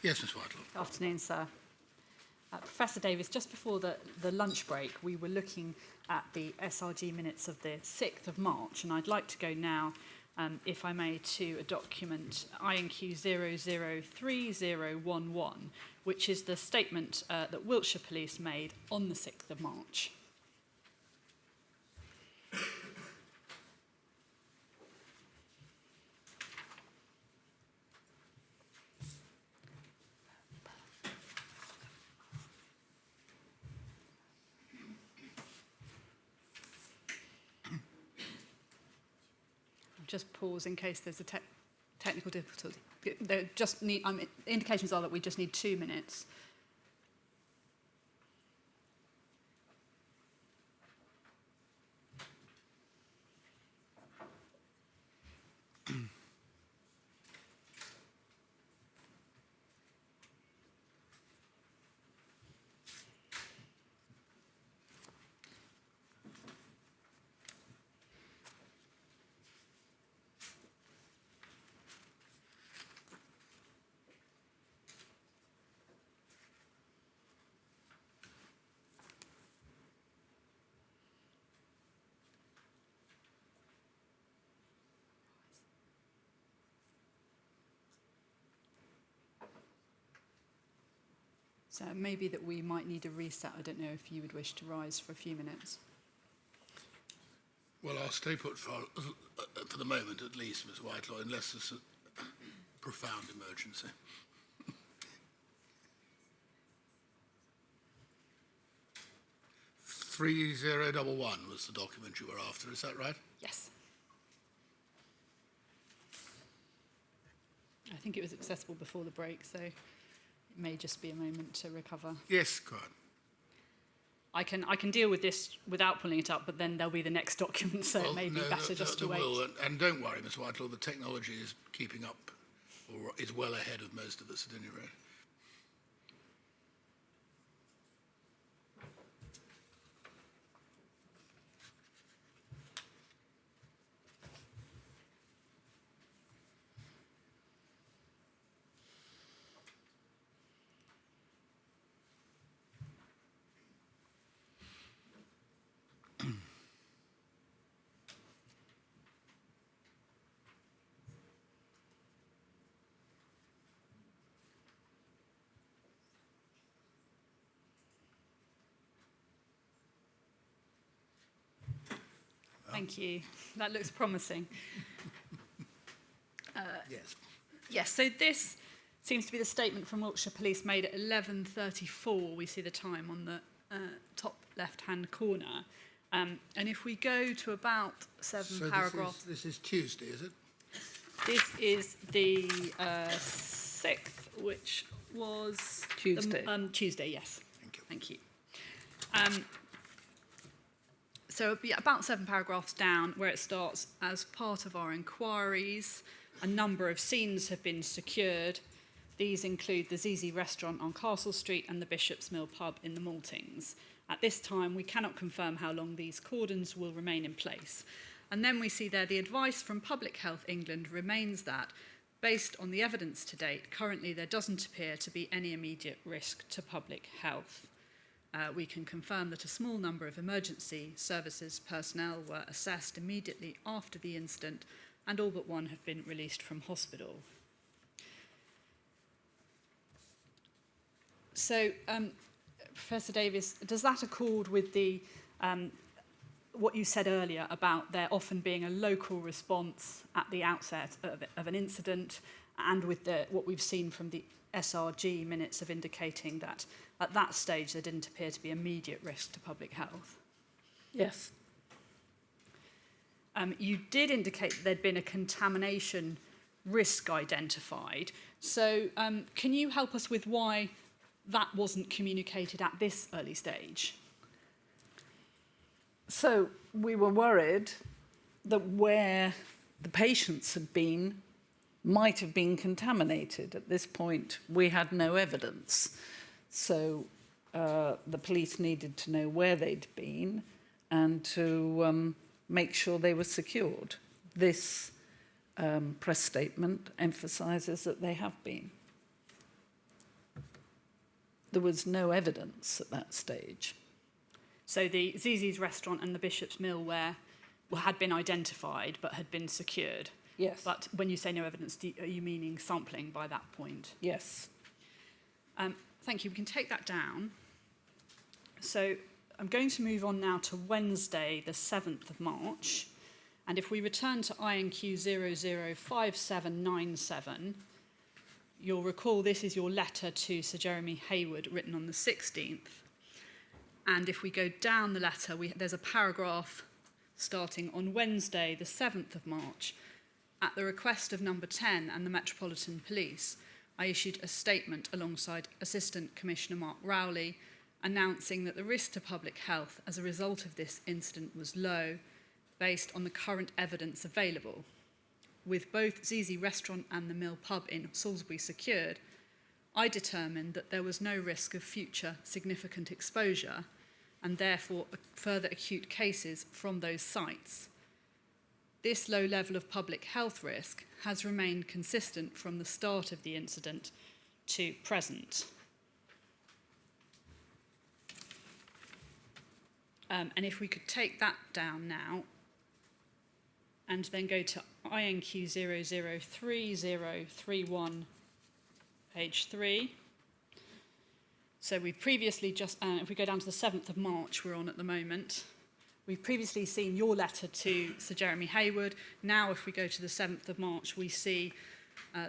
Yes, Ms Whitelaw. Good afternoon, sir. Professor Davies, just before the lunch break, we were looking at the SRG minutes of the 6th of March, and I'd like to go now, if I may, to a document INQ 003011, which is the statement that Wiltshire Police made on the 6th of March. Just pause in case there's a technical difficulty. Indications are that we just need 2 minutes. So maybe that we might need a reset. I don't know if you would wish to rise for a few minutes. Well, I'll stay put for the moment at least, Ms Whitelaw, unless there's a profound emergency. 3011 was the document you were after, is that right? Yes. I think it was accessible before the break, so it may just be a moment to recover. Yes, go on. I can deal with this without pulling it up, but then there'll be the next document, so it may be better just to wait. And don't worry, Ms Whitelaw, the technology is keeping up, or is well ahead of most of us at any rate. Thank you. That looks promising. Yes. Yes, so this seems to be the statement from Wiltshire Police made at 11:34. We see the time on the top left-hand corner. And if we go to about 7 paragraphs... This is Tuesday, is it? This is the 6th, which was... Tuesday. Tuesday, yes. Thank you. Thank you. So about 7 paragraphs down, where it starts, as part of our inquiries, a number of scenes have been secured. These include the Zizi restaurant on Castle Street and the Bishop's Mill pub in the Maltings. At this time, we cannot confirm how long these cordons will remain in place. And then we see there the advice from Public Health England remains that, based on the evidence to date, currently there doesn't appear to be any immediate risk to public health. We can confirm that a small number of emergency services personnel were assessed immediately after the incident, and all but one have been released from hospital. So, Professor Davies, does that accord with the what you said earlier about there often being a local response at the outset of an incident, and with what we've seen from the SRG minutes of indicating that at that stage there didn't appear to be immediate risk to public health? Yes. You did indicate that there'd been a contamination risk identified. So can you help us with why that wasn't communicated at this early stage? So we were worried that where the patients had been might have been contaminated. At this point, we had no evidence. So the police needed to know where they'd been and to make sure they were secured. This press statement emphasises that they have been. there was no evidence at that stage. So the Zizi's restaurant and the Bishop's Mill had been identified but had been secured. Yes. But when you say no evidence, are you meaning sampling by that point? Yes. Thank you. We can take that down. So I'm going to move on now to Wednesday, the 7th of March. And if we return to INQ 005797, you'll recall this is your letter to Sir Jeremy Hayward written on the 16th. And if we go down the letter, there's a paragraph starting on Wednesday, the 7th of March. At the request of Number 10 and the Metropolitan Police, I issued a statement alongside Assistant Commissioner Mark Rowley announcing that the risk to public health as a result of this incident was low, based on the current evidence available. With both Zizi Restaurant and the Mill Pub in Salisbury secured, I determined that there was no risk of future significant exposure and therefore further acute cases from those sites. This low level of public health risk has remained consistent from the start of the incident to present. And if we could take that down now and then go to INQ 003031, page 3. So we've previously if we go down to the 7th of March, we're on at the moment. We've previously seen your letter to Sir Jeremy Hayward. Now, if we go to the 7th of March, we see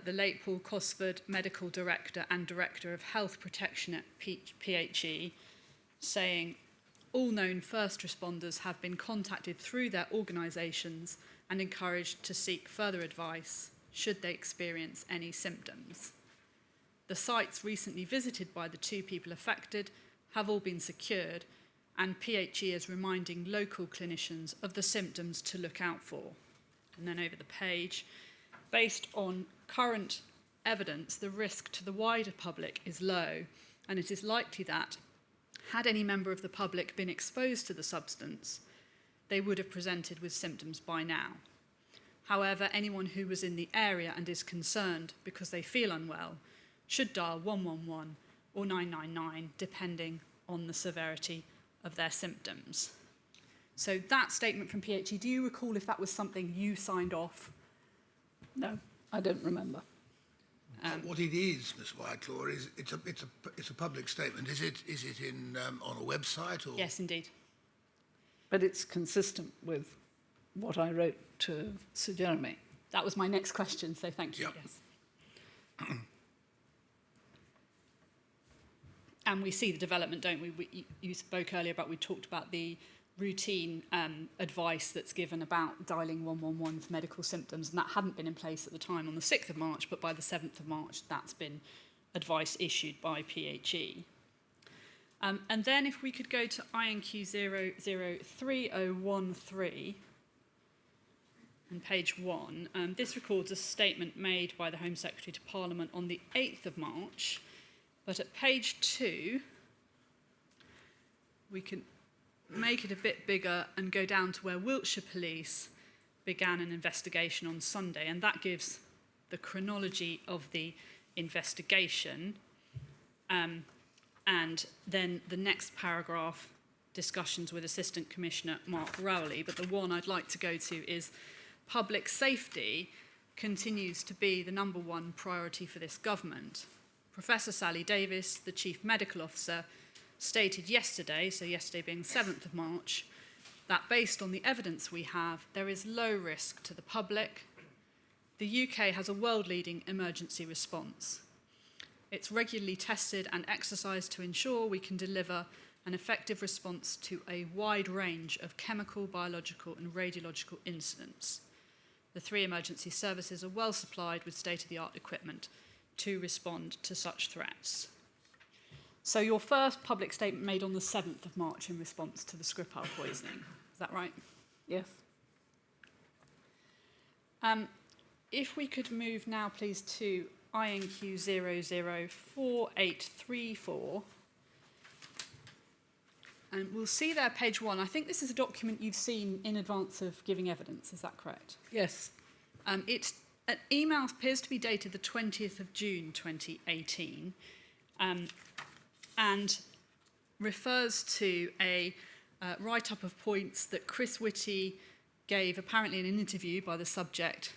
the late Paul Cosford, Medical Director and Director of Health Protection at PHE, saying, all known first responders have been contacted through their organisations and encouraged to seek further advice should they experience any symptoms. The sites recently visited by the 2 people affected have all been secured, and PHE is reminding local clinicians of the symptoms to look out for. And then over the page, based on current evidence, the risk to the wider public is low, and it is likely that, had any member of the public been exposed to the substance, they would have presented with symptoms by now. However, anyone who was in the area and is concerned because they feel unwell should dial 111 or 999, depending on the severity of their symptoms. So that statement from PHE, do you recall if that was something you signed off? No, I don't remember. What it is, Ms. Whitelaw, is it's a public statement. Is it in on a website or? Yes, indeed. But it's consistent with what I wrote to Sir Jeremy. That was my next question, so thank you. Yep. Yes. And we see the development, don't we? You spoke earlier about, we talked about the routine advice that's given about dialing 111 for medical symptoms, and that hadn't been in place at the time on the 6th of March, but by the 7th of March, that's been advice issued by PHE. And then if we could go to INQ 003013 and page 1, this records a statement made by the Home Secretary to Parliament on the 8th of March, but at page 2, we can make it a bit bigger and go down to where Wiltshire Police began an investigation on Sunday, and that gives the chronology of the investigation. And then the next paragraph, discussions with Assistant Commissioner Mark Rowley, but the one I'd like to go to is public safety continues to be the number one priority for this government. Professor Sally Davis, the Chief Medical Officer, stated yesterday, so yesterday being the 7th of March, that based on the evidence we have, there is low risk to the public. The UK has a world-leading emergency response. It's regularly tested and exercised to ensure we can deliver an effective response to a wide range of chemical, biological and radiological incidents. The 3 emergency services are well supplied with state-of-the-art equipment to respond to such threats. So your first public statement made on the 7th of March in response to the Skripal poisoning, is that right? Yes. If we could move now, please, to INQ 004834. And we'll see there, page 1. I think this is a document you've seen in advance of giving evidence, is that correct? Yes. An email appears to be dated the 20th of June 2018. and refers to a write-up of points that Chris Whitty gave apparently in an interview by the subject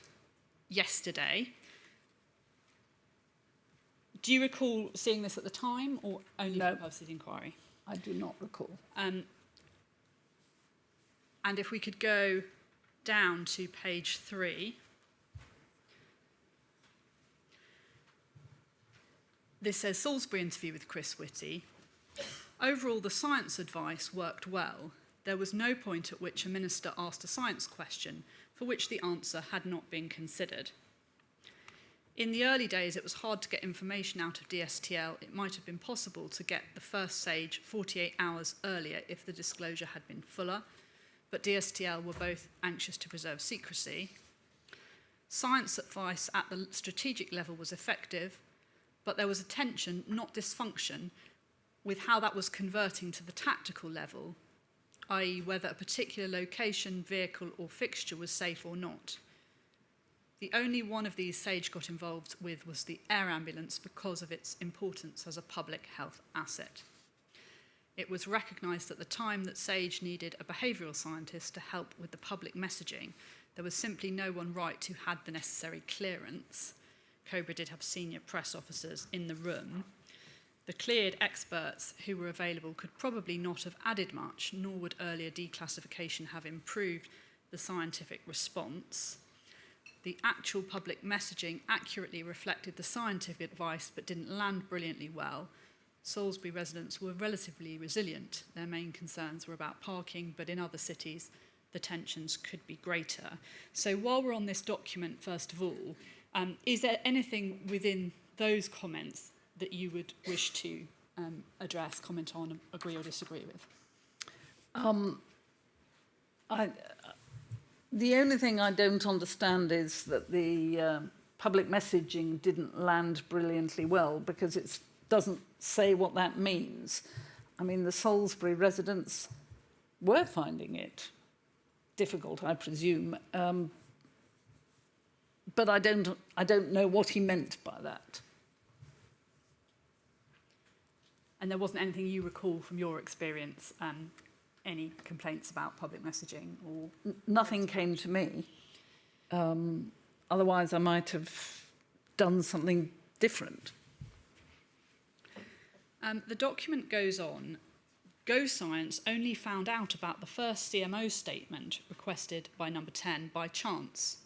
yesterday. Do you recall seeing this at the time, or only No. for the purpose of the inquiry? I do not recall. And if we could go down to page 3. This says, Salisbury interview with Chris Whitty. Overall, the science advice worked well. There was no point at which a minister asked a science question for which the answer had not been considered. In the early days, it was hard to get information out of DSTL. It might have been possible to get the first SAGE 48 hours earlier if the disclosure had been fuller, but DSTL were both anxious to preserve secrecy. Science advice at the strategic level was effective, but there was a tension, not dysfunction, with how that was converting to the tactical level, i.e. whether a particular location, vehicle or fixture was safe or not. The only one of these SAGE got involved with was the air ambulance because of its importance as a public health asset. It was recognised at the time that SAGE needed a behavioural scientist to help with the public messaging. There was simply no one right who had the necessary clearance. Cobra did have senior press officers in the room. The cleared experts who were available could probably not have added much, nor would earlier declassification have improved the scientific response. The actual public messaging accurately reflected the scientific advice but didn't land brilliantly well. Salisbury residents were relatively resilient. Their main concerns were about parking, but in other cities, the tensions could be greater. So while we're on this document, first of all, is there anything within those comments that you would wish to address, comment on, agree or disagree with? The only thing I don't understand is that the public messaging didn't land brilliantly well, because it doesn't say what that means. I mean, the Salisbury residents were finding it difficult, I presume, but I don't know what he meant by that. And there wasn't anything you recall from your experience, any complaints about public messaging or? Nothing came to me. Otherwise, I might have done something different. The document goes on. Go Science only found out about the first CMO statement requested by number 10 by chance.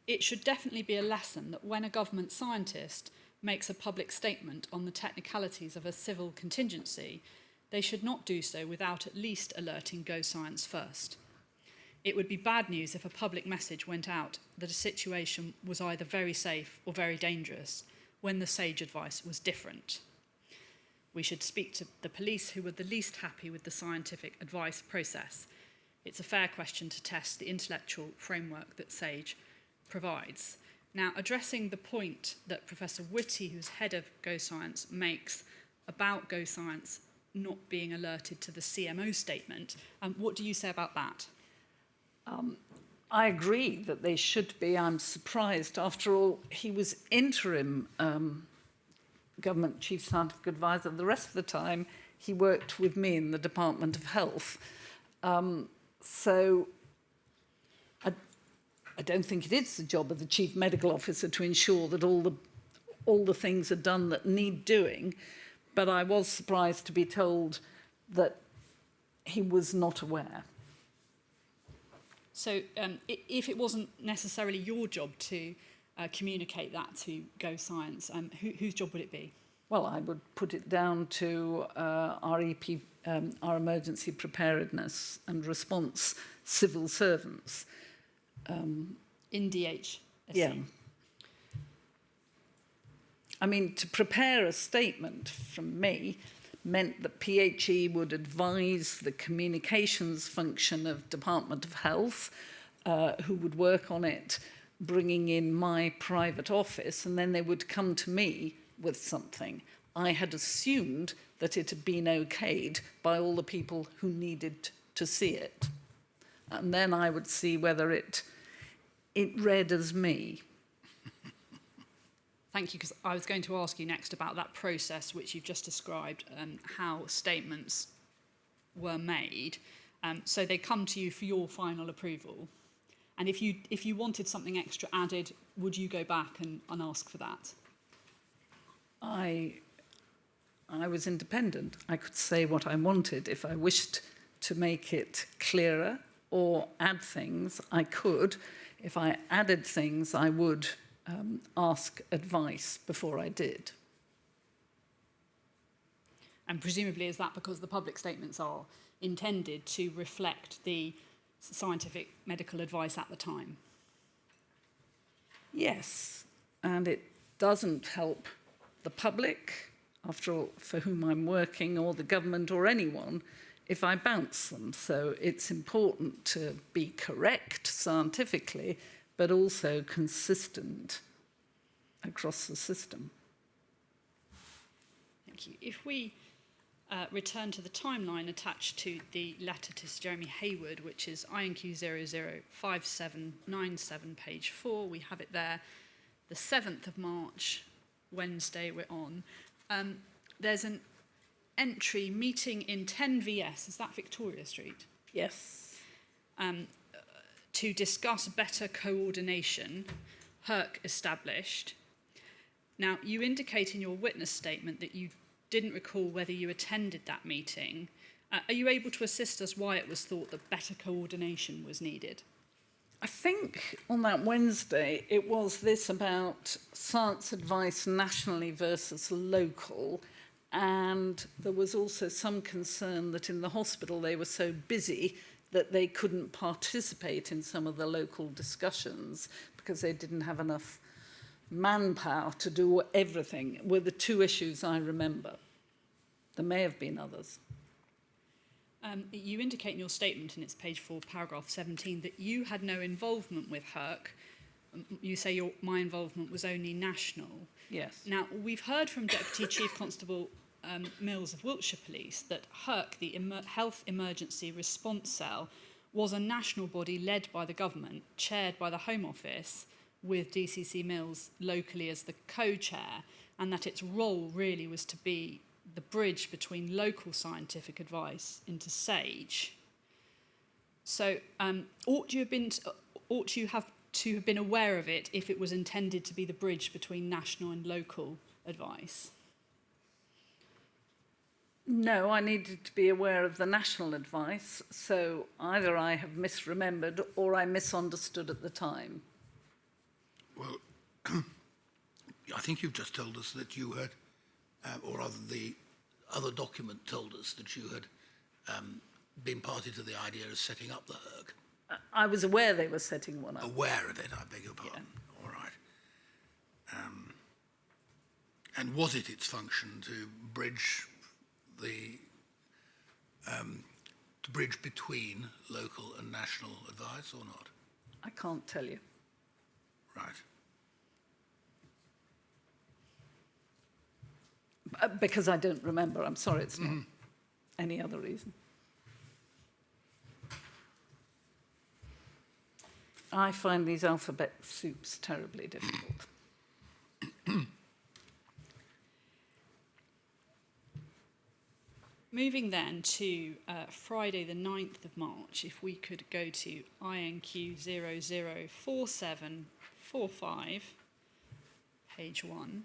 It should definitely be a lesson that when a government scientist makes a public statement on the technicalities of a civil contingency, they should not do so without at least alerting Go Science first. It would be bad news if a public message went out that a situation was either very safe or very dangerous when the SAGE advice was different. We should speak to the police who were the least happy with the scientific advice process. It's a fair question to test the intellectual framework that SAGE provides. Now, addressing the point that Professor Whitty, who's head of Go Science, makes about Go Science not being alerted to the CMO statement, what do you say about that? I agree that they should be. I'm surprised. After all, he was interim government chief scientific advisor. The rest of the time, he worked with me in the Department of Health. So I don't think it is the job of the chief medical officer to ensure that all the things are done that need doing. But I was surprised to be told that he was not aware. So if it wasn't necessarily your job to communicate that to Go Science, whose job would it be? Well, I would put it down to our emergency preparedness and response civil servants. In DHSC? Yeah. I mean, to prepare a statement from me meant that PHE would advise the communications function of Department of Health, who would work on it, bringing in my private office, and then they would come to me with something. I had assumed that it had been okayed by all the people who needed to see it. And then I would see whether it read as me. Thank you, because I was going to ask you next about that process which you've just described and how statements were made. So they come to you for your final approval. And if you wanted something extra added, would you go back and ask for that? I was independent. I could say what I wanted. If I wished to make it clearer or add things, I could. If I added things, I would ask advice before I did. And presumably is that because the public statements are intended to reflect the scientific medical advice at the time? Yes, and it doesn't help the public, after all, for whom I'm working, or the government or anyone, if I bounce them. So it's important to be correct scientifically, but also consistent across the system. Thank you. If we return to the timeline attached to the letter to Sir Jeremy Hayward, which is INQ 005797, page 4, we have it there, the 7th of March, Wednesday we're on. There's an entry, meeting in 10 VS, is that Victoria Street? Yes. To discuss better coordination, HERC established. Now, you indicate in your witness statement that you didn't recall whether you attended that meeting. Are you able to assist us why it was thought that better coordination was needed? I think on that Wednesday it was this about science advice nationally versus local, and there was also some concern that in the hospital they were so busy that they couldn't participate in some of the local discussions because they didn't have enough manpower to do everything, were the two issues I remember. There may have been others. You indicate in your statement, and it's page 4, paragraph 17, that you had no involvement with HERC. You say my involvement was only national. Yes. Now, we've heard from Deputy Chief Constable Mills of Wiltshire Police that HERC, the Health Emergency Response Cell, was a national body led by the government, chaired by the Home Office, with DCC Mills locally as the co-chair, and that its role really was to be the bridge between local scientific advice into SAGE. So ought you have to have been aware of it if it was intended to be the bridge between national and local advice? No, I needed to be aware of the national advice, so either I have misremembered or I misunderstood at the time. Well, I think you've just told us that you had, or rather the other document told us that you had been party to the idea of setting up the HERC. I was aware they were setting one up. Aware of it, I beg your pardon. Yeah. All right. And was it its function to bridge between local and national advice or not? I can't tell you. Right. Because I don't remember. I'm sorry, it's not any other reason. I find these alphabet soups terribly difficult. Moving then to Friday the 9th of March, if we could go to INQ 004745, page 1.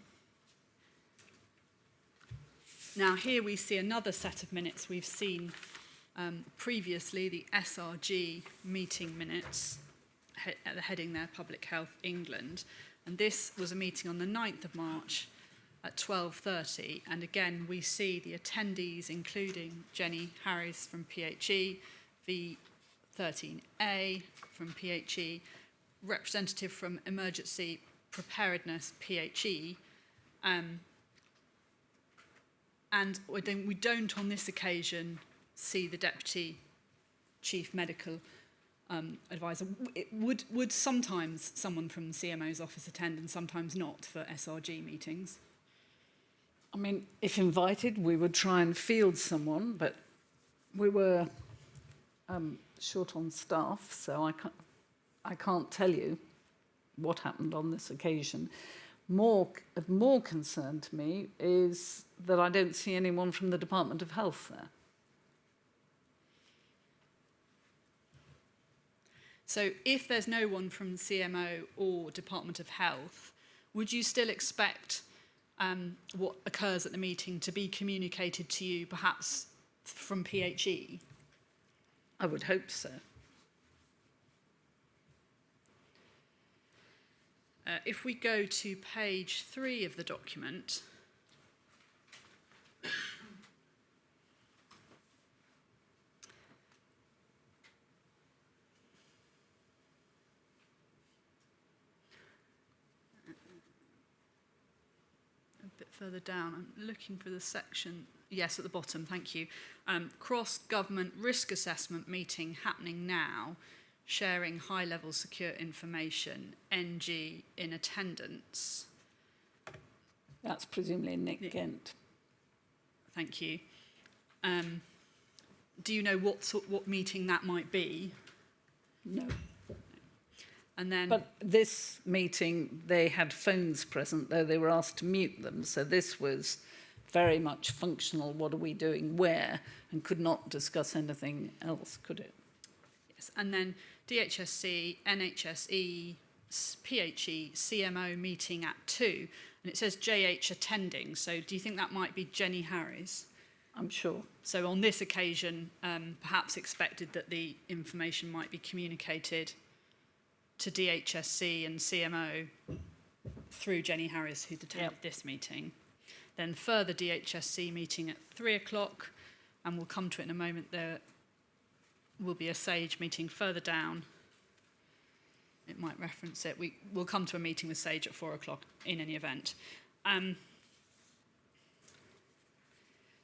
Now here we see another set of minutes. We've seen previously the SRG meeting minutes, at the heading there, Public Health England. And this was a meeting on the 9th of March at 12:30. And again, we see the attendees, including Jenny Harris from PHE, V13A from PHE, representative from Emergency Preparedness PHE, and we don't on this occasion see the Deputy Chief Medical Advisor. Would sometimes someone from the CMO's office attend and sometimes not for SRG meetings? I mean, if invited, we would try and field someone, but we were short on staff, so I can't tell you what happened on this occasion. of more concern to me is that I don't see anyone from the Department of Health there. So if there's no one from CMO or Department of Health, would you still expect what occurs at the meeting to be communicated to you, perhaps from PHE? I would hope so. If we go to page 3 of the document, a bit further down, I'm looking for the section, yes, at the bottom, thank you. Cross-government risk assessment meeting happening now, sharing high-level secure information, NG in attendance. That's presumably Nick Gent. Thank you. Do you know what meeting that might be? No. And then, But this meeting, they had phones present, though they were asked to mute them. So this was very much functional. What are we doing where? And could not discuss anything else, could it? yes, and then DHSC, NHSE, PHE, CMO meeting at 2. And it says JH attending. So do you think that might be Jenny Harris? I'm sure. So on this occasion, perhaps expected that the information might be communicated to DHSC and CMO through Jenny Harris, who'd attended this meeting. Then further DHSC meeting at 3 o'clock, and we'll come to it in a moment. There will be a SAGE meeting further down. It might reference it. We'll come to a meeting with SAGE at 4 o'clock in any event.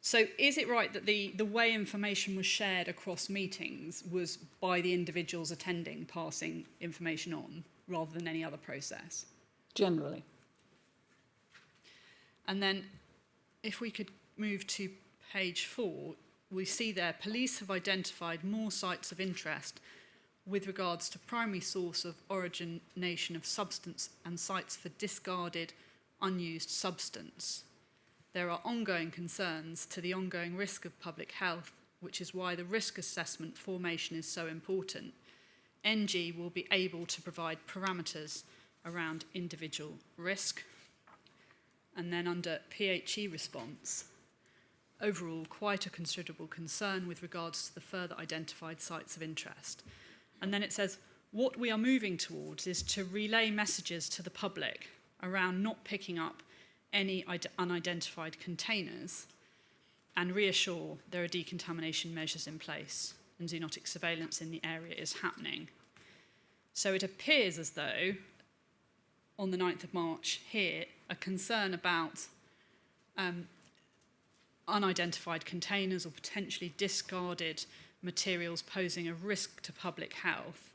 So is it right that the way information was shared across meetings was by the individuals attending, passing information on, rather than any other process? Generally. And then if we could move to page 4, we see there police have identified more sites of interest with regards to primary source of origination of substance and sites for discarded, unused substance. There are ongoing concerns to the ongoing risk of public health, which is why the risk assessment formation is so important. NG will be able to provide parameters around individual risk. And then under PHE response, overall quite a considerable concern with regards to the further identified sites of interest. And then it says, what we are moving towards is to relay messages to the public around not picking up any unidentified containers and reassure there are decontamination measures in place and zoonotic surveillance in the area is happening. So it appears as though on the 9th of March here, a concern about unidentified containers or potentially discarded materials posing a risk to public health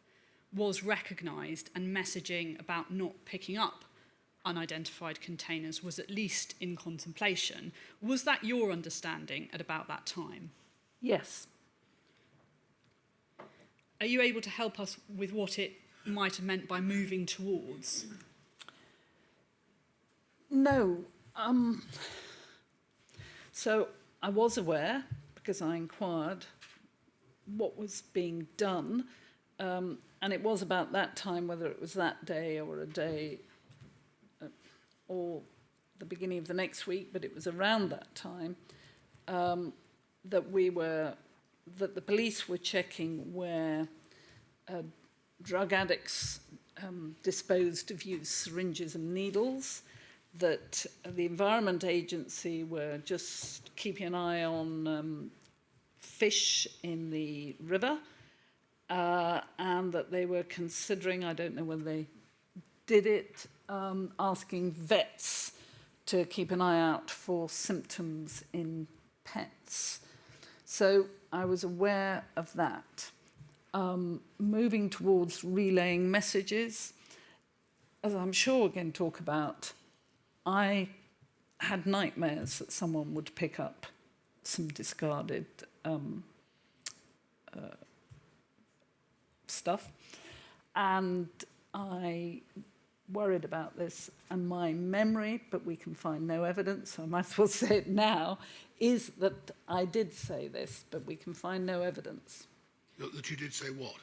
was recognised, and messaging about not picking up unidentified containers was at least in contemplation. Was that your understanding at about that time? Yes. Are you able to help us with what it might have meant by moving towards? No. So I was aware, because I inquired what was being done, and it was about that time, whether it was that day or a day or the beginning of the next week, but it was around that time that the police were checking where drug addicts disposed of used syringes and needles, that the Environment Agency were just keeping an eye on fish in the river, and that they were considering, I don't know whether they did it, asking vets to keep an eye out for symptoms in pets. So I was aware of that. Moving towards relaying messages, as I'm sure we're going to talk about, I had nightmares that someone would pick up some discarded stuff, and I worried about this, and my memory, but we can find no evidence, so I might as well say it now, is that I did say this, but we can find no evidence. That you did say what?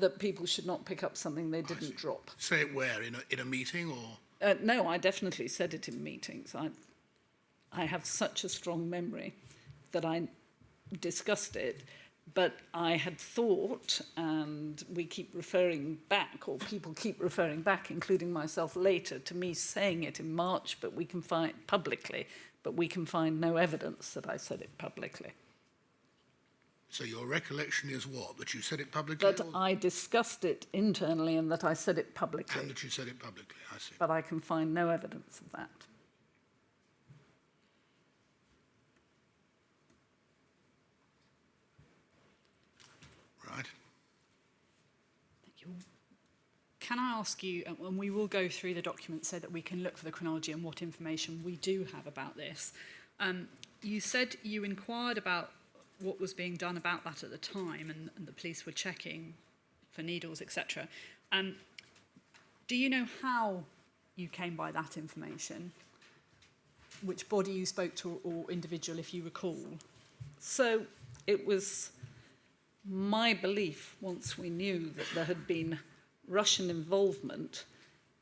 That people should not pick up something they I see. didn't drop. Say it where? In a meeting or? No, I definitely said it in meetings. I have such a strong memory that I discussed it, but I had thought, and we keep referring back, or people keep referring back, including myself later, to me saying it in March, but we can find publicly, but we can find no evidence that I said it publicly. So your recollection is what? That you said it publicly? That I discussed it internally and that I said it publicly. And that you said it publicly, I see. But I can find no evidence of that. Right. Thank you. Can I ask you, and we will go through the documents so that we can look for the chronology and what information we do have about this. You said you inquired about what was being done about that at the time, and the police were checking for needles, etc. Do you know how you came by that information? Which body you spoke to, or individual, if you recall? So it was my belief, once we knew that there had been Russian involvement,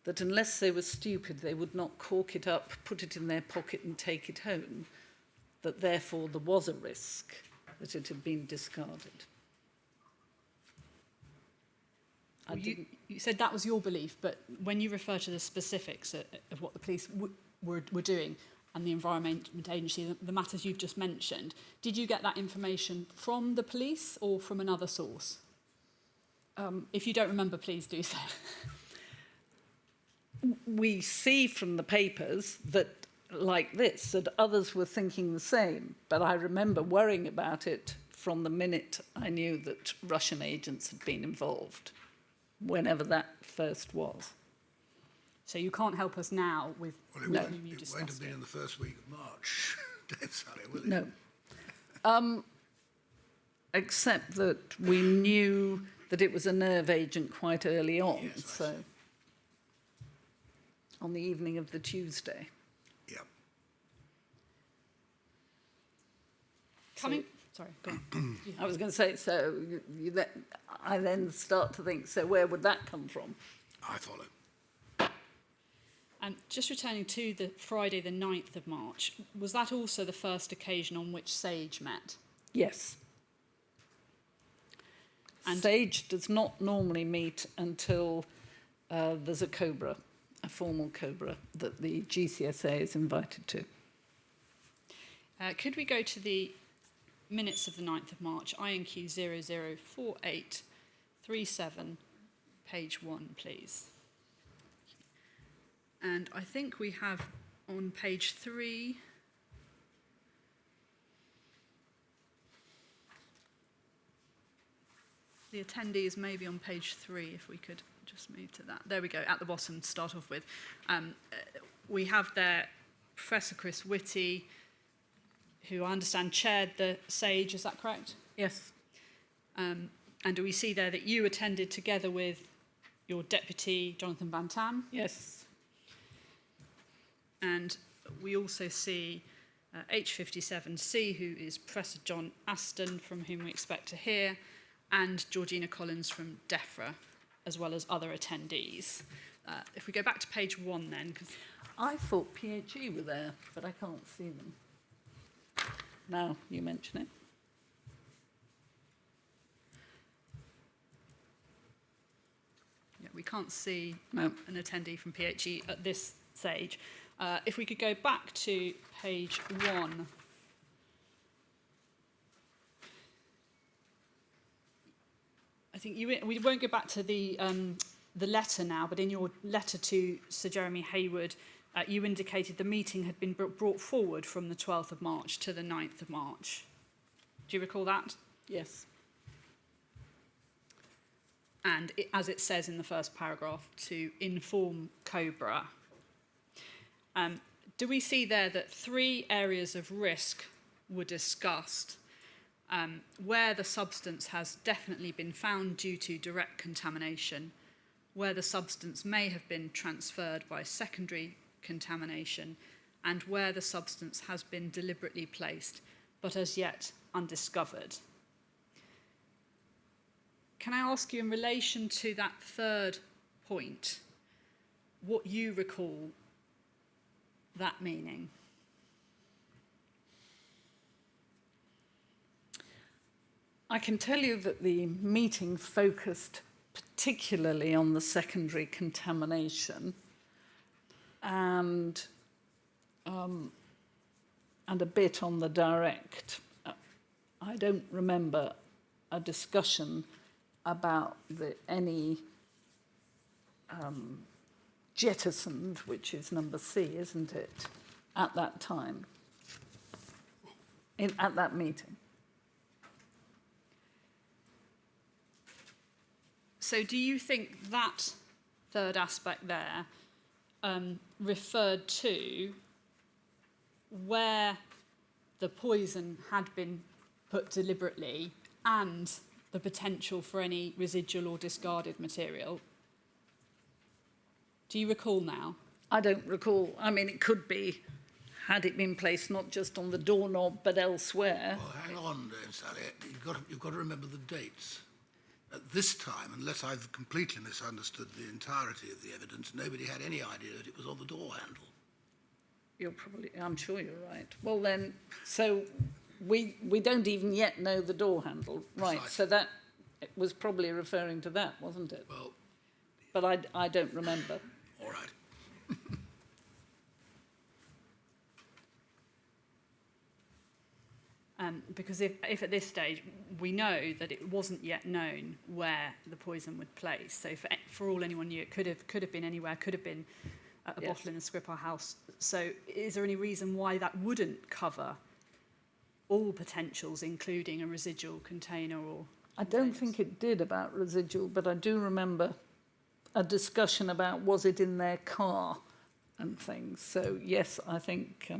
that unless they were stupid, they would not cork it up, put it in their pocket and take it home, that therefore there was a risk that it had been discarded. Well, you said that was your belief, but when you refer to the specifics of what the police were doing and the Environment Agency, the matters you've just mentioned, did you get that information from the police or from another source? If you don't remember, please do so. We see from the papers that, like this, that others were thinking the same, but I remember worrying about it from the minute I knew that Russian agents had been involved, whenever that first was. So you can't help us now with Well, whom you it discussed won't have been it. in the first week of March, Sally, will it? No. Except that we knew that it was a nerve agent quite early on, Yes, I so see. on the evening of the Tuesday. Yeah. Sorry, go on. I was going to say, so I then start to think, so where would that come from? I follow. And just returning to the Friday the 9th of March, was that also the first occasion on which SAGE met? Yes. And- SAGE does not normally meet until there's a COBRA, a formal COBRA that the GCSA is invited to. Could we go to the minutes of the 9th of March, INQ 004837, page 1, please? And I think we have on page 3... The attendees may be on page 3, if we could just move to that. There we go, at the bottom to start off with. We have there Professor Chris Whitty, who I understand chaired the SAGE, is that correct? Yes. And do we see there that you attended together with your deputy, Jonathan Bantam? Yes. And we also see H57C, who is Professor John Aston, from whom we expect to hear, and Georgina Collins from DEFRA, as well as other attendees. If we go back to page 1 then, 'cause I thought PHE were there, but I can't see them. Now you mention it. yeah, we can't see No. an attendee from PHE at this stage. If we could go back to page 1. I think we won't go back to the letter now, but in your letter to Sir Jeremy Hayward, you indicated the meeting had been brought forward from the 12th of March to the 9th of March. Do you recall that? Yes. And as it says in the first paragraph, to inform COBRA. Do we see there that 3 areas of risk were discussed where the substance has definitely been found due to direct contamination, where the substance may have been transferred by secondary contamination, and where the substance has been deliberately placed, but as yet undiscovered. Can I ask you, in relation to that third point, what you recall that meaning? I can tell you that the meeting focused particularly on the secondary contamination and a bit on the direct. I don't remember a discussion about any jettisoned, which is number C, isn't it, at that time, at that meeting. So do you think that third aspect there referred to where the poison had been put deliberately and the potential for any residual or discarded material? Do you recall now? I don't recall. I mean, it could be, had it been placed not just on the doorknob but elsewhere. Well, hang on, Sally. You've got to remember the dates. At this time, unless I've completely misunderstood the entirety of the evidence, nobody had any idea that it was on the door handle. I'm sure you're right. Well then, so we don't even yet know the door handle, right? Precisely. So that was probably referring to that, wasn't it? Well, But I don't remember. all right. Because if at this stage we know that it wasn't yet known where the poison would place, so for all anyone knew, it could have been anywhere, could have been a Yes. bottle in the Skripal house. So is there any reason why that wouldn't cover all potentials, including a residual container or? I don't think it did about residual, but I do remember a discussion about was it in their car and things. So yes, I think,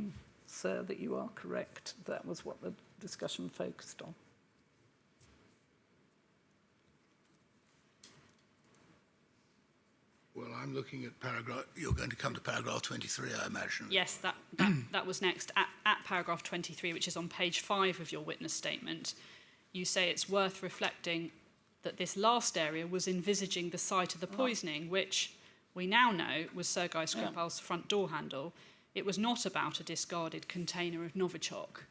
sir, that you are correct. That was what the discussion focused on. Well, I'm looking at paragraph. You're going to come to paragraph 23, I imagine. Yes, that was next. At paragraph 23, which is on page 5 of your witness statement, you say it's worth reflecting that this last area was envisaging the site of the poisoning, which we now know was Sergei Skripal's front door handle. It was not about a discarded container of Novichok.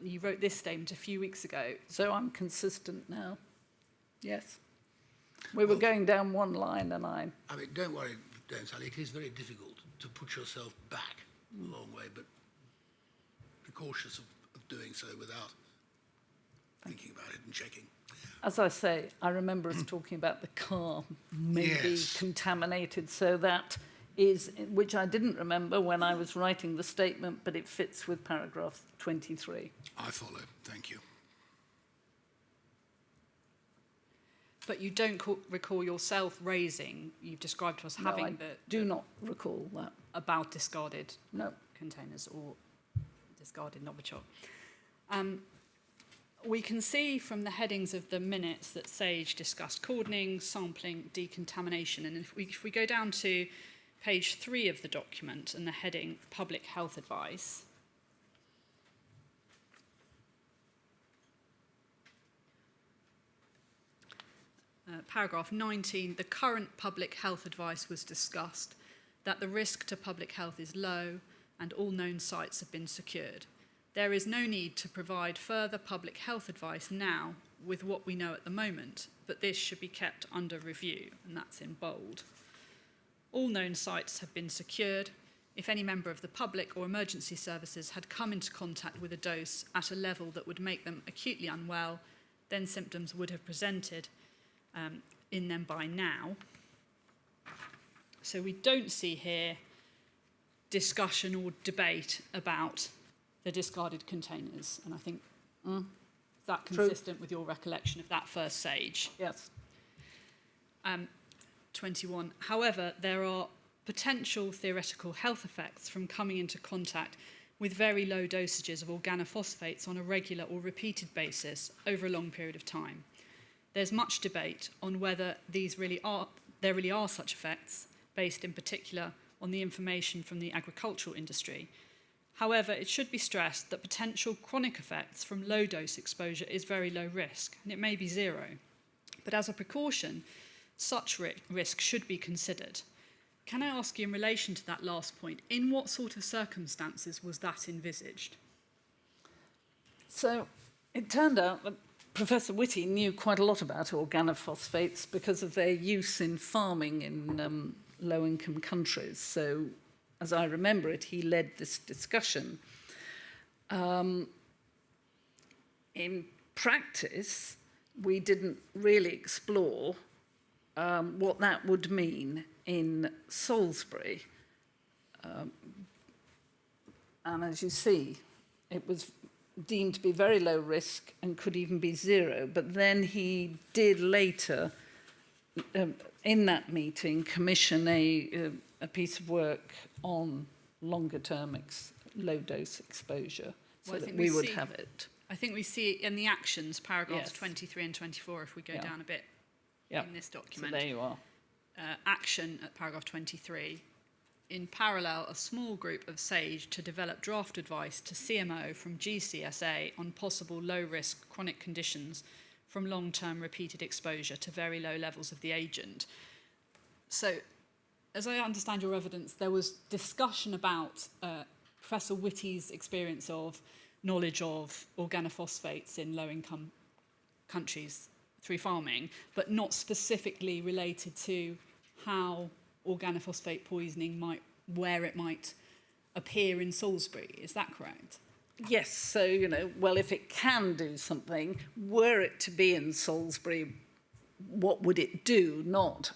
You wrote this statement a few weeks ago. So I'm consistent now. Yes. We were going down one line and I mean, don't worry, Sally. It is very difficult to put yourself back a long way, but be cautious of doing so without thinking about it and checking. As I say, I remember us talking about the car maybe Yes. contaminated, so that is, which I didn't remember when I was writing the statement, but it fits with paragraph 23. I follow. Thank you. But you don't recall yourself raising, you've described to us No, having I do not recall that. about discarded No. containers or discarded Novichok. We can see from the headings of the minutes that Sage discussed cordoning, sampling, decontamination. And if we go down to page 3 of the document and the heading Public Health Advice, paragraph 19, the current public health advice was discussed, that the risk to public health is low and all known sites have been secured. There is no need to provide further public health advice now with what we know at the moment, but this should be kept under review, and that's in bold. All known sites have been secured. If any member of the public or emergency services had come into contact with a dose at a level that would make them acutely unwell, then symptoms would have presented in them by now. So we don't see here discussion or debate about the discarded containers. And I think, is that consistent with your recollection of that first Sage? Yes. 21. However, there are potential theoretical health effects from coming into contact with very low dosages of organophosphates on a regular or repeated basis over a long period of time. There's much debate on whether these really are there really are such effects, based in particular on the information from the agricultural industry. However, it should be stressed that potential chronic effects from low-dose exposure is very low risk, and it may be zero. But as a precaution, such risk should be considered. Can I ask you, in relation to that last point, in what sort of circumstances was that envisaged? So it turned out that Professor Whitty knew quite a lot about organophosphates because of their use in farming in low-income countries. So, as I remember it, he led this discussion. In practice, we didn't really explore what that would mean in Salisbury. And as you see, it was deemed to be very low risk and could even be zero. But then he did later, in that meeting, commission a piece of work on longer-term low-dose exposure, so Well, I that think we we would see- have it. I think we see it in the actions, paragraphs Yes. 23 and 24, if we go Yeah. down a bit Yeah. in this So document. there you are. Action at paragraph 23. In parallel, a small group of SAGE to develop draft advice to CMO from GCSA on possible low-risk chronic conditions from long-term repeated exposure to very low levels of the agent. So, as I understand your evidence, there was discussion about Professor Whitty's experience of knowledge of organophosphates in low-income countries through farming, but not specifically related to how organophosphate poisoning where it might appear in Salisbury. Is that correct? Yes, so, well, if it can do something, were it to be in Salisbury, what would it do? Not,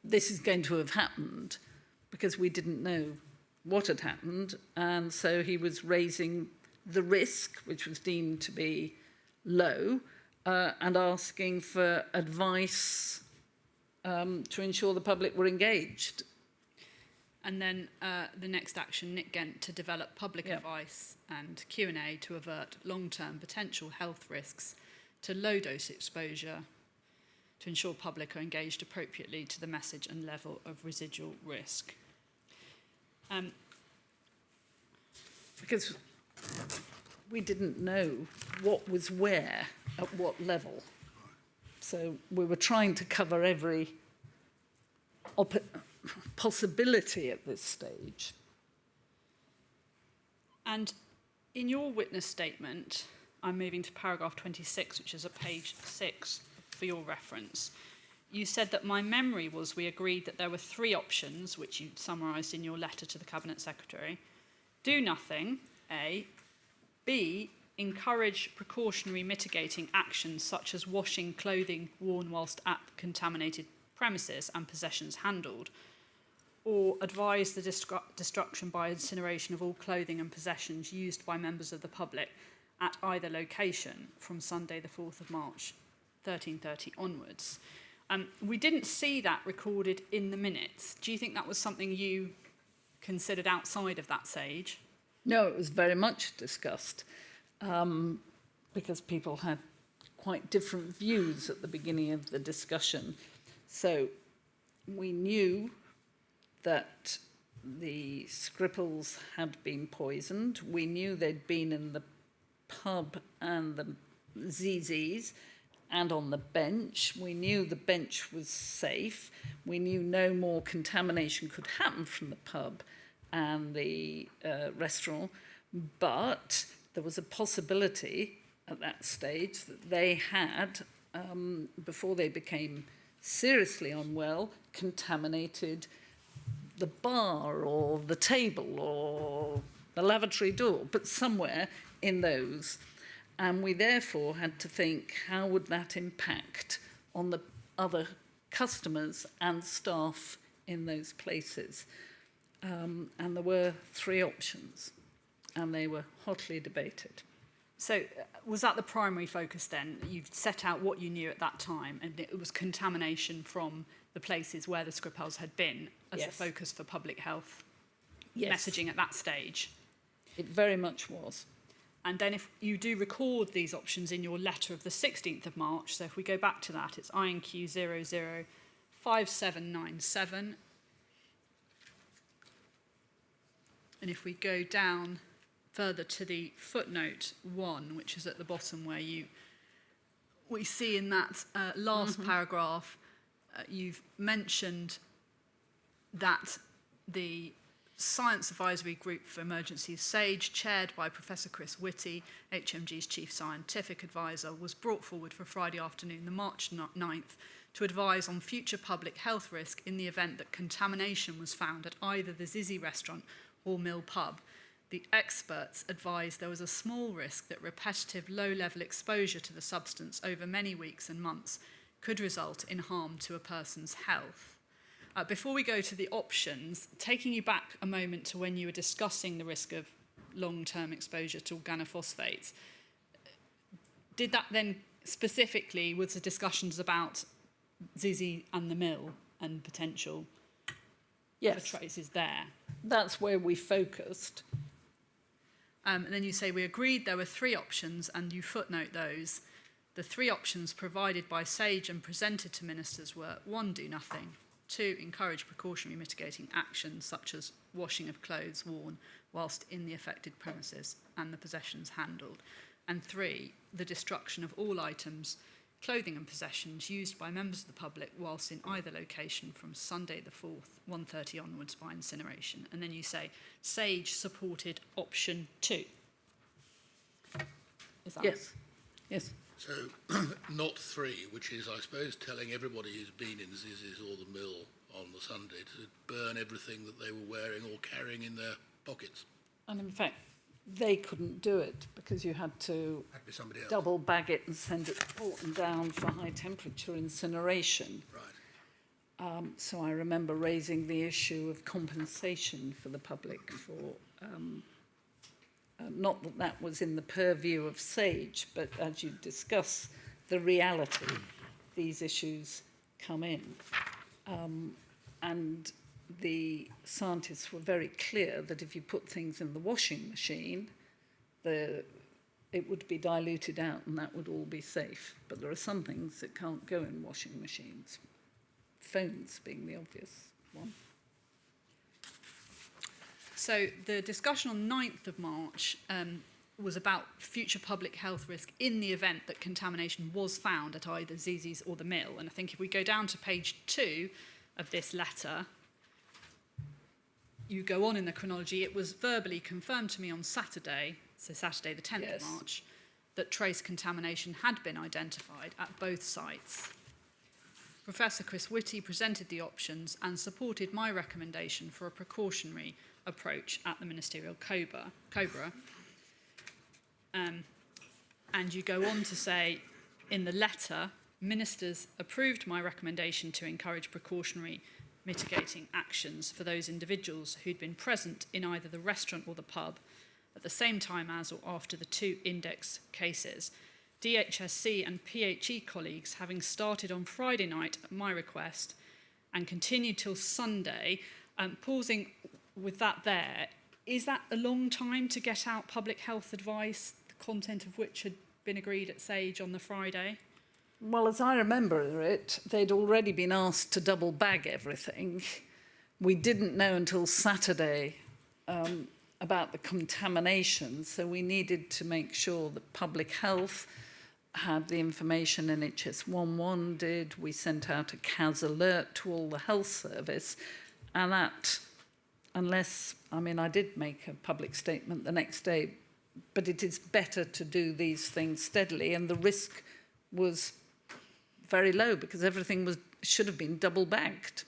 this is going to have happened, because we didn't know what had happened. And so he was raising the risk, which was deemed to be low, and asking for advice to ensure the public were engaged. And then the next action, Nick Gent, to develop public advice and Q&A to avert long-term potential health risks to low-dose exposure to ensure public are engaged appropriately to the message and level of residual risk. Because we didn't know what was where, at what level. So we were trying to cover every possibility at this stage. And in your witness statement, I'm moving to paragraph 26, which is at page 6 for your reference. You said that my memory was we agreed that there were 3 options, which you summarised in your letter to the Cabinet Secretary. Do nothing, A. B. Encourage precautionary mitigating actions such as washing clothing worn whilst at contaminated premises and possessions handled. Or advise the destruction by incineration of all clothing and possessions used by members of the public at either location from Sunday the 4th of March 1330 onwards. We didn't see that recorded in the minutes. Do you think that was something you considered outside of that SAGE? No, it was very much discussed, because people had quite different views at the beginning of the discussion. So we knew that the Scripples had been poisoned. We knew they'd been in the pub and the ZZs and on the bench. We knew the bench was safe. We knew no more contamination could happen from the pub and the restaurant, but there was a possibility at that stage that they had, before they became seriously unwell, contaminated the bar or the table or the lavatory door, but somewhere in those. And we therefore had to think, how would that impact on the other customers and staff in those places? And there were 3 options, and they were hotly debated. So was that the primary focus then? You set out what you knew at that time, and it was contamination from the places where the Scripples had been as the Yes. focus for public health Yes. messaging at that stage. It very much was. And then if you do record these options in your letter of the 16th of March, so if we go back to that, it's INQ 005797. And if we go down further to the footnote 1, which is at the bottom where we see in that last paragraph, you've mentioned that the Science Advisory Group for Emergencies, SAGE, chaired by Professor Chris Whitty, HMG's Chief Scientific Advisor, was brought forward for Friday afternoon, the March 9th, to advise on future public health risk in the event that contamination was found at either the Zizzy restaurant or Mill pub. The experts advised there was a small risk that repetitive low-level exposure to the substance over many weeks and months could result in harm to a person's health. Before we go to the options, taking you back a moment to when you were discussing the risk of long-term exposure to organophosphates, did that then specifically, was the discussions about Zizzy and the Mill and potential traces there? That's where we focused. And then you say, we agreed there were 3 options, and you footnote those. The 3 options provided by SAGE and presented to ministers were: 1, do nothing; 2, encourage precautionary mitigating actions such as washing of clothes worn whilst in the affected premises and the possessions handled; and 3, the destruction of all items, clothing and possessions used by members of the public whilst in either location from Sunday the 4th, 1:30 onwards by incineration. And then you say SAGE supported option 2. Is that Yes. Yes. So, not 3, which is, I suppose, telling everybody who's been in Zizzy's or the Mill on the Sunday to burn everything that they were wearing or carrying in their pockets. And in fact, they couldn't do it because you had to That'd be somebody else. double bag it and send it port and down for high temperature incineration. Right. So I remember raising the issue of compensation for the public for, not that that was in the purview of SAGE, but as you discuss the reality, these issues come in. And the scientists were very clear that if you put things in the washing machine, it would be diluted out and that would all be safe. But there are some things that can't go in washing machines, phones being the obvious one. So the discussion on 9th of March was about future public health risk in the event that contamination was found at either Zizzy's or the Mill. And I think if we go down to page 2 of this letter, you go on in the chronology. It was verbally confirmed to me on Saturday, so Saturday the 10th of March, that trace contamination had been identified at both sites. Professor Chris Whitty presented the options and supported my recommendation for a precautionary approach at the ministerial Cobra. And you go on to say, in the letter, ministers approved my recommendation to encourage precautionary mitigating actions for those individuals who'd been present in either the restaurant or the pub at the same time as or after the 2 index cases. DHSC and PHE colleagues, having started on Friday night at my request and continued till Sunday, pausing with that there, is that a long time to get out public health advice, the content of which had been agreed at SAGE on the Friday? Well, as I remember it, they'd already been asked to double bag everything. We didn't know until Saturday about the contamination, so we needed to make sure that public health had the information, NHS 11 did. We sent out a CAS alert to all the health service, and that, unless, I mean, I did make a public statement the next day, but it is better to do these things steadily, and the risk was very low because everything should have been double bagged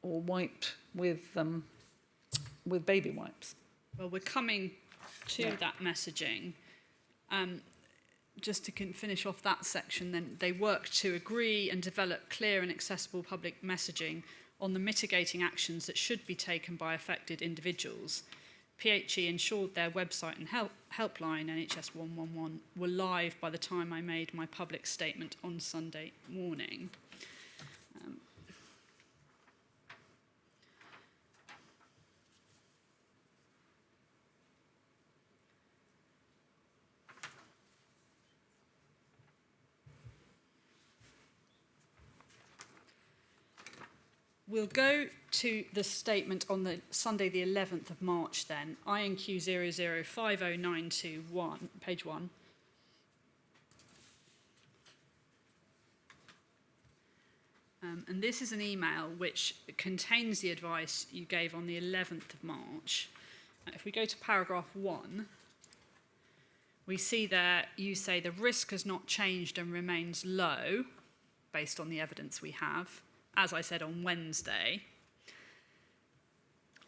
or wiped with baby wipes. Well, we're coming to that messaging. Just to finish off that section, then they worked to agree and develop clear and accessible public messaging on the mitigating actions that should be taken by affected individuals. PHE ensured their website and helpline, NHS 111, were live by the time I made my public statement on Sunday morning. We'll go to the statement on the Sunday, the 11th of March then, INQ 0050921, page 1. And this is an email which contains the advice you gave on the 11th of March. If we go to paragraph 1, we see there you say the risk has not changed and remains low, based on the evidence we have, as I said on Wednesday.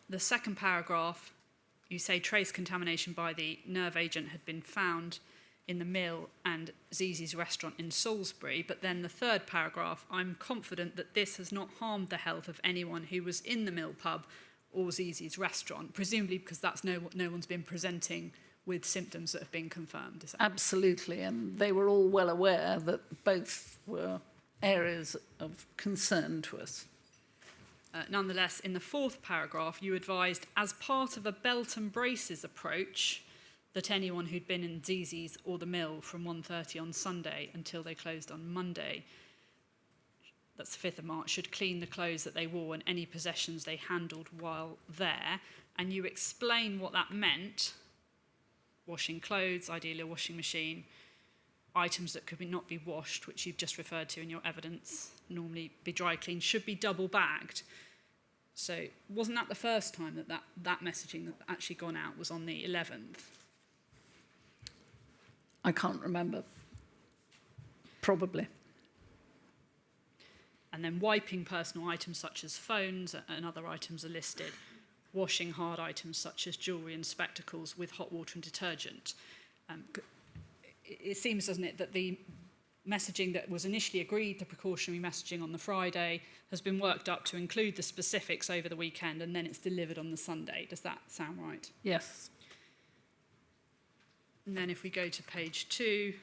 The second paragraph, you say trace contamination by the nerve agent had been found in the mill and Zizi's restaurant in Salisbury. But then the third paragraph, I'm confident that this has not harmed the health of anyone who was in the mill pub or Zizi's restaurant, presumably because that's no one's been presenting with symptoms that have been confirmed. Is that Absolutely, and they were all well aware that both were areas of concern to us. Nonetheless, in the fourth paragraph, you advised, as part of a belt and braces approach, that anyone who'd been in Zizi's or the mill from 1:30 on Sunday until they closed on Monday, that's the 5th of March, should clean the clothes that they wore and any possessions they handled while there. And you explain what that meant: washing clothes, ideally a washing machine, items that could not be washed, which you've just referred to in your evidence, normally be dry cleaned, should be double bagged. So wasn't that the first time that messaging that actually gone out was on the 11th? I can't remember. Probably. And then wiping personal items such as phones and other items are listed. Washing hard items such as jewellery and spectacles with hot water and detergent. It seems, doesn't it, that the messaging that was initially agreed, the precautionary messaging on the Friday, has been worked up to include the specifics over the weekend, and then it's delivered on the Sunday. Does that sound right? Yes. And then if we go to page 2,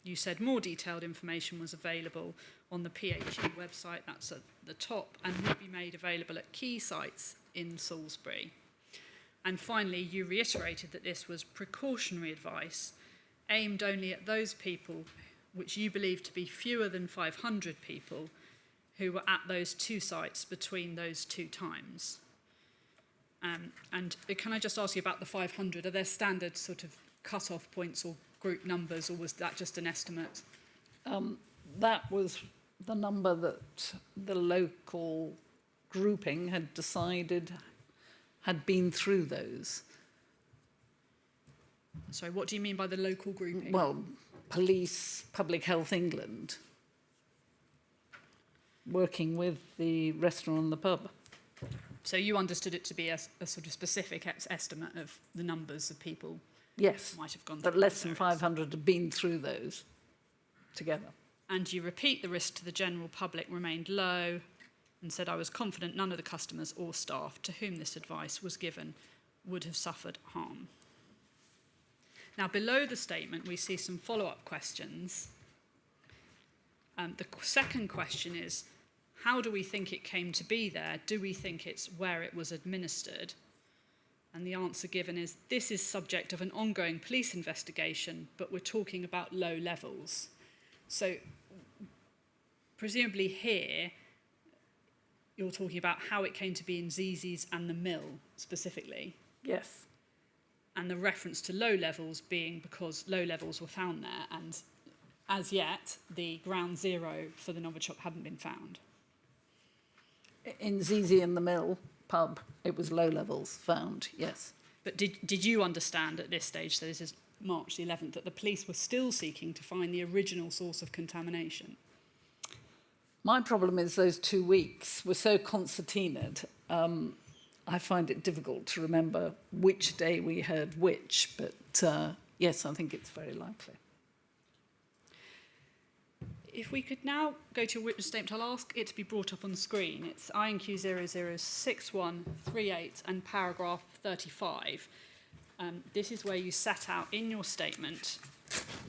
you said more detailed information was available on the PHE website, that's at the top, and would be made available at key sites in Salisbury. And finally, you reiterated that this was precautionary advice aimed only at those people which you believe to be fewer than 500 people who were at those two sites between those two times. And can I just ask you about the 500? Are there standard sort of cut-off points or group numbers, or was that just an estimate? That was the number that the local grouping had decided had been through those. Sorry, what do you mean by the local grouping? Well, Police, Public Health England, working with the restaurant and the pub. So you understood it to be a sort of specific estimate of the numbers of people Yes, might have gone but through less those than areas. 500 had been through those together. And you repeat the risk to the general public remained low, and said, I was confident none of the customers or staff to whom this advice was given would have suffered harm. Now, below the statement, we see some follow-up questions. The second question is, how do we think it came to be there? Do we think it's where it was administered? And the answer given is, this is subject of an ongoing police investigation, but we're talking about low levels. So, presumably here, you're talking about how it came to be in Zizi's and the mill, specifically. Yes. And the reference to low levels being because low levels were found there, and as yet, the ground zero for the Novichok hadn't been found. In Zizi and the Mill pub, it was low levels found, yes. But did you understand at this stage, so this is March the 11th, that the police were still seeking to find the original source of contamination? My problem is those 2 weeks were so concertinaed. I find it difficult to remember which day we heard which, but yes, I think it's very likely. If we could now go to a witness statement, I'll ask it to be brought up on the screen. It's INQ 006138 and paragraph 35. This is where you set out in your statement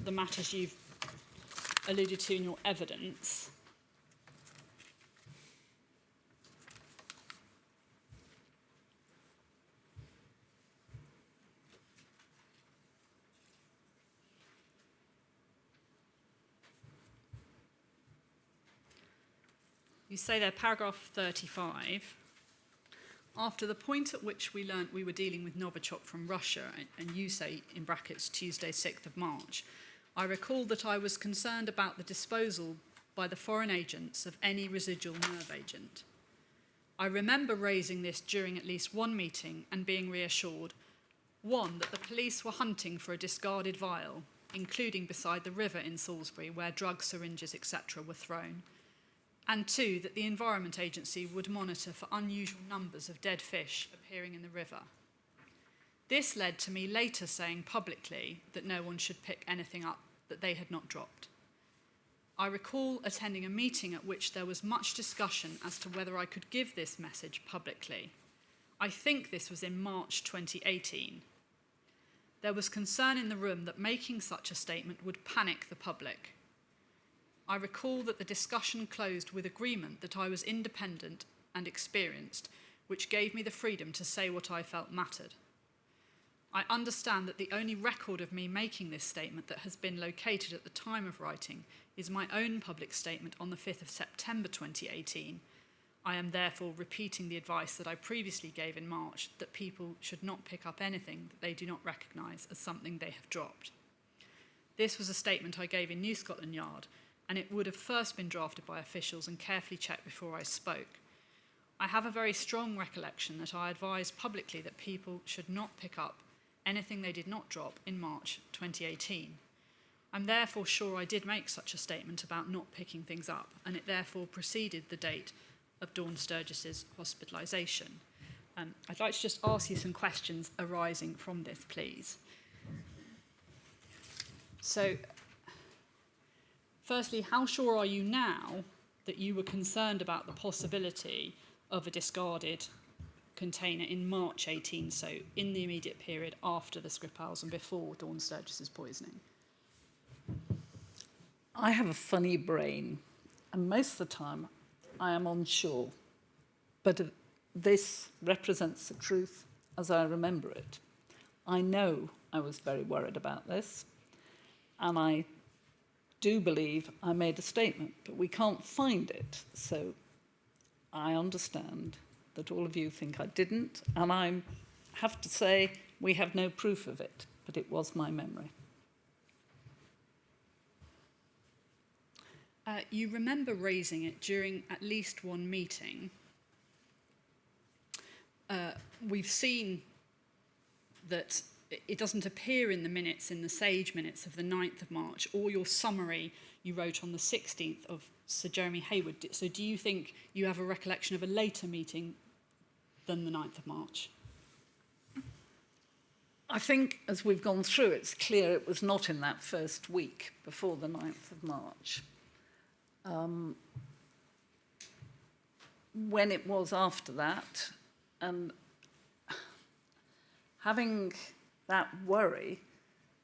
the matters you've alluded to in your evidence. You say there, paragraph 35. After the point at which we learnt we were dealing with Novichok from Russia, and you say, in brackets, Tuesday, 6th of March, I recall that I was concerned about the disposal by the foreign agents of any residual nerve agent. I remember raising this during at least one meeting and being reassured, one, that the police were hunting for a discarded vial, including beside the river in Salisbury where drug syringes, etc. were thrown, and two, that the Environment Agency would monitor for unusual numbers of dead fish appearing in the river. This led to me later saying publicly that no one should pick anything up that they had not dropped. I recall attending a meeting at which there was much discussion as to whether I could give this message publicly. I think this was in March 2018. There was concern in the room that making such a statement would panic the public. I recall that the discussion closed with agreement that I was independent and experienced, which gave me the freedom to say what I felt mattered. I understand that the only record of me making this statement that has been located at the time of writing is my own public statement on the 5th of September 2018. I am therefore repeating the advice that I previously gave in March, that people should not pick up anything that they do not recognise as something they have dropped. This was a statement I gave in New Scotland Yard, and it would have first been drafted by officials and carefully checked before I spoke. I have a very strong recollection that I advised publicly that people should not pick up anything they did not drop in March 2018. I'm therefore sure I did make such a statement about not picking things up, and it therefore preceded the date of Dawn Sturgess's hospitalisation. I'd like to just ask you some questions arising from this, please. So, firstly, how sure are you now that you were concerned about the possibility of a discarded container in March 18, so in the immediate period after the Skripals and before Dawn Sturgess's poisoning? I have a funny brain, and most of the time I am unsure. But this represents the truth as I remember it. I know I was very worried about this, and I do believe I made a statement, but we can't find it. So I understand that all of you think I didn't, and I have to say we have no proof of it, but it was my memory. You remember raising it during at least one meeting. We've seen that it doesn't appear in the minutes, in the SAGE minutes of the 9th of March, or your summary you wrote on the 16th of Sir Jeremy Hayward. So do you think you have a recollection of a later meeting than the 9th of March? I think as we've gone through, it's clear it was not in that first week before the 9th of March. When it was after that, and having that worry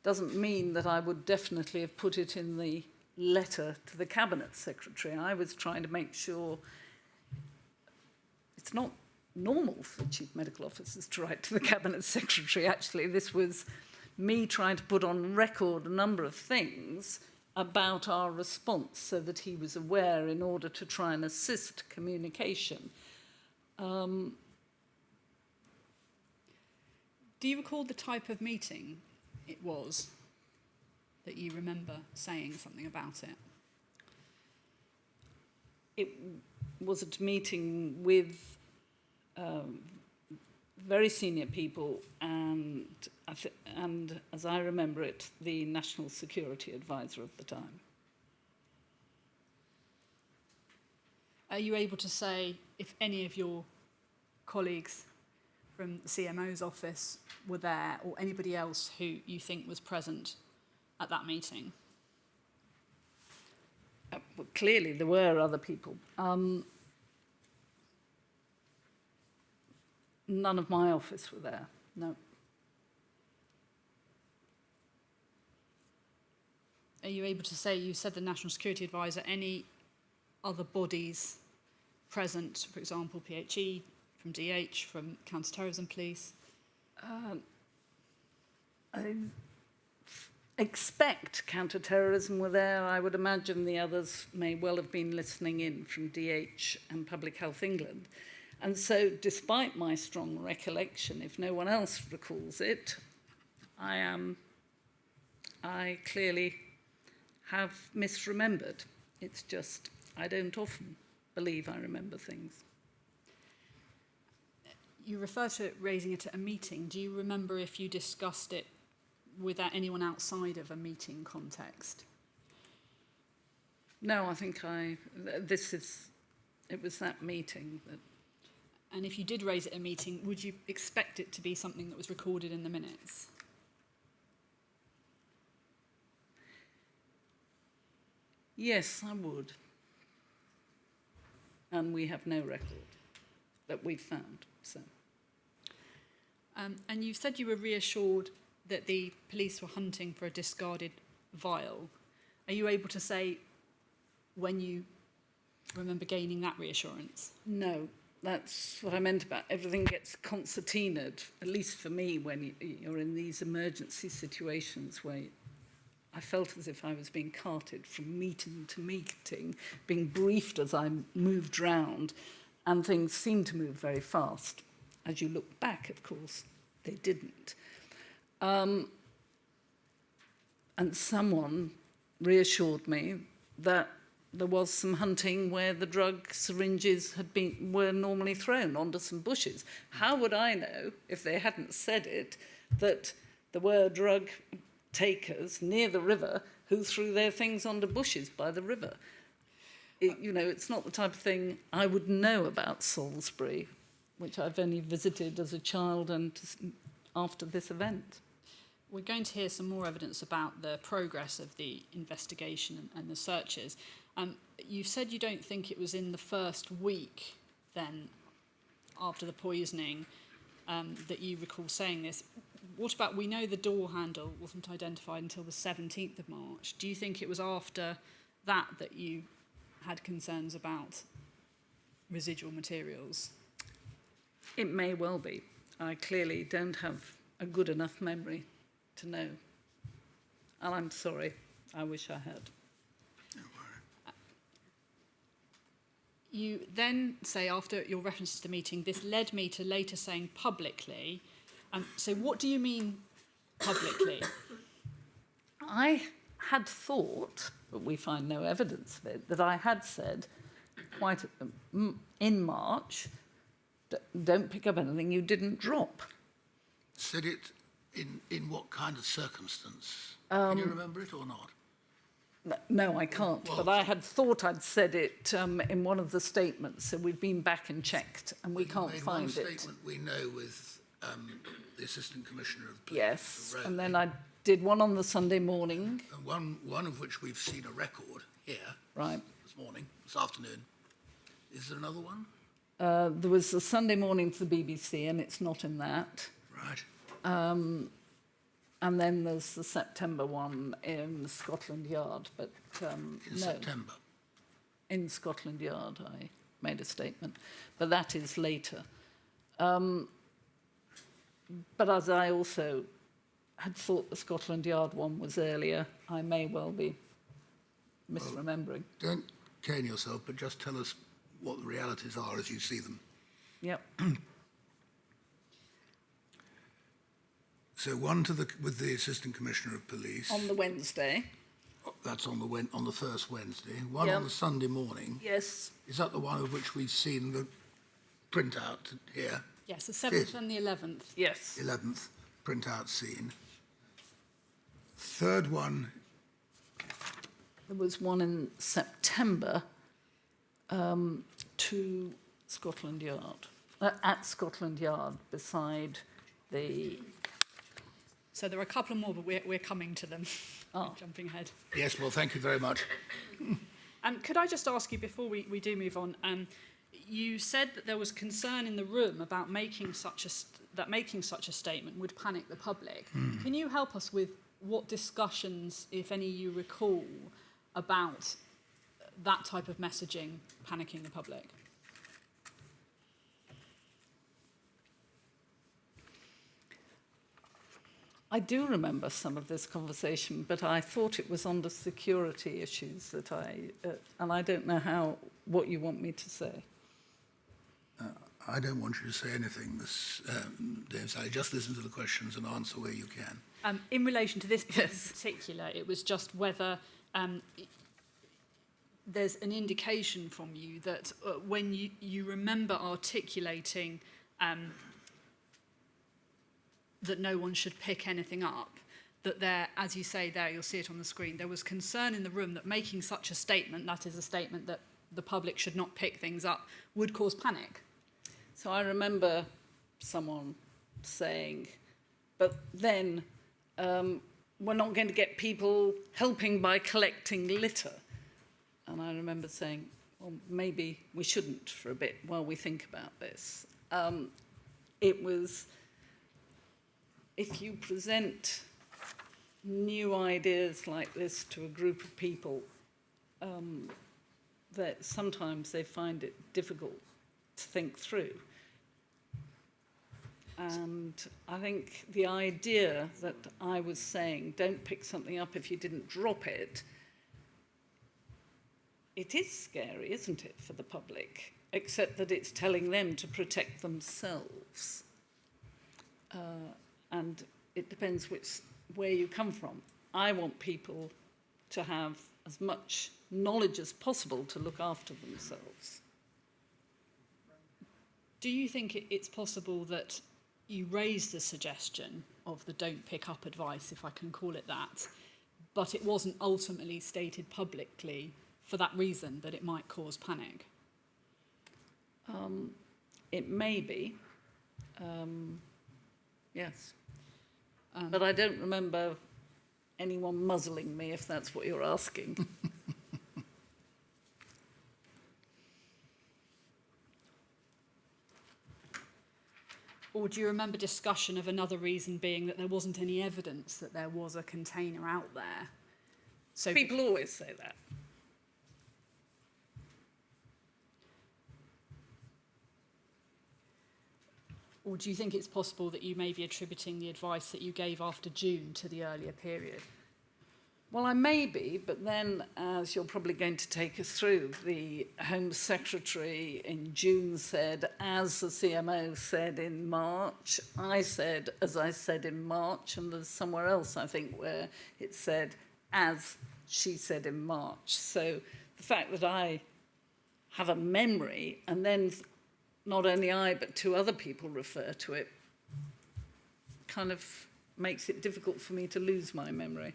doesn't mean that I would definitely have put it in the letter to the Cabinet Secretary. I was trying to make sure it's not normal for Chief Medical Officers to write to the Cabinet Secretary. Actually, this was me trying to put on record a number of things about our response so that he was aware in order to try and assist communication. Do you recall the type of meeting it was that you remember saying something about it? It was a meeting with very senior people and as I remember it, the National Security Advisor of the time. Are you able to say if any of your colleagues from the CMO's office were there, or anybody else who you think was present at that meeting? Well, clearly there were other people. None of my office were there, no. Are you able to say, you said the National Security Advisor, any other bodies present, for example, PHE, from DH, from Counter-Terrorism Police? expect counter-terrorism were there. I would imagine the others may well have been listening in from DH and Public Health England. And so, despite my strong recollection, if no one else recalls it, I clearly have misremembered. It's just, I don't often believe I remember things. You refer to raising it at a meeting. Do you remember if you discussed it with anyone outside of a meeting context? No, I think it was that meeting that. And if you did raise it at a meeting, would you expect it to be something that was recorded in the minutes? Yes, I would. And we have no record that we've found. So. And you said you were reassured that the police were hunting for a discarded vial. Are you able to say when you remember gaining that reassurance? No, that's what I meant about everything gets concertinaed, at least for me, when you're in these emergency situations where I felt as if I was being carted from meeting to meeting, being briefed as I moved round, and things seemed to move very fast. As you look back, of course, they didn't. And someone reassured me that there was some hunting where the drug syringes were normally thrown onto some bushes. How would I know, if they hadn't said it, that there were drug takers near the river who threw their things onto bushes by the river? It's not the type of thing I would know about Salisbury, which I've only visited as a child and after this event. We're going to hear some more evidence about the progress of the investigation and the searches. You said you don't think it was in the first week then, after the poisoning, that you recall saying this. What about, we know the door handle wasn't identified until the 17th of March. Do you think it was after that you had concerns about residual materials? It may well be. I clearly don't have a good enough memory to know. And I'm sorry. I wish I had. Don't worry. You then say, after your reference to the meeting, this led me to later saying publicly. So what do you mean publicly? I had thought, but we find no evidence of it, that I had said in March, don't pick up anything you didn't drop. Said it in what kind of circumstance? Can you remember it or not? No, I can't. Well, but I had thought I'd said it in one of the statements. So we've been back and checked, and we can't find it. One statement we know with the Assistant Commissioner of Police. Yes, and then I did one on the Sunday morning. And one of which we've seen a record here. Right. This afternoon. Is there another one? There was a Sunday morning for the BBC, and it's not in that. Right. And then there's the September one in Scotland Yard, but In September. In Scotland Yard, I made a statement, but that is later. But as I also had thought the Scotland Yard one was earlier, I may well be misremembering. Don't cane yourself, but just tell us what the realities are as you see them. Yep. So one with the Assistant Commissioner of Police. On the Wednesday. That's on the first Wednesday. One Yep. on the Sunday morning. Yes. Is that the one of which we've seen the printout here? Yes, the 7th and the 11th. Yes. 11th printout scene. Third one. There was one in September to Scotland Yard, at Scotland Yard, beside the... So there are a couple more, but we're coming to them. Jumping ahead. Yes, well, thank you very much. Could I just ask you, before we do move on, you said that there was concern in the room about making such a statement would panic the public. Can you help us with what discussions, if any, you recall about that type of messaging panicking the public? I do remember some of this conversation, but I thought it was under security issues that and I don't know what you want me to say. I don't want you to say anything, Miss Dame Sally. Just listen to the questions and answer where you can. In relation to this point Yes. in particular, it was just whether there's an indication from you that when you remember articulating that no one should pick anything up, that there, as you say there, you'll see it on the screen, there was concern in the room that making such a statement, that is a statement that the public should not pick things up, would cause panic. So I remember someone saying, but then we're not going to get people helping by collecting litter. And I remember saying, well, maybe we shouldn't for a bit while we think about this. It was, if you present new ideas like this to a group of people, that sometimes they find it difficult to think through. And I think the idea that I was saying, don't pick something up if you didn't drop it, it is scary, isn't it, for the public, except that it's telling them to protect themselves. And it depends where you come from. I want people to have as much knowledge as possible to look after themselves. Do you think it's possible that you raised the suggestion of the don't pick up advice, if I can call it that, but it wasn't ultimately stated publicly for that reason, that it might cause panic? It may be, yes. But I don't remember anyone muzzling me, if that's what you're asking. Or do you remember discussion of another reason being that there wasn't any evidence that there was a container out there? So People always say that. Or do you think it's possible that you may be attributing the advice that you gave after June to the earlier period? Well, I may be, but then, as you're probably going to take us through, the Home Secretary in June said, as the CMO said in March, I said, as I said in March, and there's somewhere else, I think, where it said, as she said in March. So the fact that I have a memory, and then not only I, but two other people refer to it, kind of makes it difficult for me to lose my memory.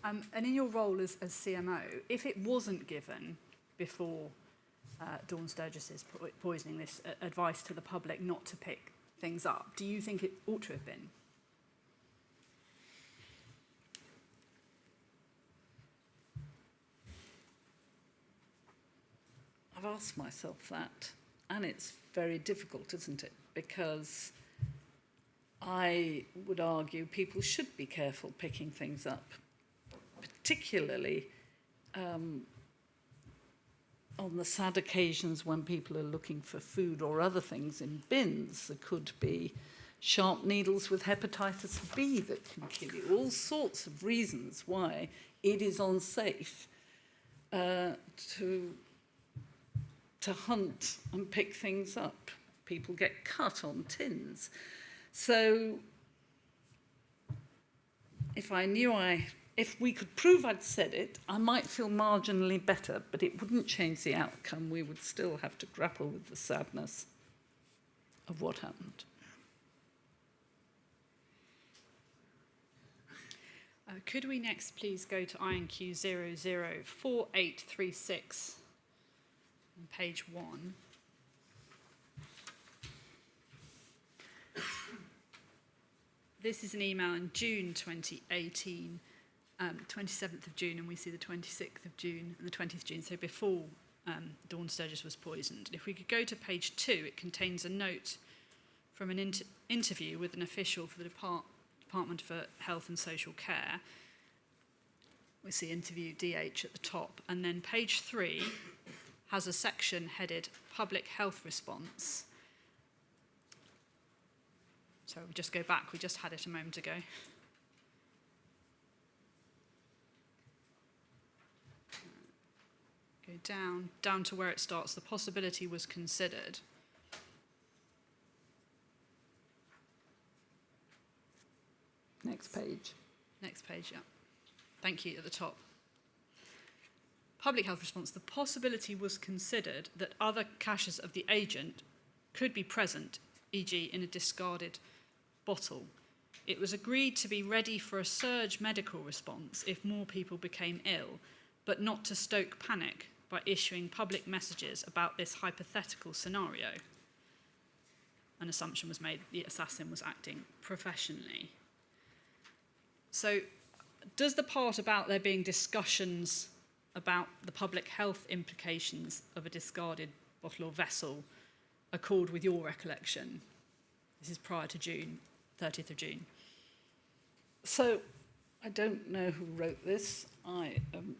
And in your role as CMO, if it wasn't given before Dawn Sturgess's poisoning, this advice to the public not to pick things up, do you think it ought to have been? I've asked myself that, and it's very difficult, isn't it? Because I would argue people should be careful picking things up, particularly on the sad occasions when people are looking for food or other things in bins. There could be sharp needles with hepatitis B that can kill you. All sorts of reasons why it is unsafe to hunt and pick things up. People get cut on tins. So if we could prove I'd said it, I might feel marginally better, but it wouldn't change the outcome. We would still have to grapple with the sadness of what happened. Could we next please go to INQ 004836 on page 1. This is an email in June 2018, 27th of June, and we see the 26th of June and the 20th of June, so before Dawn Sturgess was poisoned. If we could go to page 2, it contains a note from an interview with an official for the Department for Health and Social Care. We see interview DH at the top, and then page 3 has a section headed Public Health Response. So we just go back, we just had it a moment ago. down to where it starts. The possibility was considered. Next page. Next page, yeah. Thank you, at the top. Public health response. The possibility was considered that other caches of the agent could be present, e.g. in a discarded bottle. It was agreed to be ready for a surge medical response if more people became ill, but not to stoke panic by issuing public messages about this hypothetical scenario. An assumption was made the assassin was acting professionally. So, does the part about there being discussions about the public health implications of a discarded bottle or vessel accord with your recollection? This is prior to June, 30th of June. So I don't know who wrote this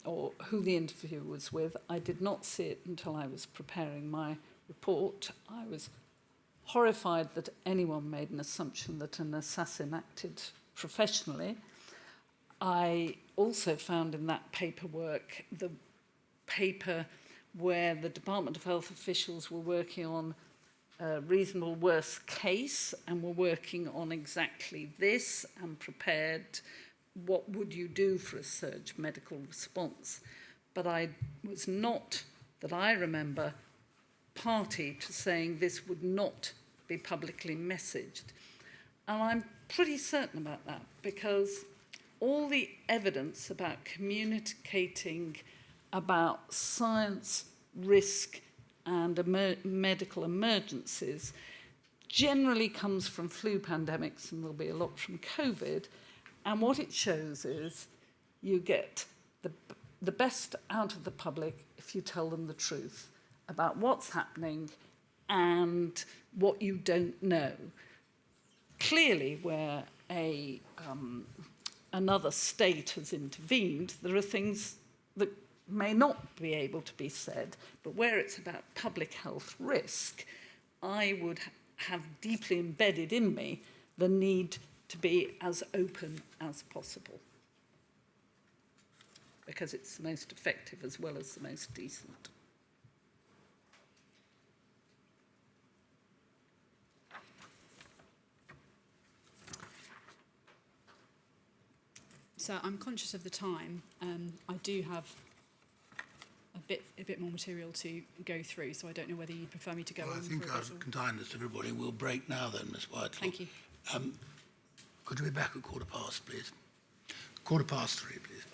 or who the interview was with. I did not see it until I was preparing my report. I was horrified that anyone made an assumption that an assassin acted professionally. I also found in that paperwork the paper where the Department of Health officials were working on a reasonable worst case and were working on exactly this and prepared what would you do for a surge medical response. But I was not, that I remember, party to saying this would not be publicly messaged. And I'm pretty certain about that because all the evidence about communicating about science, risk, and medical emergencies generally comes from flu pandemics, and there'll be a lot from COVID. And what it shows is you get the best out of the public if you tell them the truth about what's happening and what you don't know. Clearly, where another state has intervened, there are things that may not be able to be said, but where it's about public health risk, I would have deeply embedded in me the need to be as open as possible, because it's the most effective as well as the most decent. So I'm conscious of the time. I do have a bit more material to go through, so I don't know whether you prefer me to go Well, on. I think for a bit I've or- kindness everybody. We'll break now then, Miss Whitelaw. Thank you. Could you be back at 3:15, please? 3:15, please.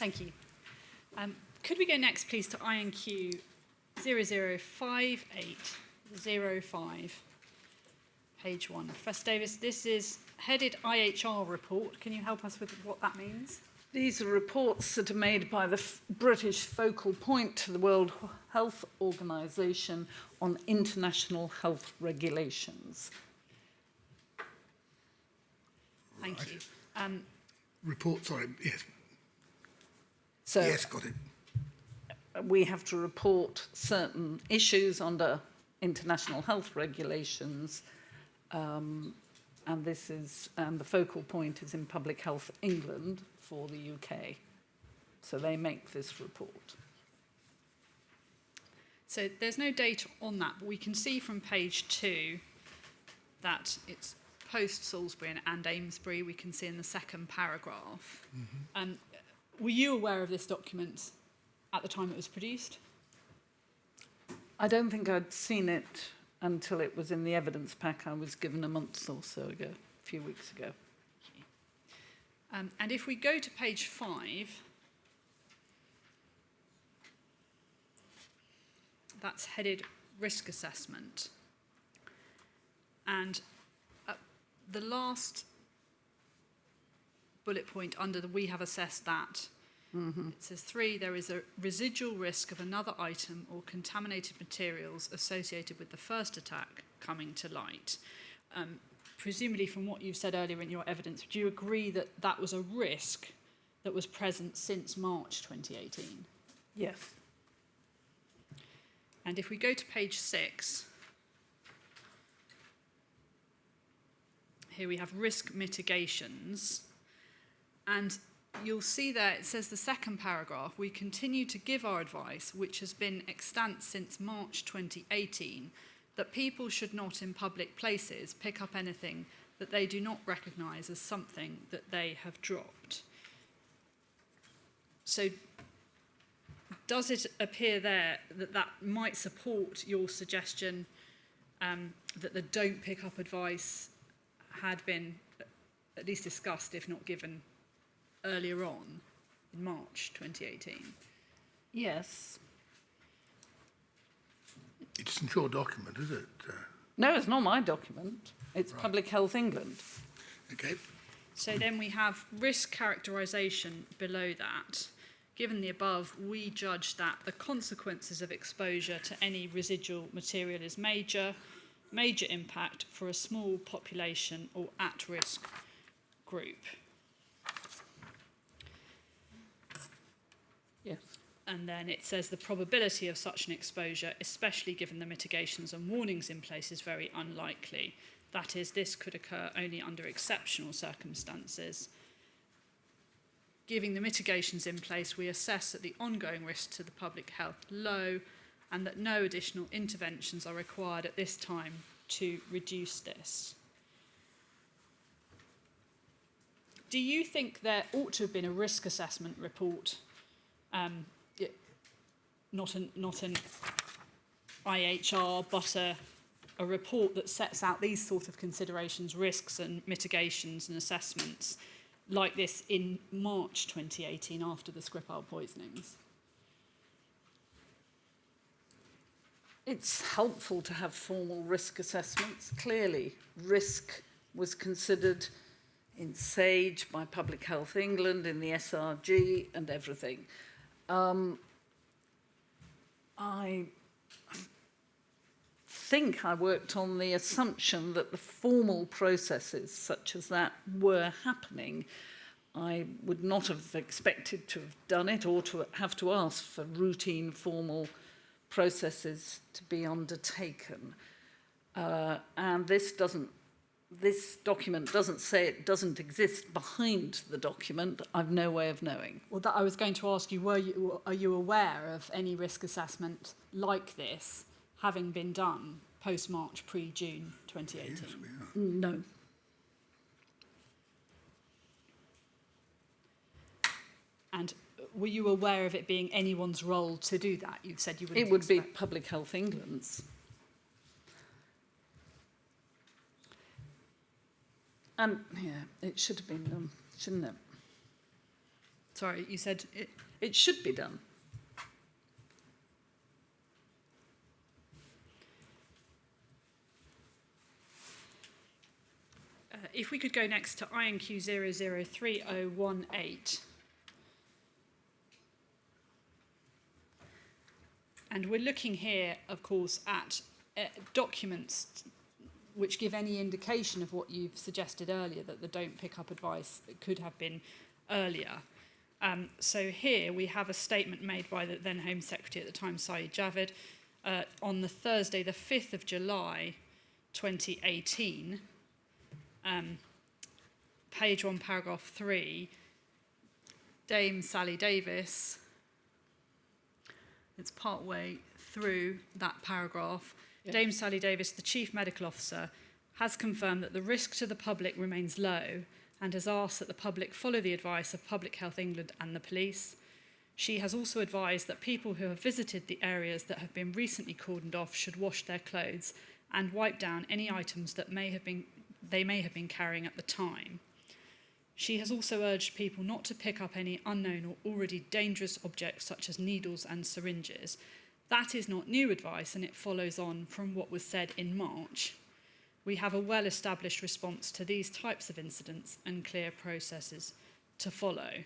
Thank you. Could we go next, please, to INQ 005805, page 1. Professor Davis, this is headed IHR report. Can you help us with what that means? These are reports that are made by the British focal point to the World Health Organization on international health regulations. Thank you. Report, sorry, yes. So Yes, got it. we have to report certain issues under international health regulations, and the focal point is in Public Health England for the UK. So they make this report. So there's no date on that, but we can see from page 2 that it's post Salisbury and Amesbury. We can see in the second paragraph. Were you aware of this document at the time it was produced? I don't think I'd seen it until it was in the evidence pack I was given a month or so ago, a few weeks ago. And if we go to page 5, that's headed risk assessment. And the last bullet point under the we have assessed that, it says 3, there is a residual risk of another item or contaminated materials associated with the first attack coming to light. Presumably from what you've said earlier in your evidence, do you agree that that was a risk that was present since March 2018? Yes. And if we go to page 6, here we have risk mitigations, and you'll see there it says the second paragraph, we continue to give our advice, which has been extant since March 2018, that people should not in public places pick up anything that they do not recognise as something that they have dropped. So does it appear there that that might support your suggestion that the don't pick up advice had been at least discussed, if not given, earlier on in March 2018? Yes. It isn't your document, is it? No, it's not my document. It's Public Health England. Okay. So then we have risk characterisation below that. Given the above, we judge that the consequences of exposure to any residual material is major impact for a small population or at-risk group. Yes. And then it says the probability of such an exposure, especially given the mitigations and warnings in place, is very unlikely. That is, this could occur only under exceptional circumstances. Giving the mitigations in place, we assess that the ongoing risk to the public health low and that no additional interventions are required at this time to reduce this. Do you think there ought to have been a risk assessment report, not an IHR, but a report that sets out these sort of considerations, risks and mitigations and assessments, like this in March 2018 after the Skripal poisonings? It's helpful to have formal risk assessments. Clearly, risk was considered in SAGE by Public Health England, in the SRG and everything. I think I worked on the assumption that the formal processes such as that were happening. I would not have expected to have done it or to have to ask for routine formal processes to be undertaken. And this document doesn't say it doesn't exist behind the document. I've no way of knowing. Well, I was going to ask you, are you aware of any risk assessment like this having been done post-March, pre-June 2018? Yes, we are. No. And were you aware of it being anyone's role to do that? You said you wouldn't It would be expect. Public Health England's. And, yeah, it should have been done, shouldn't it? Sorry, you said it. It should be done. If we could go next to INQ 003018. And we're looking here, of course, at documents which give any indication of what you've suggested earlier, that the don't pick up advice could have been earlier. So here we have a statement made by the then Home Secretary at the time, Saeed Javid, on the Thursday, the 5th of July, 2018, page 1, paragraph 3, Dame Sally Davis, it's part way through that paragraph. Yeah. Dame Sally Davis, the Chief Medical Officer, has confirmed that the risk to the public remains low and has asked that the public follow the advice of Public Health England and the police. She has also advised that people who have visited the areas that have been recently cordoned off should wash their clothes and wipe down any items that they may have been carrying at the time. She has also urged people not to pick up any unknown or already dangerous objects such as needles and syringes. That is not new advice, and it follows on from what was said in March. We have a well-established response to these types of incidents and clear processes to follow.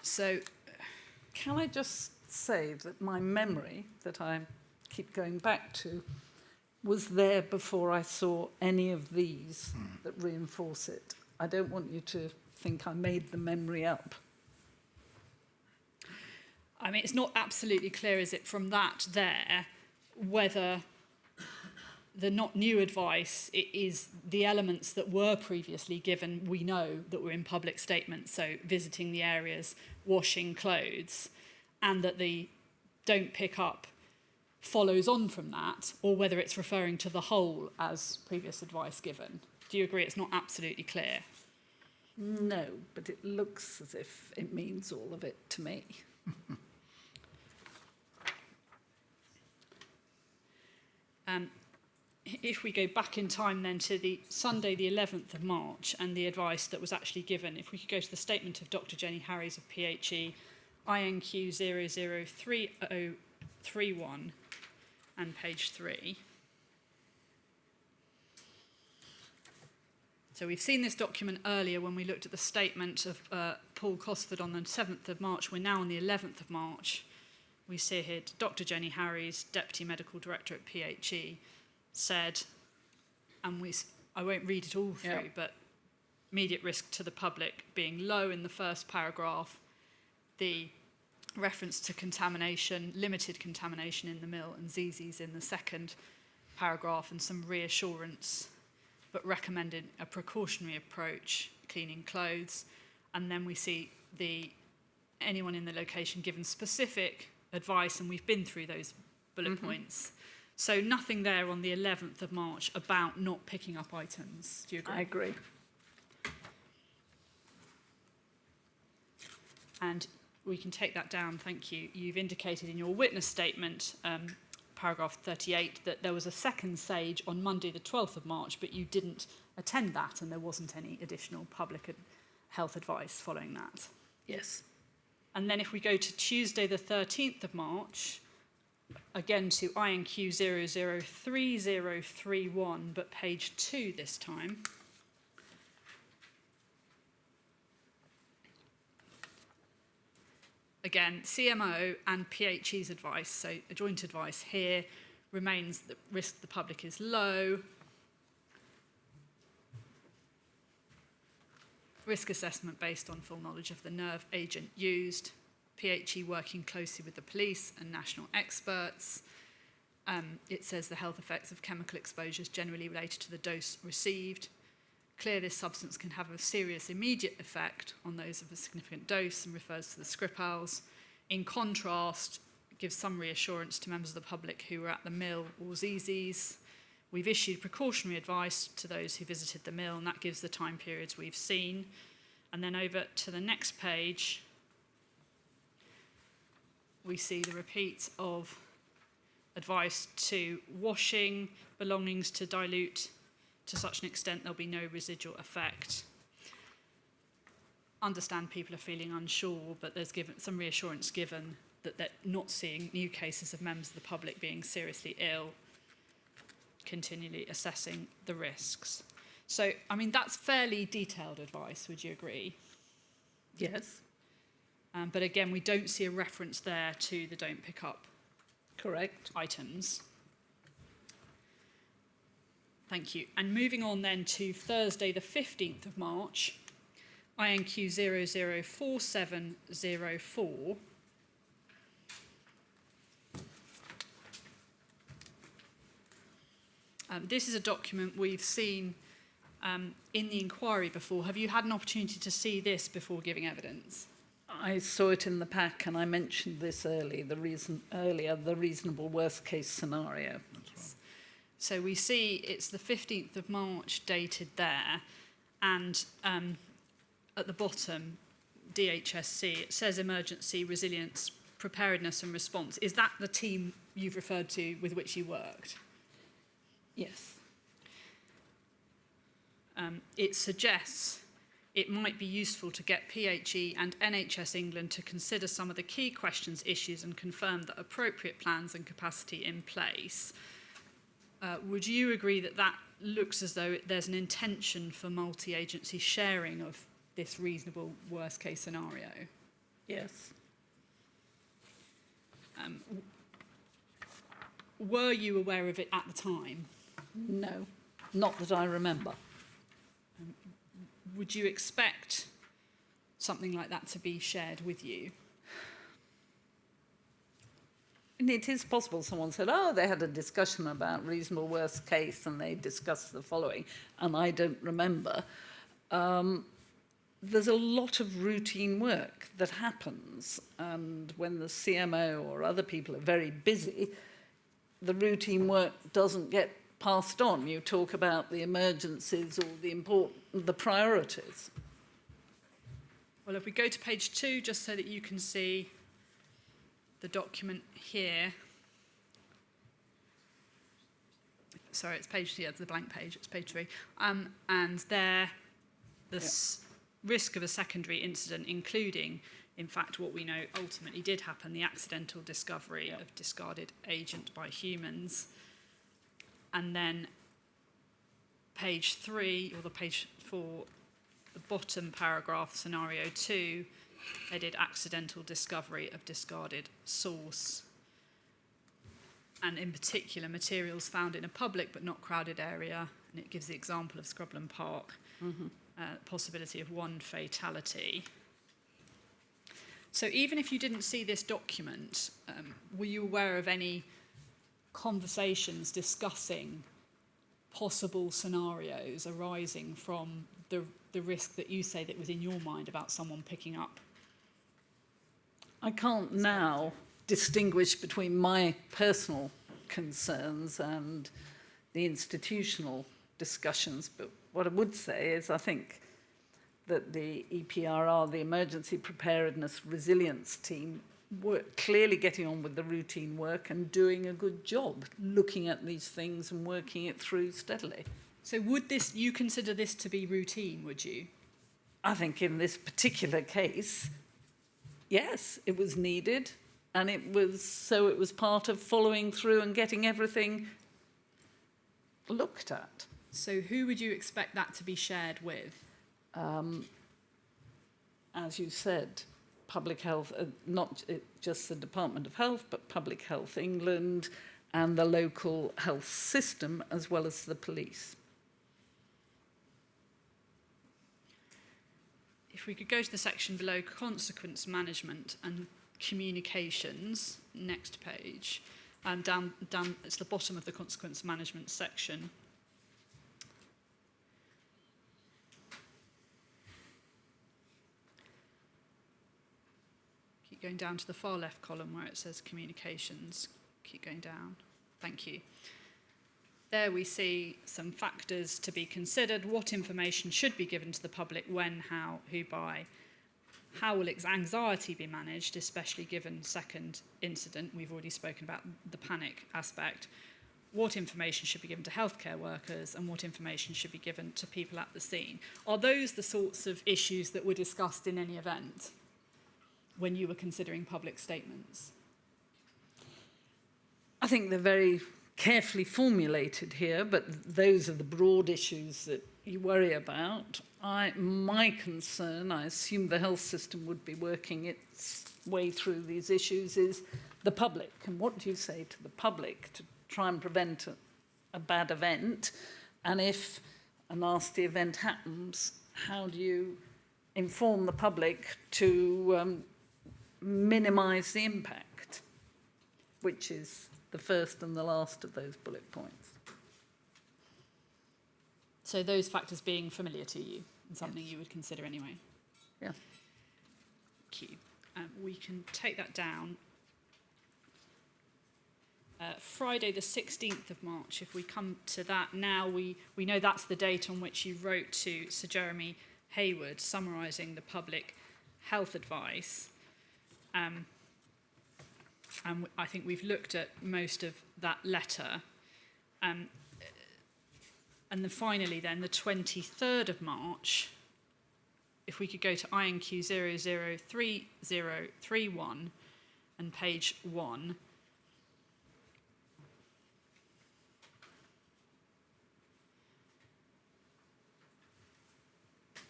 So, can I just say that my memory, that I keep going back to, was there before I saw any of these that reinforce it. I don't want you to think I made the memory up. I mean, it's not absolutely clear, is it, from that there, whether the not new advice is the elements that were previously given, we know, that were in public statements, so visiting the areas, washing clothes, and that the don't pick up follows on from that, or whether it's referring to the whole as previous advice given. Do you agree it's not absolutely clear? No, but it looks as if it means all of it to me. If we go back in time then to the Sunday the 11th of March and the advice that was actually given, if we could go to the statement of Dr. Jenny Harries of PHE, INQ 003031 and page 3. So we've seen this document earlier when we looked at the statement of Paul Cosford on the 7th of March. We're now on the 11th of March. We see here Dr. Jenny Harries, Deputy Medical Director at PHE, said, and I won't read it all through, but immediate risk to the public being low in the first paragraph, the reference to contamination, limited contamination in the mill and ZZs in the second paragraph, and some reassurance, but recommended a precautionary approach, cleaning clothes. And then we see anyone in the location given specific advice, and we've been through those bullet points. So nothing there on the 11th of March about not picking up items. Do you agree? I agree. And we can take that down, thank you. You've indicated in your witness statement, paragraph 38, that there was a second SAGE on Monday the 12th of March, but you didn't attend that and there wasn't any additional public health advice following that. Yes. And then if we go to Tuesday the 13th of March, again to INQ 003031, but page 2 this time. Again, CMO and PHE's advice, so a joint advice here remains that risk to the public is low. Risk assessment based on full knowledge of the nerve agent used. PHE working closely with the police and national experts. It says the health effects of chemical exposures generally related to the dose received. Clear this substance can have a serious immediate effect on those of a significant dose and refers to the Skripals. In contrast, it gives some reassurance to members of the public who were at the mill or ZZs. We've issued precautionary advice to those who visited the mill, and that gives the time periods we've seen. And then over to the next page, we see the repeat of advice to washing belongings to dilute to such an extent there'll be no residual effect. understand people are feeling unsure, but there's given some reassurance given that they're not seeing new cases of members of the public being seriously ill, continually assessing the risks. So, I mean, that's fairly detailed advice, would you agree? Yes, But again, we don't see a reference there to the don't pick up correct. items. Thank you. And moving on then to Thursday, the 15th of March, INQ 004704. This is a document we've seen in the inquiry before. Have you had an opportunity to see this before giving evidence? I saw it in the pack, and I mentioned this earlier, the reasonable worst case scenario. So we see it's the 15th of March dated there, and at the bottom, DHSC, it says emergency resilience, preparedness and response. Is that the team you've referred to with which you worked? Yes. It suggests it might be useful to get PHE and NHS England to consider some of the key questions, issues and confirm that appropriate plans and capacity in place. Would you agree that that looks as though there's an intention for multi-agency sharing of this reasonable worst case scenario? Yes. Were you aware of it at the time? No, not that I remember. Would you expect something like that to be shared with you? And it is possible someone said, oh, they had a discussion about reasonable worst case and they discussed the following, and I don't remember. There's a lot of routine work that happens, and when the CMO or other people are very busy, the routine work doesn't get passed on. You talk about the emergencies or the priorities. Well, if we go to page 2, just so that you can see the document here. Sorry, it's page, yeah, it's the blank page, it's page 3. And there, the risk of a secondary incident, including, in fact, what we know ultimately did happen, the accidental discovery of discarded agent by humans. And then page 3, or the page 4, the bottom paragraph, scenario 2, headed accidental discovery of discarded source. And in particular, materials found in a public but not crowded area. And it gives the example of Scrubland Park, possibility of 1 fatality. So even if you didn't see this document, were you aware of any conversations discussing possible scenarios arising from the risk that you say that was in your mind about someone picking up? I can't now distinguish between my personal concerns and the institutional discussions, but what I would say is I think that the EPRR, the Emergency Preparedness Resilience Team, were clearly getting on with the routine work and doing a good job looking at these things and working it through steadily. So would this, you consider this to be routine, would you? I think in this particular case, yes, it was needed, and it was part of following through and getting everything looked at. So who would you expect that to be shared with? As you said, Public Health, not just the Department of Health, but Public Health England and the local health system, as well as the police. If we could go to the section below, consequence management and communications, next page, and down, it's the bottom of the consequence management section. Keep going down to the far left column where it says communications. Keep going down. Thank you. There we see some factors to be considered. What information should be given to the public, when, how, who by? How will its anxiety be managed, especially given second incident? We've already spoken about the panic aspect. what information should be given to healthcare workers and what information should be given to people at the scene. Are those the sorts of issues that were discussed in any event when you were considering public statements? I think they're very carefully formulated here, but those are the broad issues that you worry about. My concern, I assume the health system would be working its way through these issues, is the public. And what do you say to the public to try and prevent a bad event? And if a nasty event happens, how do you inform the public to minimise the impact, which is the first and the last of those bullet points. So those factors being familiar to you and something you would consider anyway? Yeah. Thank you. We can take that down. Friday the 16th of March, if we come to that now, we know that's the date on which you wrote to Sir Jeremy Hayward summarising the public health advice. And I think we've looked at most of that letter. And then finally, then, the 23rd of March, if we could go to INQ 003031 and page 1.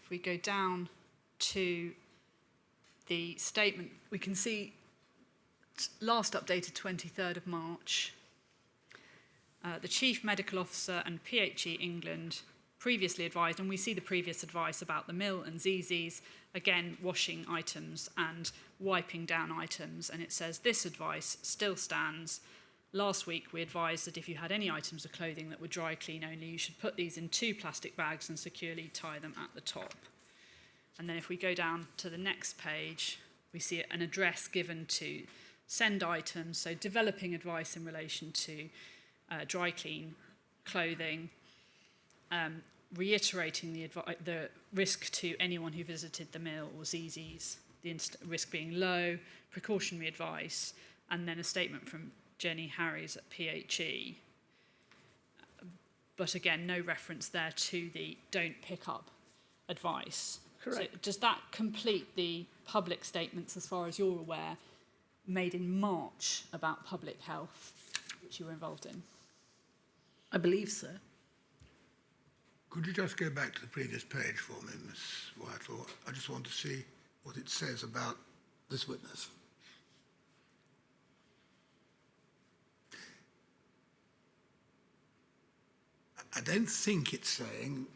If we go down to the statement, we can see last updated 23rd of March. The Chief Medical Officer and PHE England previously advised, and we see the previous advice about the mill and ZZs, again, washing items and wiping down items, and it says this advice still stands. Last week we advised that if you had any items of clothing that were dry clean only, you should put these in 2 plastic bags and securely tie them at the top. And then if we go down to the next page, we see an address given to send items, so developing advice in relation to dry clean clothing, reiterating the risk to anyone who visited the mill or ZZs, the risk being low, precautionary advice, and then a statement from Jenny Harries at PHE. But again, no reference there to the don't pick up advice. Correct. So does that complete the public statements, as far as you're aware, made in March about public health, which you were involved in? I believe so. Could you just go back to the previous page for me, Miss Whitelaw? I just want to see what it says about this witness. I don't think it's saying,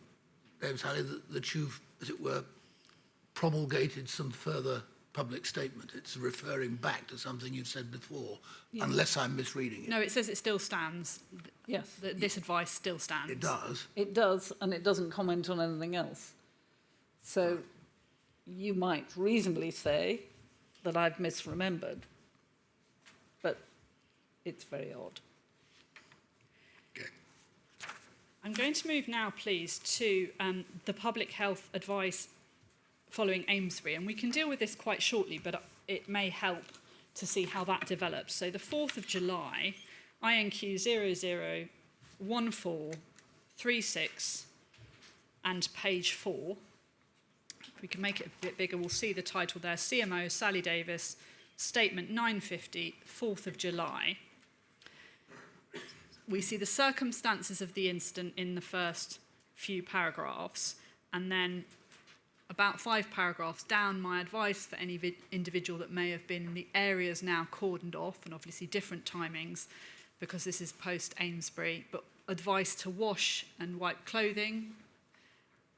David Halley, that you've, as it were, promulgated some further public statement. It's referring back to something you've said before, unless I'm misreading it. No, it says it still stands. Yes. This advice still stands. It does. It does, and it doesn't comment on anything else. So you might reasonably say that I've misremembered, but it's very odd. Okay. I'm going to move now, please, to the public health advice following Amesbury, and we can deal with this quite shortly, but it may help to see how that develops. So the 4th of July, INQ 001436 and page 4. If we can make it a bit bigger, we'll see the title there, CMO Sally Davis, Statement 950, 4th of July. We see the circumstances of the incident in the first few paragraphs, and then about 5 paragraphs down, my advice for any individual that may have been in the areas now cordoned off, and obviously different timings because this is post-Amesbury, but advice to wash and wipe clothing.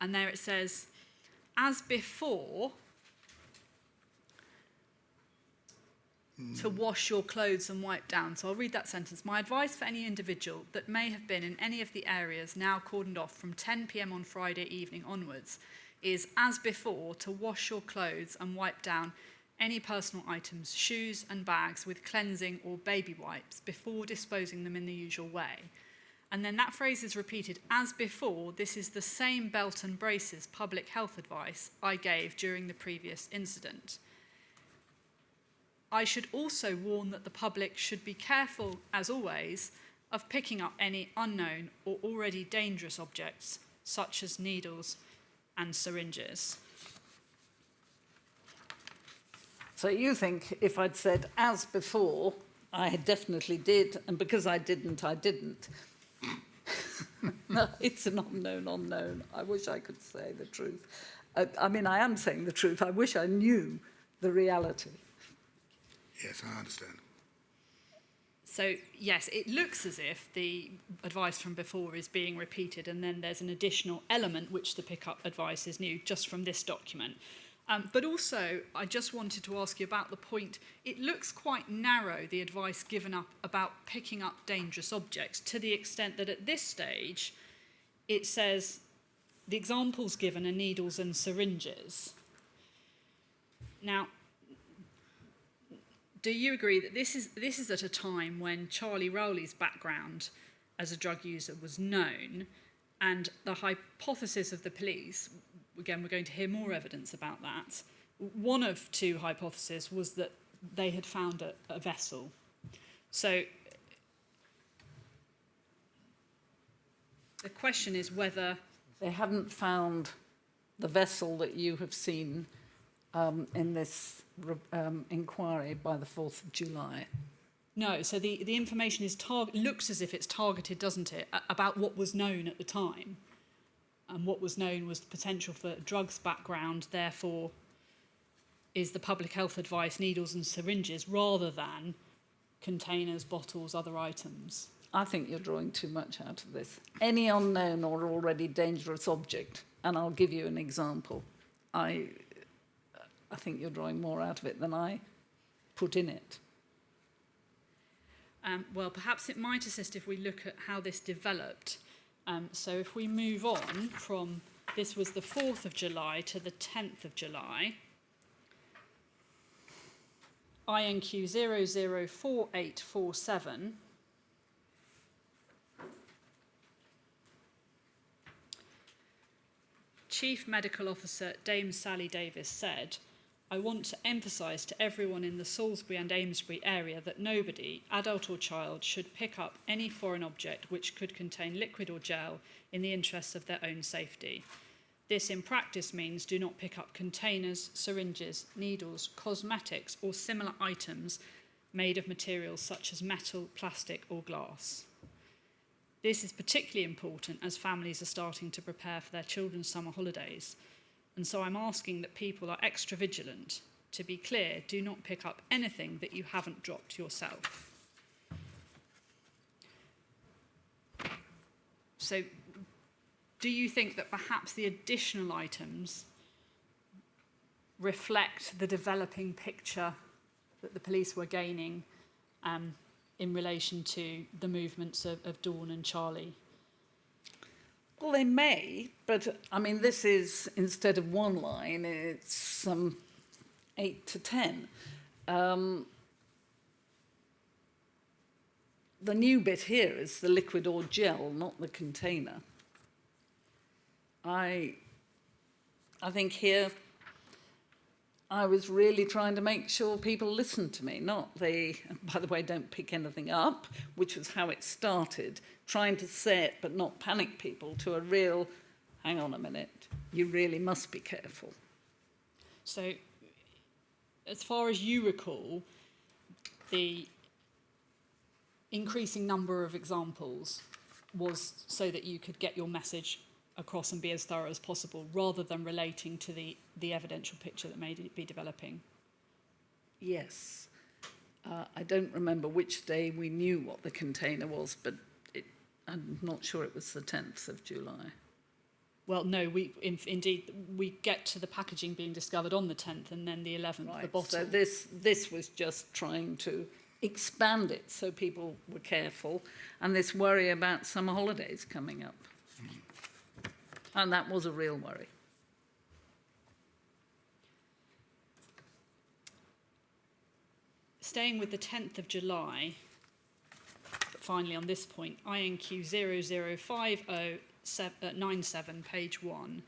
And there it says, as before, to wash your clothes and wipe down. So I'll read that sentence. My advice for any individual that may have been in any of the areas now cordoned off from 10 p.m. on Friday evening onwards is, as before, to wash your clothes and wipe down any personal items, shoes and bags with cleansing or baby wipes before disposing them in the usual way. And then that phrase is repeated, as before. This is the same belt and braces public health advice I gave during the previous incident. I should also warn that the public should be careful, as always, of picking up any unknown or already dangerous objects, such as needles and syringes. So you think if I'd said, as before, I definitely did, and because I didn't, I didn't. No, it's an unknown. I wish I could say the truth. I mean, I am saying the truth. I wish I knew the reality. Yes, I understand. So, yes, it looks as if the advice from before is being repeated, and then there's an additional element which the pickup advice is new just from this document. But also, I just wanted to ask you about the point, it looks quite narrow, the advice given up about picking up dangerous objects, to the extent that at this stage, it says the examples given are needles and syringes. Now, do you agree that this is at a time when Charlie Rowley's background as a drug user was known, and the hypothesis of the police, again, we're going to hear more evidence about that, one of two hypotheses was that they had found a vessel. So the question is whether... They haven't found the vessel that you have seen in this inquiry by the 4th of July. No, so the information is looks as if it's targeted, doesn't it, about what was known at the time. And what was known was the potential for drugs background, therefore is the public health advice needles and syringes rather than containers, bottles, other items. I think you're drawing too much out of this. Any unknown or already dangerous object, and I'll give you an example. I think you're drawing more out of it than I put in it. Well, perhaps it might assist if we look at how this developed. So if we move on from, this was the 4th of July to the 10th of July, INQ 004847, Chief Medical Officer Dame Sally Davis said, "I want to emphasise to everyone in the Salisbury and Amesbury area that nobody, adult or child, should pick up any foreign object which could contain liquid or gel in the interests of their own safety. This in practice means do not pick up containers, syringes, needles, cosmetics or similar items made of materials such as metal, plastic or glass. This is particularly important as families are starting to prepare for their children's summer holidays. And so I'm asking that people are extra vigilant. To be clear, do not pick up anything that you haven't dropped yourself." So do you think that perhaps the additional items reflect the developing picture that the police were gaining in relation to the movements of Dawn and Charlie? Well, they may, but I mean, this is, instead of one line, it's 8 to 10. The new bit here is the liquid or gel, not the container. I think here I was really trying to make sure people listened to me, not they, by the way, don't pick anything up, which was how it started, trying to say it but not panic people to a real, hang on a minute, you really must be careful. So as far as you recall, the increasing number of examples was so that you could get your message across and be as thorough as possible, rather than relating to the evidential picture that may be developing. Yes. I don't remember which day we knew what the container was, but I'm not sure it was the 10th of July. Well, no, indeed, we get to the packaging being discovered on the 10th, and then the 11th, Right. the bottle. So this was just trying to expand it so people were careful, and this worry about summer holidays coming up. And that was a real worry. Staying with the 10th of July, but finally on this point, INQ 005097, page 1.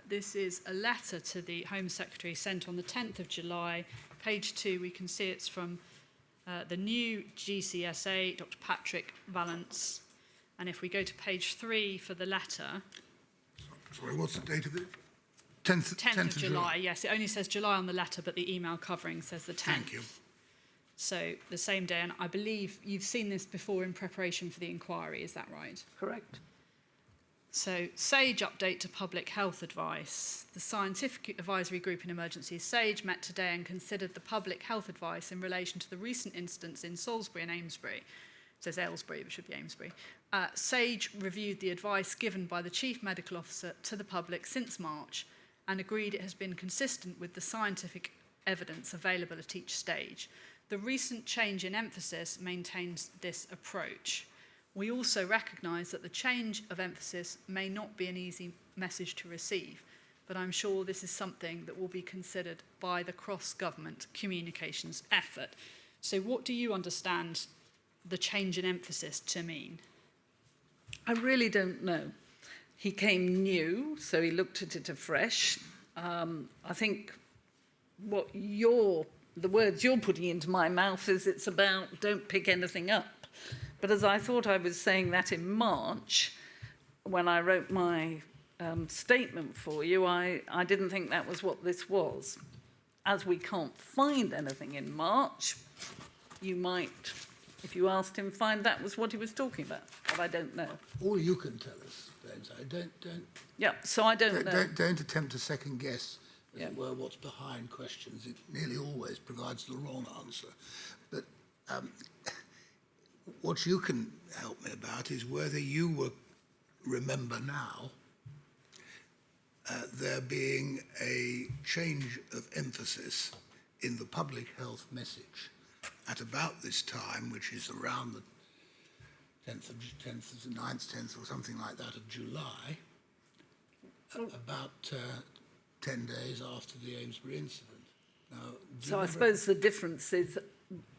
This is a letter to the Home Secretary sent on the 10th of July. Page 2, we can see it's from The new GCSA, Dr. Patrick Valance. And if we go to page 3 for the letter, Sorry, what's the date of it? 10th of July. Yes, it only says July on the letter, but the email covering says the 10th. Thank you. So the same day, and I believe you've seen this before in preparation for the inquiry, is that right? Correct. So, SAGE update to public health advice. The Scientific Advisory Group in Emergencies, SAGE, met today and considered the public health advice in relation to the recent incidents in Salisbury and Amesbury. It says Aylesbury, but it should be Amesbury. SAGE reviewed the advice given by the Chief Medical Officer to the public since March and agreed it has been consistent with the scientific evidence available at each stage. The recent change in emphasis maintains this approach. We also recognise that the change of emphasis may not be an easy message to receive, but I'm sure this is something that will be considered by the cross-government communications effort. So what do you understand the change in emphasis to mean? I really don't know. He came new, so he looked at it afresh. I think the words you're putting into my mouth is it's about don't pick anything up. But as I thought I was saying that in March, when I wrote my statement for you, I didn't think that was what this was. As we can't find anything in March, you might, if you asked him, find that was what he was talking about. But I don't know. All you can tell us, don't Yeah, so I don't know. don't attempt to second guess, as Yeah. it were, what's behind questions. It nearly always provides the wrong answer. But what you can help me about is whether you remember now there being a change of emphasis in the public health message at about this time, which is around the 9th, 10th or something like that of July, about 10 days after the Amesbury incident. Now, So I suppose the difference is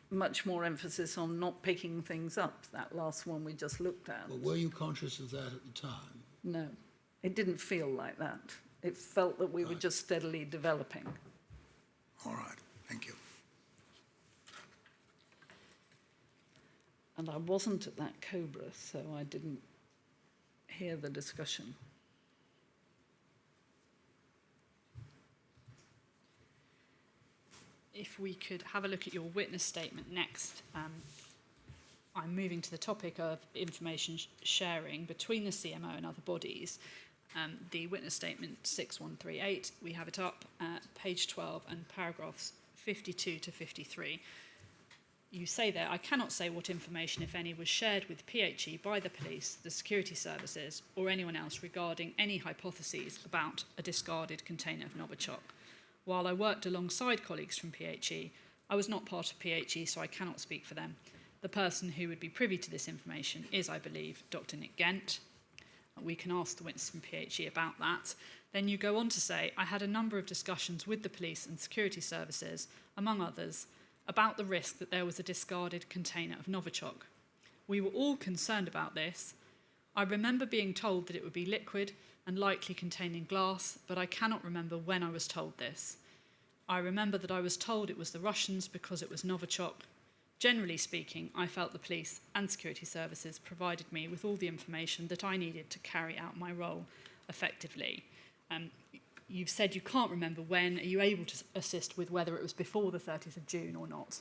much more emphasis on not picking things up, that last one we just looked at. Well, were you conscious of that at the time? No, it didn't feel like that. It felt that we were just steadily developing. All right, thank you. And I wasn't at that Cobra, so I didn't hear the discussion. If we could have a look at your witness statement next. I'm moving to the topic of information sharing between the CMO and other bodies. The witness statement 6138, we have it up at page 12 and paragraphs 52 to 53. You say there, I cannot say what information, if any, was shared with PHE by the police, the security services, or anyone else regarding any hypotheses about a discarded container of Novichok. While I worked alongside colleagues from PHE, I was not part of PHE, so I cannot speak for them. The person who would be privy to this information is, I believe, Dr. Nick Gent. We can ask the witness from PHE about that. Then you go on to say, I had a number of discussions with the police and security services, among others, about the risk that there was a discarded container of Novichok. We were all concerned about this. I remember being told that it would be liquid and likely containing glass, but I cannot remember when I was told this. I remember that I was told it was the Russians because it was Novichok. Generally speaking, I felt the police and security services provided me with all the information that I needed to carry out my role effectively. You've said you can't remember when. Are you able to assist with whether it was before the 30th of June or not?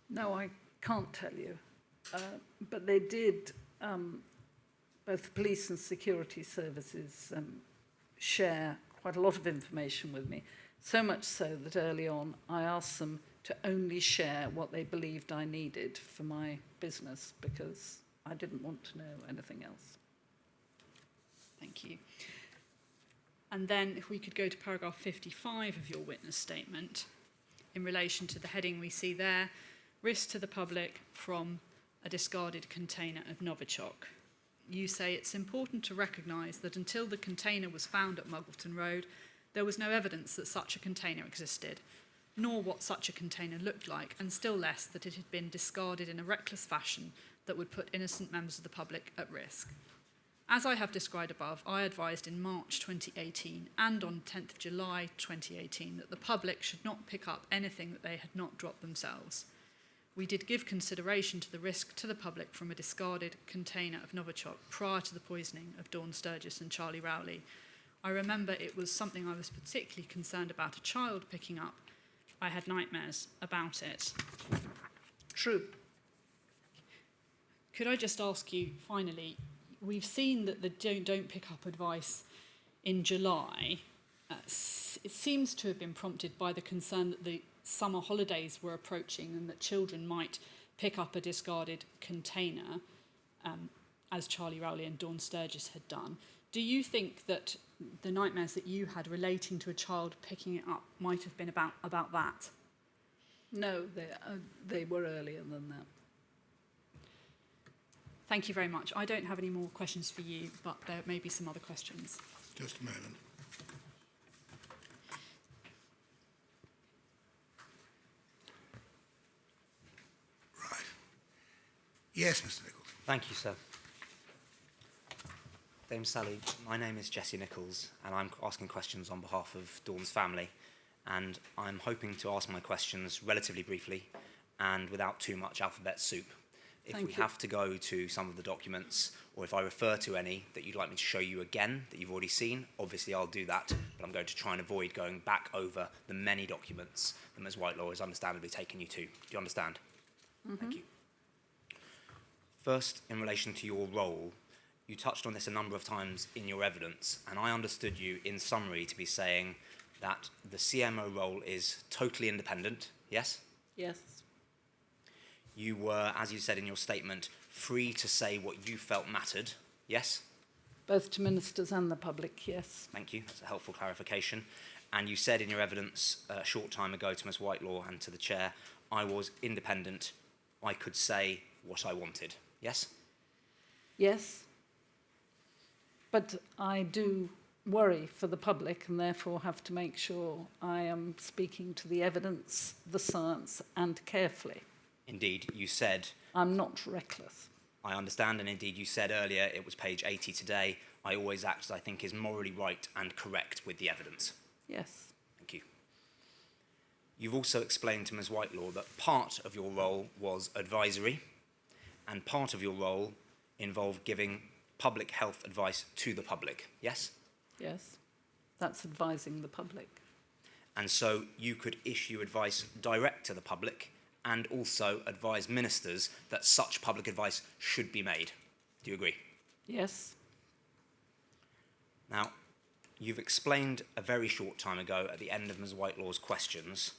No, I can't tell you. But they did, both the police and security services share quite a lot of information with me, so much so that early on I asked them to only share what they believed I needed for my business because I didn't want to know anything else. Thank you. And then if we could go to paragraph 55 of your witness statement in relation to the heading we see there, risk to the public from a discarded container of Novichok. You say it's important to recognise that until the container was found at Muggleton Road, there was no evidence that such a container existed, nor what such a container looked like, and still less that it had been discarded in a reckless fashion that would put innocent members of the public at risk. As I have described above, I advised in March 2018 and on 10th July 2018 that the public should not pick up anything that they had not dropped themselves. we did give consideration to the risk to the public from a discarded container of Novichok prior to the poisoning of Dawn Sturgess and Charlie Rowley. I remember it was something I was particularly concerned about a child picking up. I had nightmares about it. True. Could I just ask you, finally, we've seen that the don't pick up advice in July. It seems to have been prompted by the concern that the summer holidays were approaching and that children might pick up a discarded container, as Charlie Rowley and Dawn Sturgess had done. Do you think that the nightmares that you had relating to a child picking it up might have been about that? No, they were earlier than that. Thank you very much. I don't have any more questions for you, but there may be some other questions. Just a moment. Right. Yes, Mr. Nichols. Thank you, sir. Dame Sally, my name is Jesse Nichols, and I'm asking questions on behalf of Dawn's family. And I'm hoping to ask my questions relatively briefly and without too much alphabet soup. If we have to go to some of the documents, or if I refer to any that you'd like me to show you again that you've already seen, obviously I'll do that, but I'm going to try and avoid going back over the many documents that Ms. Whitelaw has understandably taken you to. Do you understand? Thank you. First, in relation to your role, you touched on this a number of times in your evidence, and I understood you in summary to be saying that the CMO role is totally independent, yes? Yes. You were, as you said in your statement, free to say what you felt mattered, yes? Both to ministers and the public, yes. Thank you, that's a helpful clarification. And you said in your evidence a short time ago to Ms. Whitelaw and to the chair, I was independent, I could say what I wanted, yes? Yes. But I do worry for the public and therefore have to make sure I am speaking to the evidence, the science, and carefully. Indeed, you said... I'm not reckless. I understand, and indeed you said earlier, it was page 80 today, I always act as I think is morally right and correct with the evidence. Yes. Thank you. You've also explained to Ms. Whitelaw that part of your role was advisory, and part of your role involved giving public health advice to the public, yes? Yes. That's advising the public. And so you could issue advice direct to the public and also advise ministers that such public advice should be made. Do you agree? Yes. Now, you've explained a very short time ago at the end of Ms. Whitelaw's questions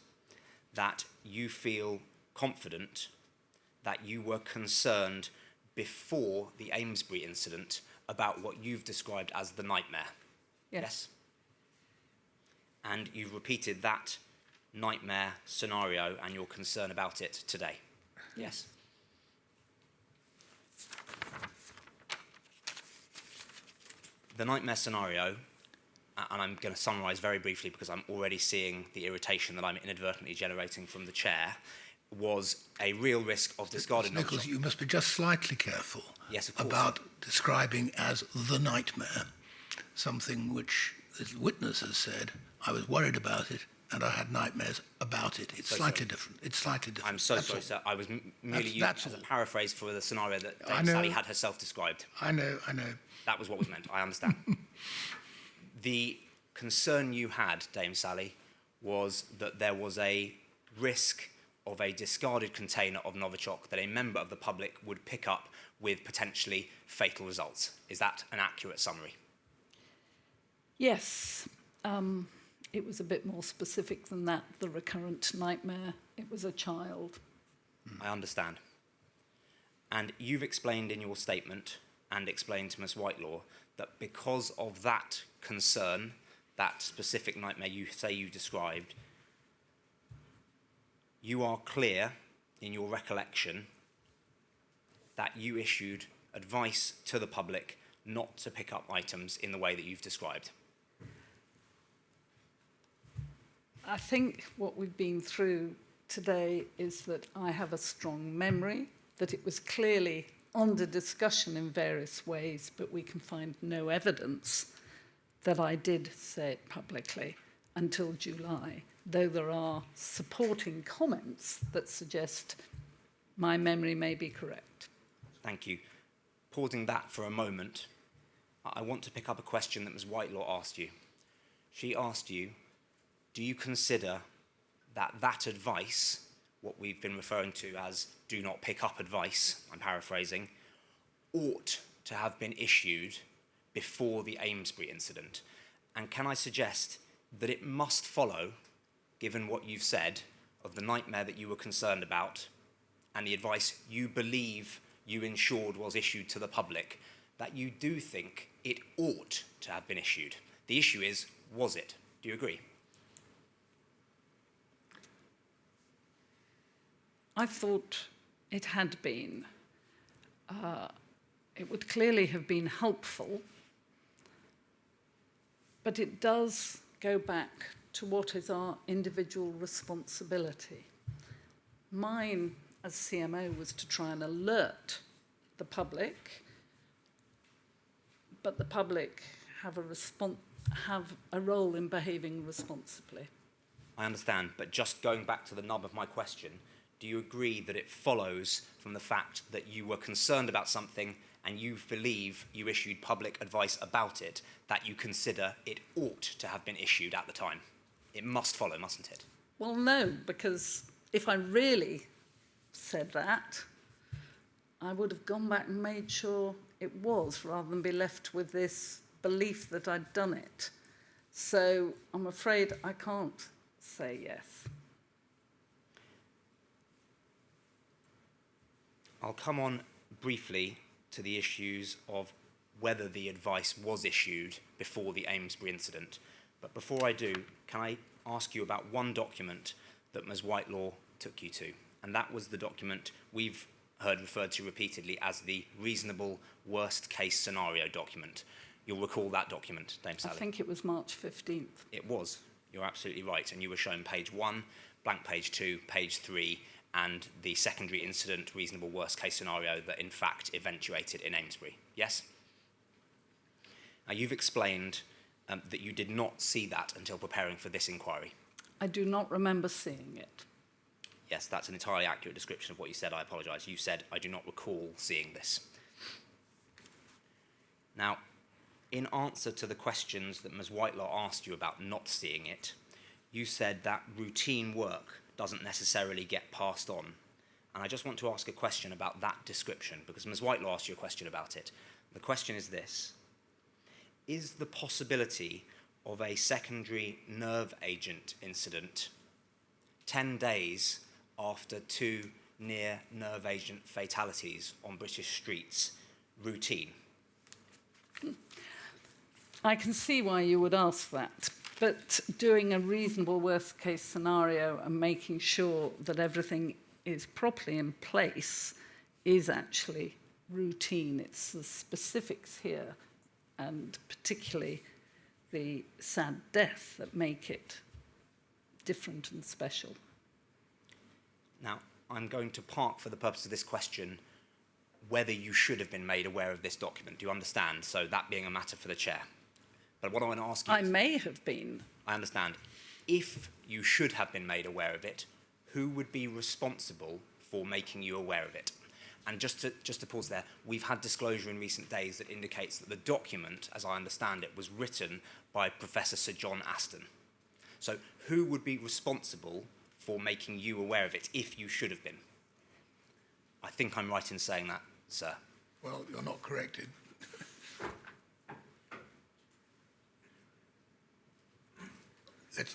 that you feel confident that you were concerned before the Amesbury incident about what you've described as the nightmare. Yes. And you've repeated that nightmare scenario and your concern about it today. Yes. The nightmare scenario, and I'm going to summarise very briefly because I'm already seeing the irritation that I'm inadvertently generating from the chair, was a real risk of discarded Mr. Nichols, you must be just slightly careful Yes, of course. about describing as the nightmare something which the witness has said, I was worried about it and I had nightmares about it. It's slightly different. It's slightly different. I'm so That's sorry, all. sir. I was merely using it as a paraphrase for the scenario that I Dame know. Sally had herself described. I know. That was what was meant. I understand. The concern you had, Dame Sally, was that there was a risk of a discarded container of Novichok that a member of the public would pick up with potentially fatal results. Is that an accurate summary? Yes. It was a bit more specific than that, the recurrent nightmare. It was a child. I understand. And you've explained in your statement and explained to Ms. Whitelaw that because of that concern, that specific nightmare you say you described, you are clear in your recollection that you issued advice to the public not to pick up items in the way that you've described. I think what we've been through today is that I have a strong memory, that it was clearly under discussion in various ways, but we can find no evidence that I did say it publicly until July, though there are supporting comments that suggest My memory may be correct. Thank you. Pausing that for a moment, I want to pick up a question that Ms. Whitelaw asked you. She asked you, do you consider that advice, what we've been referring to as do not pick up advice, I'm paraphrasing, ought to have been issued before the Amesbury incident? And can I suggest that it must follow, given what you've said, of the nightmare that you were concerned about and the advice you believe you ensured was issued to the public, that you do think it ought to have been issued? The issue is, was it? Do you agree? I thought it had been. It would clearly have been helpful, but it does go back to what is our individual responsibility. Mine as CMO was to try and alert the public, but the public have a role in behaving responsibly. I understand, but just going back to the nub of my question, do you agree that it follows from the fact that you were concerned about something and you believe you issued public advice about it, that you consider it ought to have been issued at the time? It must follow, mustn't it? Well, no, because if I really said that, I would have gone back and made sure it was, rather than be left with this belief that I'd done it. So I'm afraid I can't say yes. I'll come on briefly to the issues of whether the advice was issued before the Amesbury incident. But before I do, can I ask you about one document that Ms. Whitelaw took you to? And that was the document we've heard referred to repeatedly as the reasonable worst case scenario document. You'll recall that document, Dame Sally. I think it was March 15th. It was. You're absolutely right. And you were shown page 1, blank page 2, page 3, and the secondary incident reasonable worst case scenario that in fact eventuated in Amesbury. Yes? Now you've explained that you did not see that until preparing for this inquiry. I do not remember seeing it. Yes, that's an entirely accurate description of what you said. I apologise. You said, I do not recall seeing this. Now, in answer to the questions that Ms. Whitelaw asked you about not seeing it, you said that routine work doesn't necessarily get passed on. And I just want to ask a question about that description, because Ms. Whitelaw asked you a question about it. The question is this: is the possibility of a secondary nerve agent incident 10 days after 2 near nerve agent fatalities on British streets routine? I can see why you would ask that, but doing a reasonable worst case scenario and making sure that everything is properly in place is actually routine. It's the specifics here, and particularly the sad death, that make it different and special. Now, I'm going to park, for the purpose of this question, whether you should have been made aware of this document. Do you understand? So that being a matter for the chair. But what I want to ask you I may have been. I understand. If you should have been made aware of it, who would be responsible for making you aware of it? And just to pause there, we've had disclosure in recent days that indicates that the document, as I understand it, was written by Professor Sir John Aston. So who would be responsible for making you aware of it if you should have been? I think I'm right in saying that, sir. Well, you're not corrected.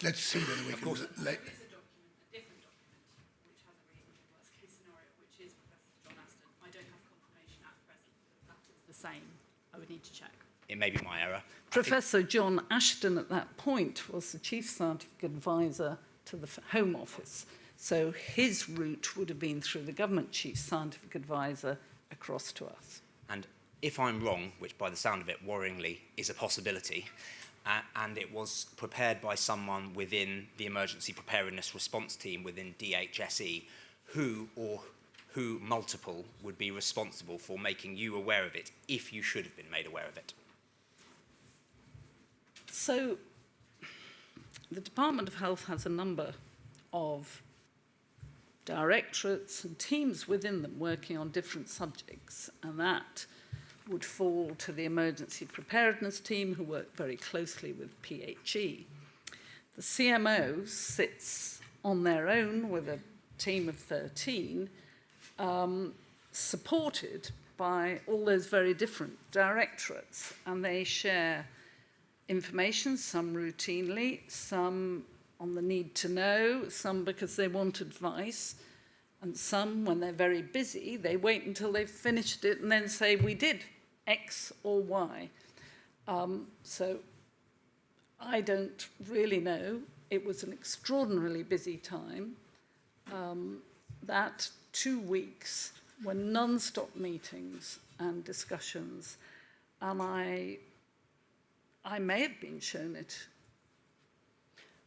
Let's see whether we can. It's a document, a different document, which has a reasonable worst case scenario, which is Professor John Aston. I don't have confirmation at present that that is the same. I would need to check. It may be my error. Professor John Ashton at that point was the Chief Scientific Advisor to the Home Office. So his route would have been through the Government Chief Scientific Advisor across to us. And if I'm wrong, which by the sound of it, worryingly, is a possibility, and it was prepared by someone within the Emergency Preparedness Response Team within DHSE, who multiple would be responsible for making you aware of it if you should have been made aware of it? So the Department of Health has a number of directorates and teams within them working on different subjects, and that would fall to the emergency preparedness team, who work very closely with PHE. The CMO sits on their own with a team of 13, supported by all those very different directorates, and they share information, some routinely, some on the need to know, some because they want advice, and some, when they're very busy, they wait until they've finished it and then say, we did X or Y. So I don't really know. It was an extraordinarily busy time. That 2 weeks were non-stop meetings and discussions, and I may have been shown it.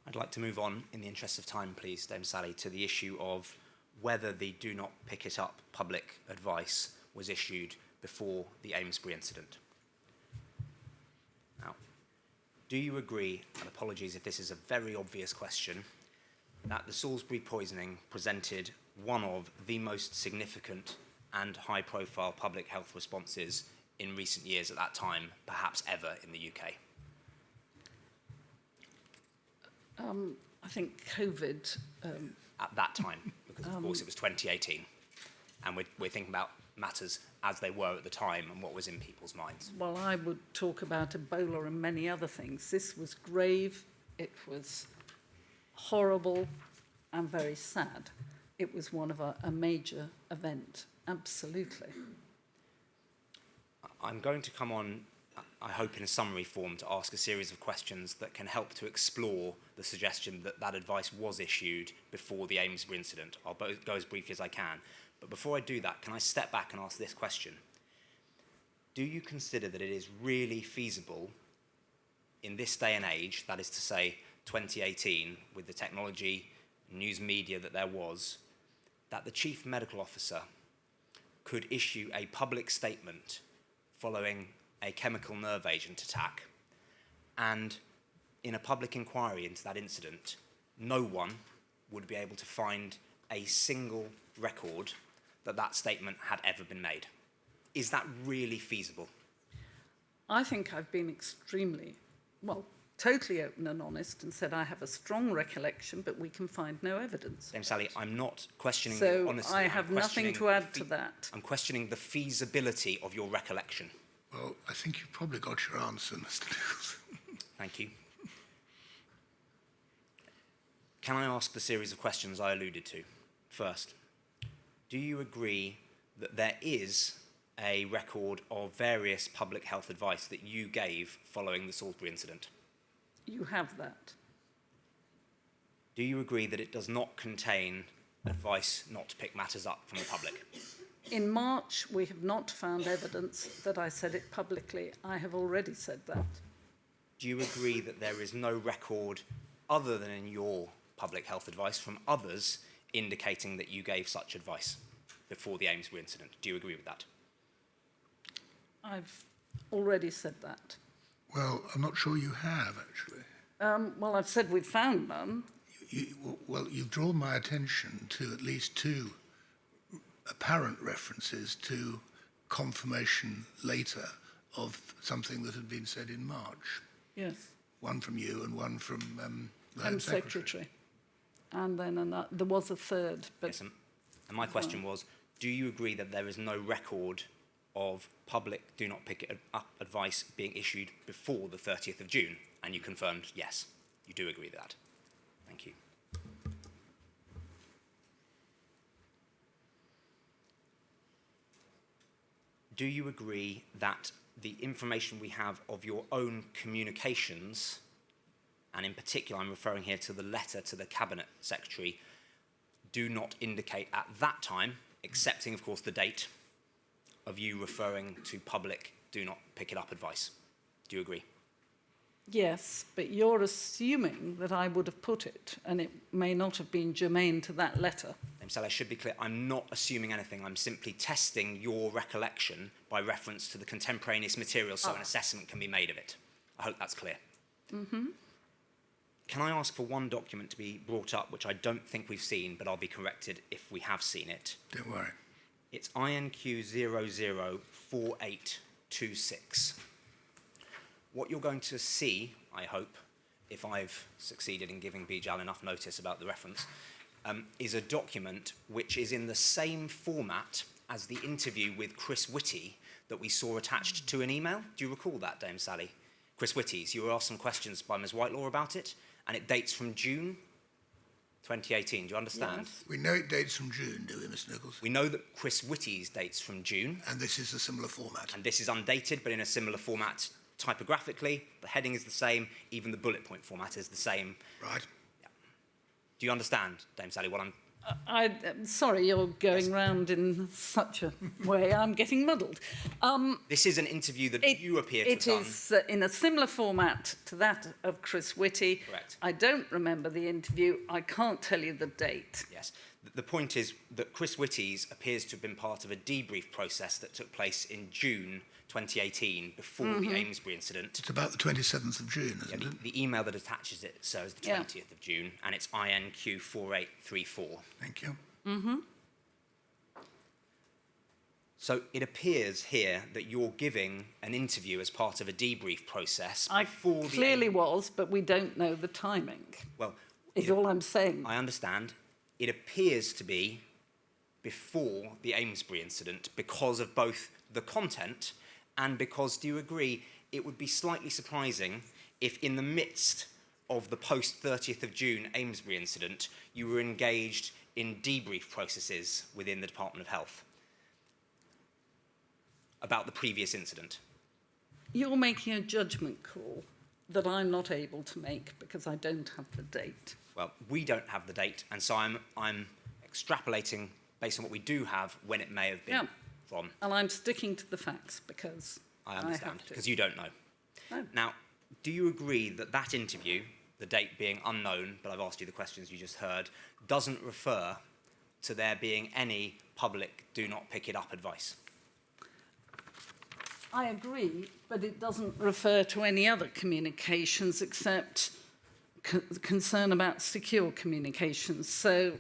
I'd like to move on, in the interest of time, please, Dame Sally, to the issue of whether the do not pick it up public advice was issued before the Amesbury incident. Now, do you agree, and apologies if this is a very obvious question, that the Salisbury poisoning presented one of the most significant and high-profile public health responses in recent years at that time, perhaps ever in the UK? I think COVID. At that time, because of course it was 2018, and we're thinking about matters as they were at the time and what was in people's minds. Well, I would talk about Ebola and many other things. This was grave, it was horrible and very sad. It was one of a major event, absolutely. I'm going to come on, I hope in a summary form, to ask a series of questions that can help to explore the suggestion that that advice was issued before the Amesbury incident. I'll go as briefly as I can. But before I do that, can I step back and ask this question? Do you consider that it is really feasible in this day and age, that is to say 2018, with the technology, news media that there was, that the Chief Medical Officer could issue a public statement following a chemical nerve agent attack, and in a public inquiry into that incident, no one would be able to find a single record that that statement had ever been made? Is that really feasible? I think I've been extremely, totally open and honest and said I have a strong recollection, but we can find no evidence. Dame Sally, I'm not questioning So your honesty. I have nothing to add to that. I'm questioning the feasibility of your recollection. Well, I think you've probably got your answer, Mr. Nichols. Thank you. Can I ask the series of questions I alluded to? First, do you agree that there is a record of various public health advice that you gave following the Salisbury incident? You have that. Do you agree that it does not contain advice not to pick matters up from the public? In March, we have not found evidence that I said it publicly. I have already said that. Do you agree that there is no record, other than in your public health advice, from others indicating that you gave such advice before the Amesbury incident? Do you agree with that? I've already said that. Well, I'm not sure you have, actually. I've said we've found none. You've drawn my attention to at least two apparent references to confirmation later of something that had been said in March. Yes. One from you and one from the Home Secretary. And then there was a third. But yes, and my question was, do you agree that there is no record of public do not pick it up advice being issued before the 30th of June? And you confirmed, yes, you do agree with that. Thank you. Do you agree that the information we have of your own communications, and in particular I'm referring here to the letter to the Cabinet Secretary, do not indicate at that time, accepting of course the date, of you referring to public do not pick it up advice? Do you agree? yes, but you're assuming that I would have put it, and it may not have been germane to that letter. Sally, I should be clear, I'm not assuming anything, I'm simply testing your recollection by reference to the contemporaneous material so an assessment can be made of it. I hope that's clear. can I ask for one document to be brought up, which I don't think we've seen, but I'll be corrected if we have seen it. Don't worry. It's INQ004826. What you're going to see, I hope, if I've succeeded in giving Bijal enough notice about the reference, is a document which is in the same format as the interview with Chris Whitty that we saw attached to an email. Do you recall that, Dame Sally? Chris Whitty's. You were asked some questions by Ms. Whitelaw about it, and it dates from June 2018. Do you understand? Yes. We know it dates from June, do we, Mr. Nichols? We know that Chris Whitty's dates from June, And this is a similar format. and this is undated, but in a similar format typographically. The heading is the same, even the bullet point format is the same. Right. Do you understand, Dame Sally, what I'm... I'm sorry, you're going round in such a way. I'm getting muddled. This is an interview that you appear to have It done. is in a similar format to that of Chris Whitty. Correct. I don't remember the interview. I can't tell you the date. Yes. The point is that Chris Whitty's appears to have been part of a debrief process that took place in June 2018, before the Amesbury incident. It's about the 27th of June, Yeah, isn't it? the email that attaches it says the Yeah. 20th of June, and it's INQ4834. Thank you. So it appears here that you're giving an interview as part of a debrief process I before the... clearly was, but we don't know the timing, Well, is all I'm saying. I understand. It appears to be before the Amesbury incident because of both the content and because, do you agree, it would be slightly surprising if in the midst of the post-30th of June Amesbury incident, you were engaged in debrief processes within the Department of Health about the previous incident? You're making a judgment call that I'm not able to make because I don't have the date. Well, we don't have the date, and so I'm extrapolating based on what we do have when it may have been Yeah. from. And I'm sticking to the facts because I understand, have to. because you don't know. No. Now, do you agree that that interview, the date being unknown, but I've asked you the questions you just heard, doesn't refer to there being any public do not pick it up advice? I agree, but it doesn't refer to any other communications except concern about secure communications. So,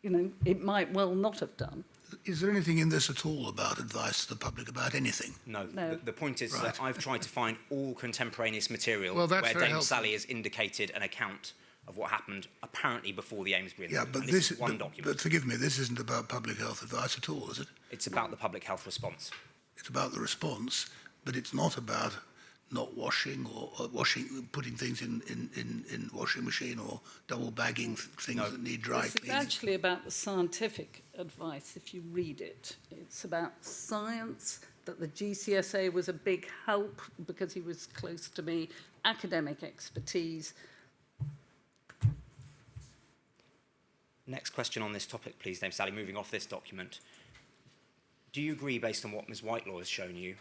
it might well not have done. Is there anything in this at all about advice to the public about anything? No. No. The point is Right. that I've tried to find all contemporaneous material Well, that's where very Dame helpful. Sally has indicated an account of what happened apparently before the Amesbury Yeah, incident. but and this is one but, document. but forgive me, this isn't about public health advice at all, is it? It's about the public health response. It's about the response, but it's not about not washing or putting things in washing machine or double bagging things that need dry This is cleaning. actually about the scientific advice, if you read it. It's about science, that the GCSA was a big help because he was close to me, academic expertise. Next question on this topic, please, Dame Sally, moving off this document. Do you agree, based on what Ms. Whitelaw has shown you,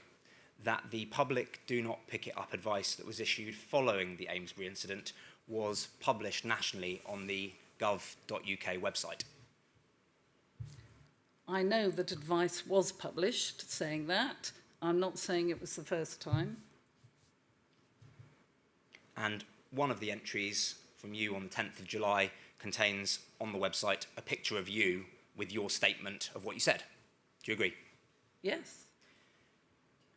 that the public do not pick it up advice that was issued following the Amesbury incident was published nationally on the gov.uk website? I know that advice was published saying that. I'm not saying it was the first time. And one of the entries from you on the 10th of July contains on the website a picture of you with your statement of what you said. Do you agree? Yes.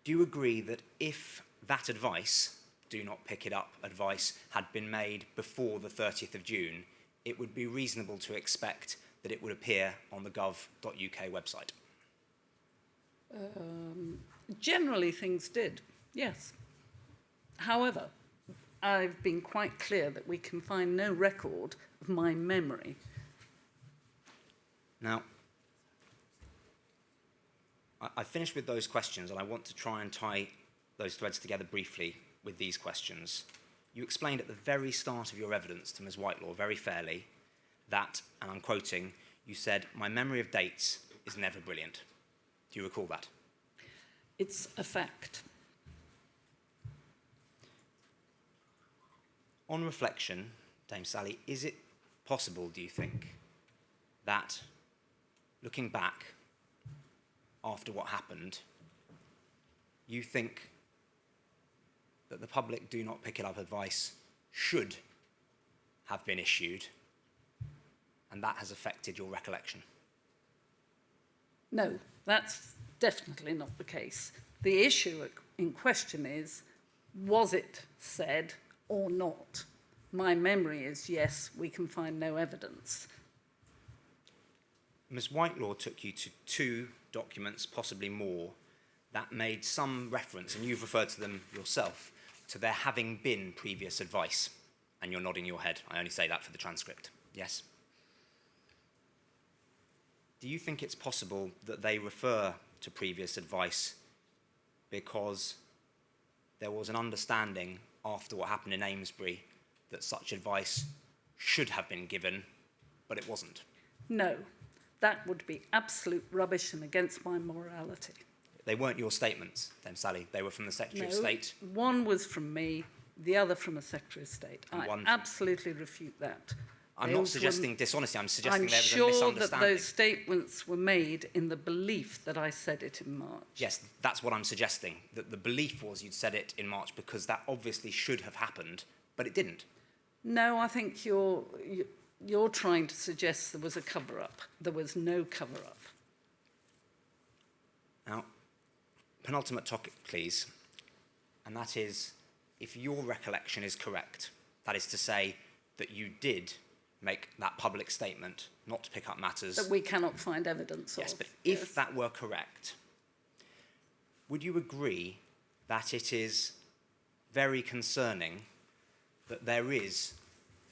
Do you agree that if that advice, do not pick it up advice, had been made before the 30th of June, it would be reasonable to expect that it would appear on the gov.uk website? Generally, things did, yes. However, I've been quite clear that we can find no record of my memory. Now, I finished with those questions, and I want to try and tie those threads together briefly with these questions. You explained at the very start of your evidence to Ms. Whitelaw very fairly that, and I'm quoting, you said, "My memory of dates is never brilliant." Do you recall that? It's a fact. On reflection, Dame Sally, is it possible, do you think, that looking back after what happened, you think that the public do not pick it up advice should have been issued, and that has affected your recollection? No, that's definitely not the case. The issue in question is, was it said or not? My memory is yes, we can find no evidence. Ms. Whitelaw took you to 2 documents, possibly more, that made some reference, and you've referred to them yourself, to there having been previous advice. And you're nodding your head. I only say that for the transcript. Yes? Do you think it's possible that they refer to previous advice because there was an understanding after what happened in Amesbury that such advice should have been given, but it wasn't? No, that would be absolute rubbish and against my morality. They weren't your statements, then, Sally. They were from the Secretary of State. One was from me, the other from a Secretary of State. I absolutely refute that. I'm not suggesting dishonesty. I'm suggesting there was a I'm sure misunderstanding. that those statements were made in the belief that I said it in March. Yes, that's what I'm suggesting. That the belief was you'd said it in March because that obviously should have happened, but it didn't. No, I think you're trying to suggest there was a cover-up. There was no cover-up. Now, penultimate topic, please, and that is, if your recollection is correct, that is to say that you did make that public statement not to pick up matters that we cannot find evidence of. Yes, but if that were correct, would you agree that it is very concerning that there is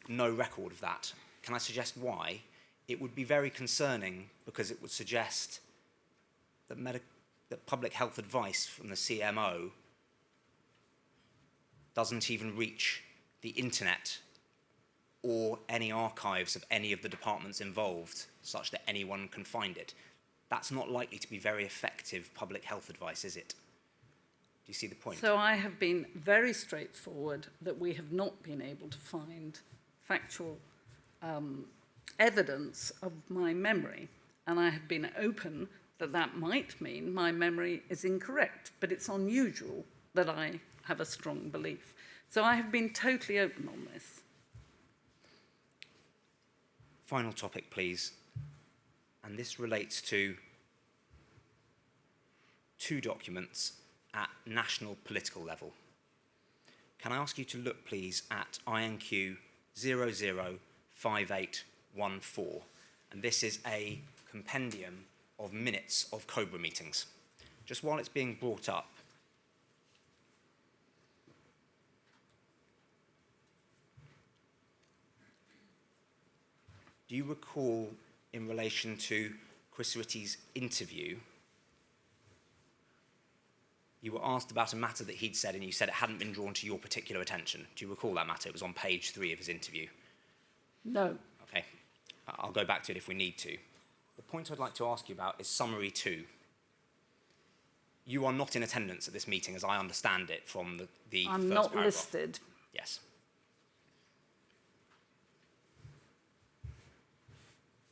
no record of that? Can I suggest why? It would be very concerning because it would suggest that, that public health advice from the CMO doesn't even reach the internet or any archives of any of the departments involved, such that anyone can find it. That's not likely to be very effective public health advice, is it? Do you see the point? So I have been very straightforward that we have not been able to find factual evidence of my memory, and I have been open that that might mean my memory is incorrect, but it's unusual that I have a strong belief. So I have been totally open on this. Final topic, please. And this relates to 2 documents at national political level. Can I ask you to look, please, at INQ 005814? And this is a compendium of minutes of COBRA meetings. Just while it's being brought up, do you recall, in relation to Chris Ritty's interview, you were asked about a matter that he'd said and you said it hadn't been drawn to your particular attention? Do you recall that matter? It was on page 3 of his interview. No. Okay, I'll go back to it if we need to. The point I'd like to ask you about is summary 2. You are not in attendance at this meeting, as I understand it from the I'm first not paragraph. listed. Yes.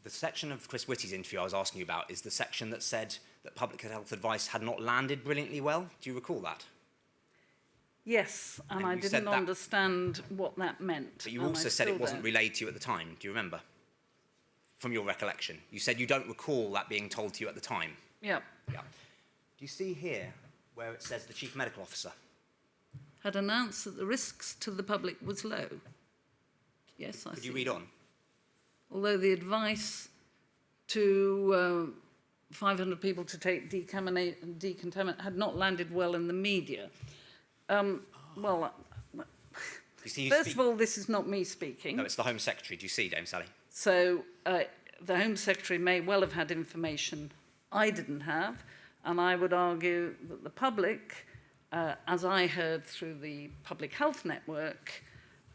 The section of Chris Whitty's interview I was asking you about is the section that said that public health advice had not landed brilliantly well. Do you recall that? Yes, and And I you said didn't that- understand what that meant. But you and also I said it still wasn't don't. relayed to you at the time. Do you remember? From your recollection. You said you don't recall that being told to you at the time. Yeah. Yeah. Do you see here where it says the Chief Medical Officer? Had announced that the risks to the public was low. Yes, I see. Could you read on? Although the advice to 500 people to take decontaminate had not landed well in the media. Well, You see, first of all, this is not me speaking. No, it's the Home Secretary. Do you see, Dame Sally? So the Home Secretary may well have had information I didn't have, and I would argue that the public, as I heard through the Public Health Network,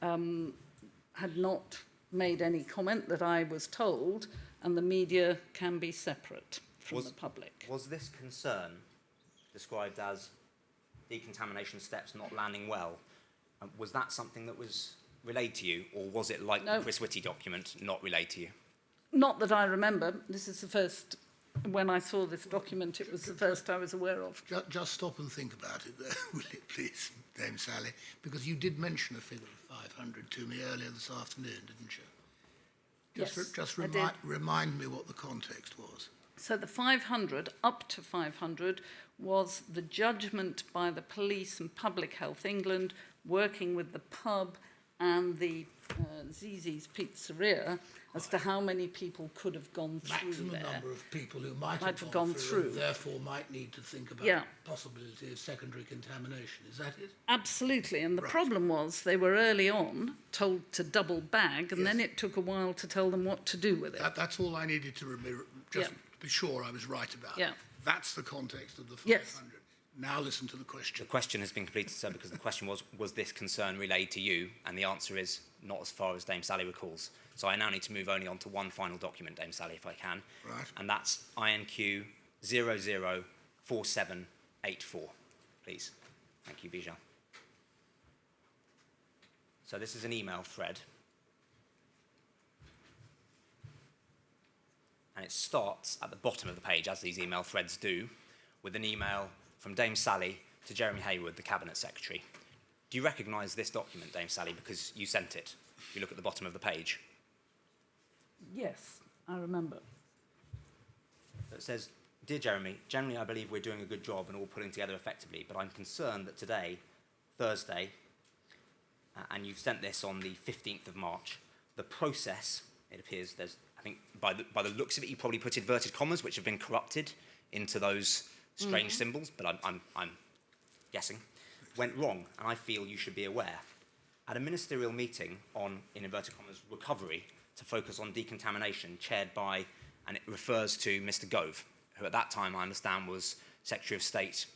had not made any comment that I was told, and the media can be separate from the public. Was this concern described as decontamination steps not landing well? Was that something that was relayed to you, or was it like No. the Chris Whitty document not relayed to you? Not that I remember. This is the first when I saw this document, it was the first I was aware of. Just stop and think about it there, will you please, Dame Sally? Because you did mention a figure of 500 to me earlier this afternoon, didn't you? Just I did. remind me what the context was. So the 500, up to 500, was the judgment by the police and Public Health England, working with the pub and the Zizi's Pizzeria, as to how many people could have gone through Maximum there. number of people who might Might have gone through, and through. therefore might need to think about Yeah. possibility of secondary contamination. Is that it? Absolutely, and the Right. problem was they were early on told to double bag, and then Yes. it took a while to tell them what to do with it. That's all I needed to just Yeah. be sure I was right about. Yeah. That's the context of the 500. Yes. Now listen to the The question. question has been completed, sir, because the question was this concern relayed to you? And the answer is not as far as Dame Sally recalls. So I now need to move only on to one final document, Dame Sally, if I can. Right. And that's INQ 004784, please. Thank you, Bijan. So this is an email thread. And it starts at the bottom of the page, as these email threads do, with an email from Dame Sally to Jeremy Hayward, the Cabinet Secretary. Do you recognise this document, Dame Sally, because you sent it? If you look at the bottom of the page. Yes, I remember. So it says, Dear Jeremy, generally I believe we're doing a good job and all pulling together effectively, but I'm concerned that today, Thursday, and you've sent this on the 15th of March, the process, it appears there's, I think by the looks of it, you probably put inverted commas, which have been corrupted into those strange symbols, but I'm guessing, went wrong, and I feel you should be aware. At a ministerial meeting on, in inverted commas, recovery, to focus on decontamination, chaired by, and it refers to Mr. Gove, who at that time I understand was Secretary of State.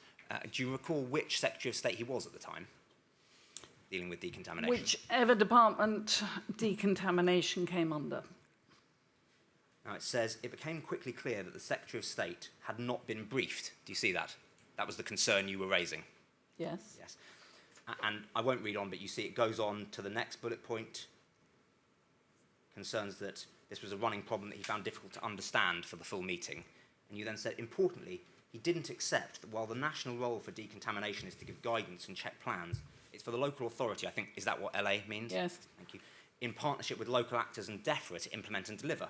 Do you recall which Secretary of State he was at the time, dealing with decontamination? Whichever department decontamination came under. Now it says, it became quickly clear that the Secretary of State had not been briefed. Do you see that? That was the concern you were raising. Yes. Yes. And I won't read on, but you see it goes on to the next bullet point. Concerns that this was a running problem that he found difficult to understand for the full meeting. And you then said, importantly, he didn't accept that while the national role for decontamination is to give guidance and check plans, it's for the local authority, I think, is that what LA means? Yes. Thank you. In partnership with local actors and DEFRA to implement and deliver.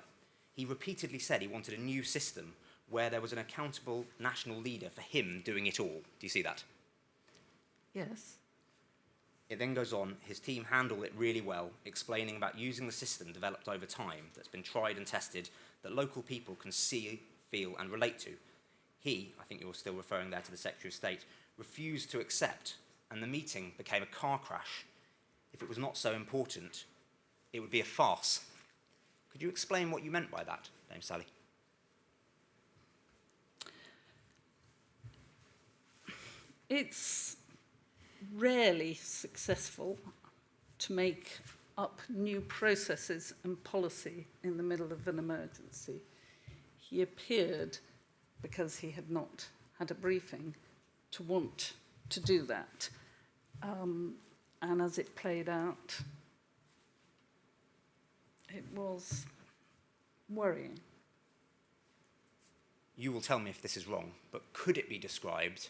He repeatedly said he wanted a new system where there was an accountable national leader for him doing it all. Do you see that? Yes. It then goes on, his team handled it really well, explaining about using the system developed over time that's been tried and tested that local people can see, feel and relate to. He, I think you're still referring there to the Secretary of State, refused to accept, and the meeting became a car crash. If it was not so important, it would be a farce. Could you explain what you meant by that, Dame Sally? It's rarely successful to make up new processes and policy in the middle of an emergency. He appeared, because he had not had a briefing, to want to do that. And as it played out, it was worrying. You will tell me if this is wrong, but could it be described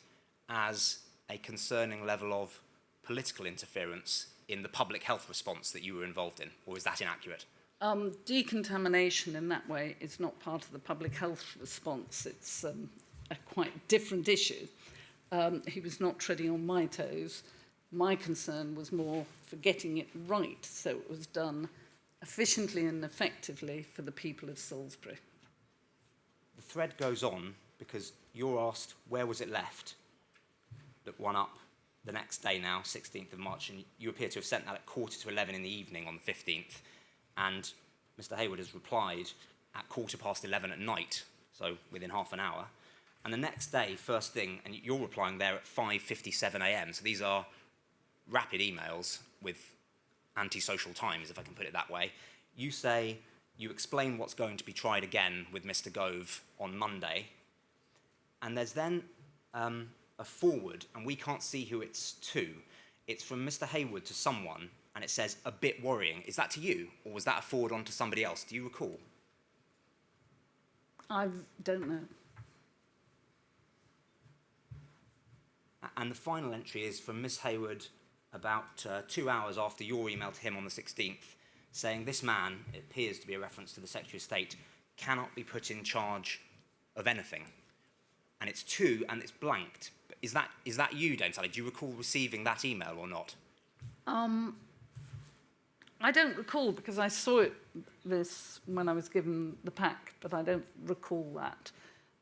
as a concerning level of political interference in the public health response that you were involved in, or is that inaccurate? Decontamination in that way is not part of the public health response. It's a quite different issue. He was not treading on my toes. My concern was more for getting it right so it was done efficiently and effectively for the people of Salisbury. The thread goes on because you're asked where was it left. Look one up the next day now, 16th of March, and you appear to have sent that at 11:15 in the evening on the 15th, and Mr. Hayward has replied at 11:15 at night, so within half an hour. And the next day, first thing, and you're replying there at 5:57 a.m. So these are rapid emails with antisocial times, if I can put it that way. You say you explain what's going to be tried again with Mr. Gove on Monday, and there's then a forward, and we can't see who it's to. It's from Mr. Hayward to someone, and it says, a bit worrying. Is that to you, or was that a forward on to somebody else? Do you recall? I don't know. And the final entry is from Miss Hayward about 2 hours after your email to him on the 16th, saying this man, it appears to be a reference to the Secretary of State, cannot be put in charge of anything. And it's to, and it's blanked. Is that you, Dame Sally? Do you recall receiving that email or not? I don't recall because I saw this when I was given the pack, but I don't recall that.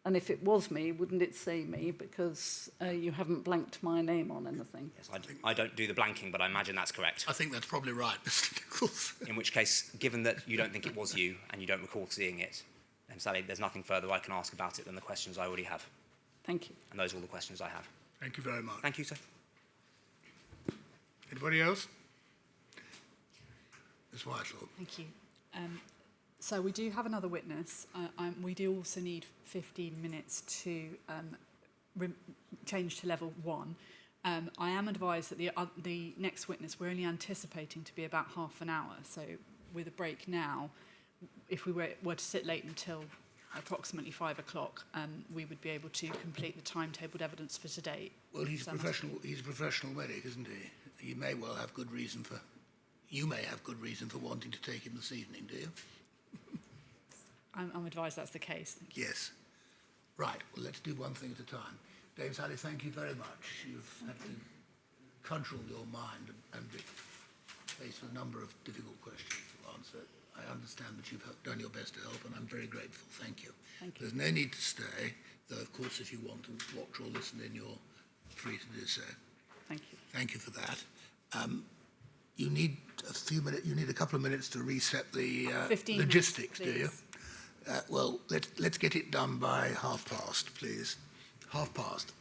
And if it was me, wouldn't it say me? Because you haven't blanked my name on anything. Yes, I don't do the blanking, but I imagine that's correct. I think that's probably right, Mr. Nichols. In which case, given that you don't think it was you and you don't recall seeing it, Dame Sally, there's nothing further I can ask about it than the questions I already have. Thank you. And those are all the questions I have. Thank you very much. Thank you, sir. Anybody else? Ms. Whitelaw. Thank you. So we do have another witness. We do also need 15 minutes to change to level 1. I am advised that the next witness we're only anticipating to be about half an hour. So with a break now, if we were to sit late until approximately 5 o'clock, we would be able to complete the timetabled evidence for today. Well, he's a professional medic, isn't he? You may have good reason for wanting to take him this evening, do you? I'm advised that's the case. Thank you. Yes. Right. Well, let's do one thing at a time. Dame Sally, thank you very much. You've had to cudgel your mind and be faced with a number of difficult questions to answer. I understand that you've done your best to help, and I'm very grateful. Thank you. Thank you. There's no need to stay, though, of course, if you want to watch or listen in, you're free to do so. Thank you. Thank you for that. You need a few minutes. You need a couple of minutes to reset the 15 logistics, minutes, do you? please. Well, let's get it done by past, please. past.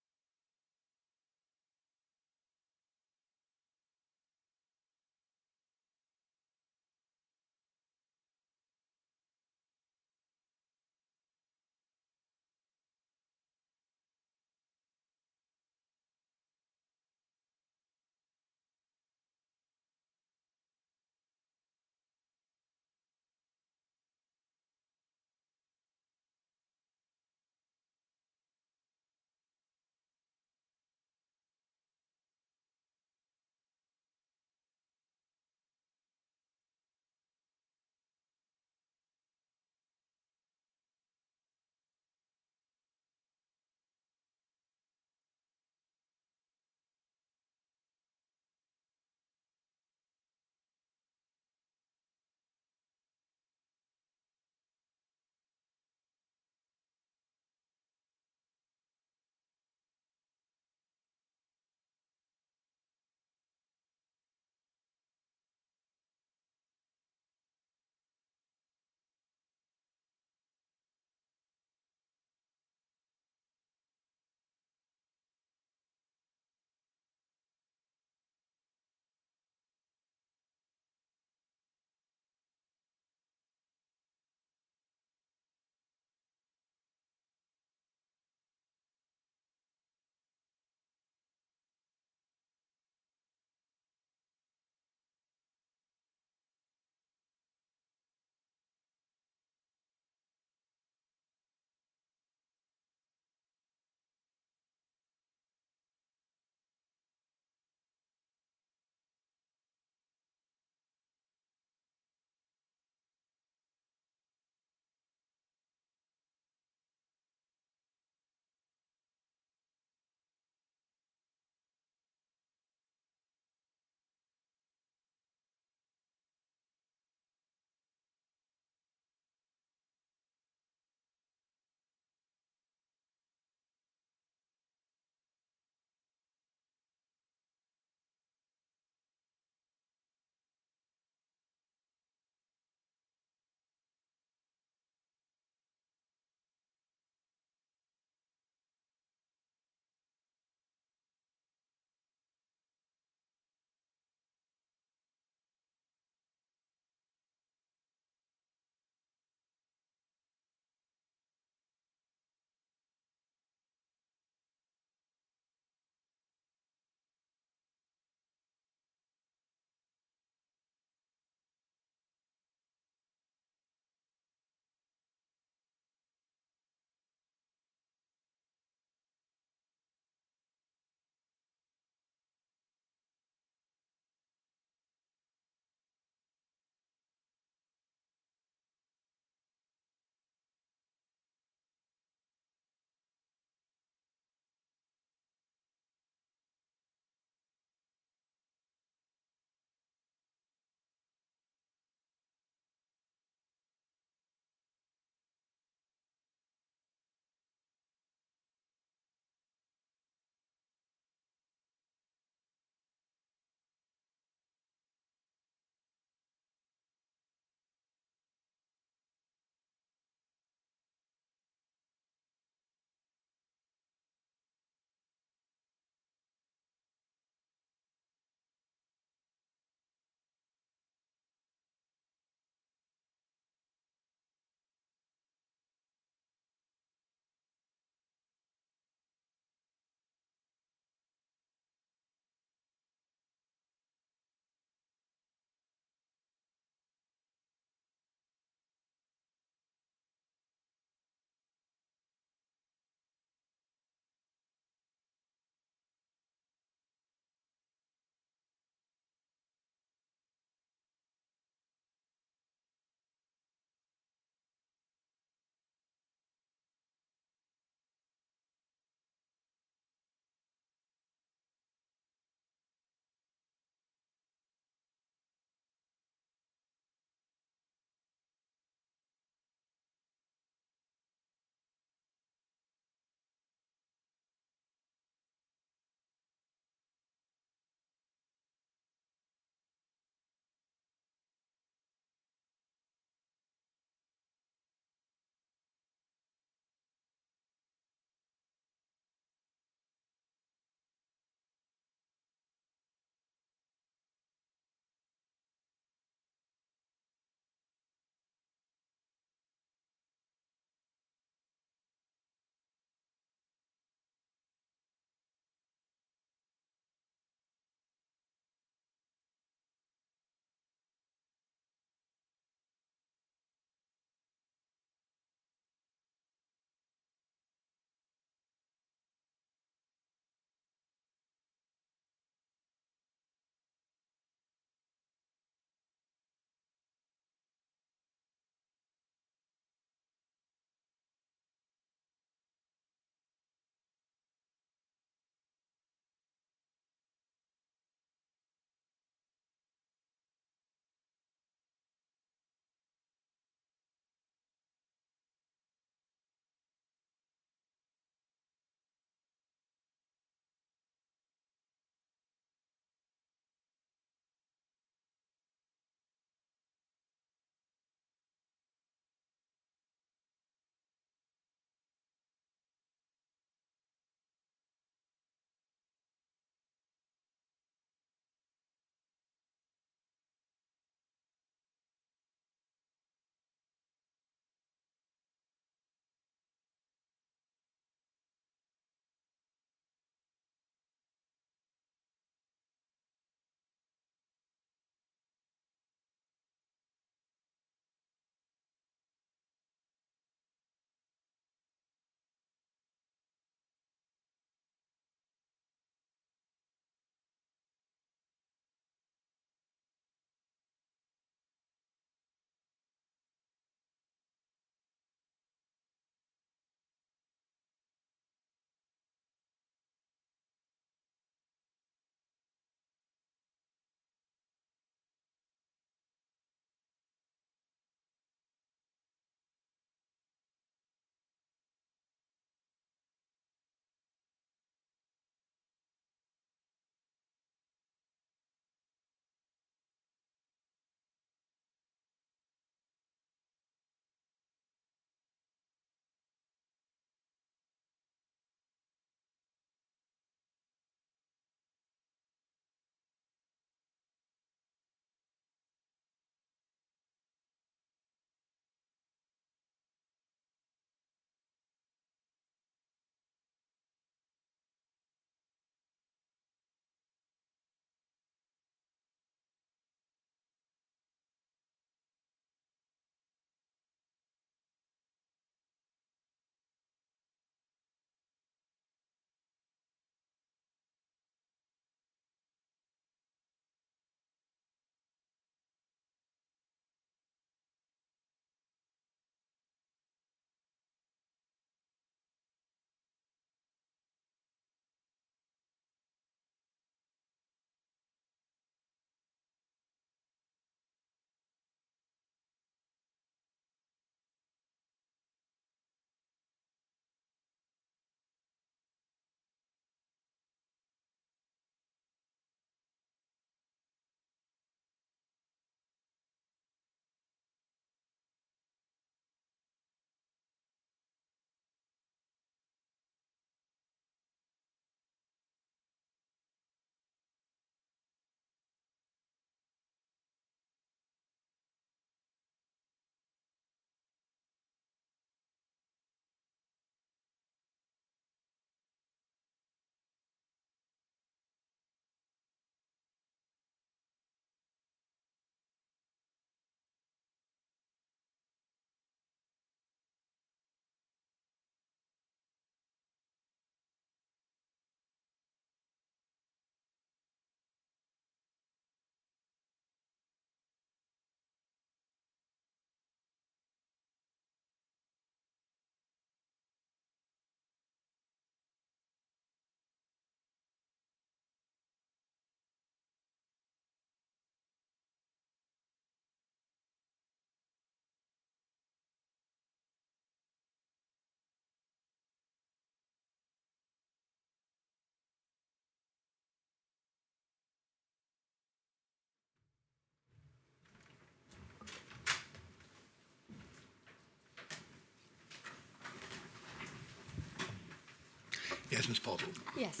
Yes, Miss Pottle. Yes.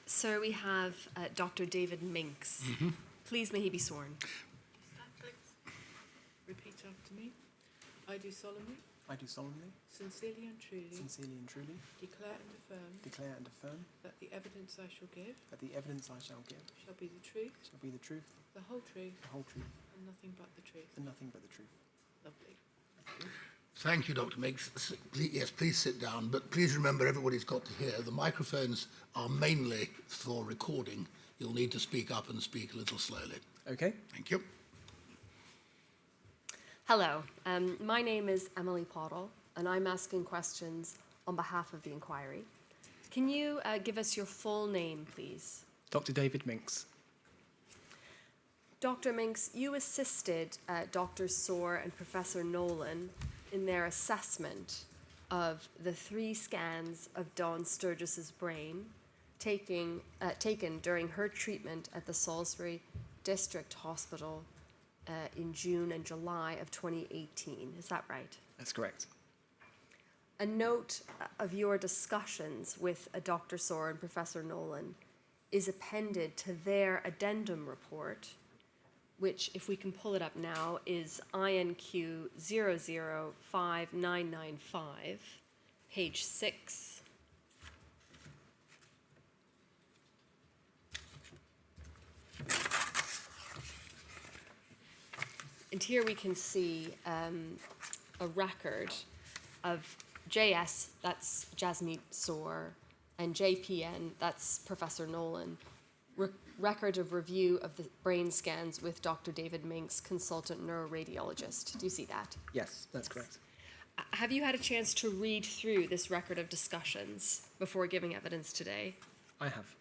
Sir, we have Dr. David Minks. Please may he be sworn. Repeat after me. I do solemnly, sincerely and truly declare and affirm that the evidence I shall give shall be the truth, the whole truth, and nothing but the truth. Lovely. Thank you, Dr. Meigs. Yes, please sit down, but please remember everybody's got to hear. The microphones are mainly for recording. You'll need to speak up and speak a little slowly. Okay. Thank you. Hello, my name is Emily Pottle, and I'm asking questions on behalf of the inquiry. Can you give us your full name, please? Dr. David Minks. Dr. Minks, you assisted Dr. Soar and Professor Nolan in their assessment of the 3 scans of Dawn Sturgess's brain taken during her treatment at the Salisbury District Hospital in June and July of 2018. Is that right? That's correct. A note of your discussions with Dr. Soar and Professor Nolan is appended to their addendum report, which, if we can pull it up now, is INQ 005995, page 6. And here we can see a record of JS, that's Jasmeet Soar, and JPN, that's Professor Nolan, record of review of the brain scans with Dr. David Minks, consultant neuroradiologist. Do you see that? Yes, that's correct. Have you had a chance to read through this record of discussions before giving evidence today? I have.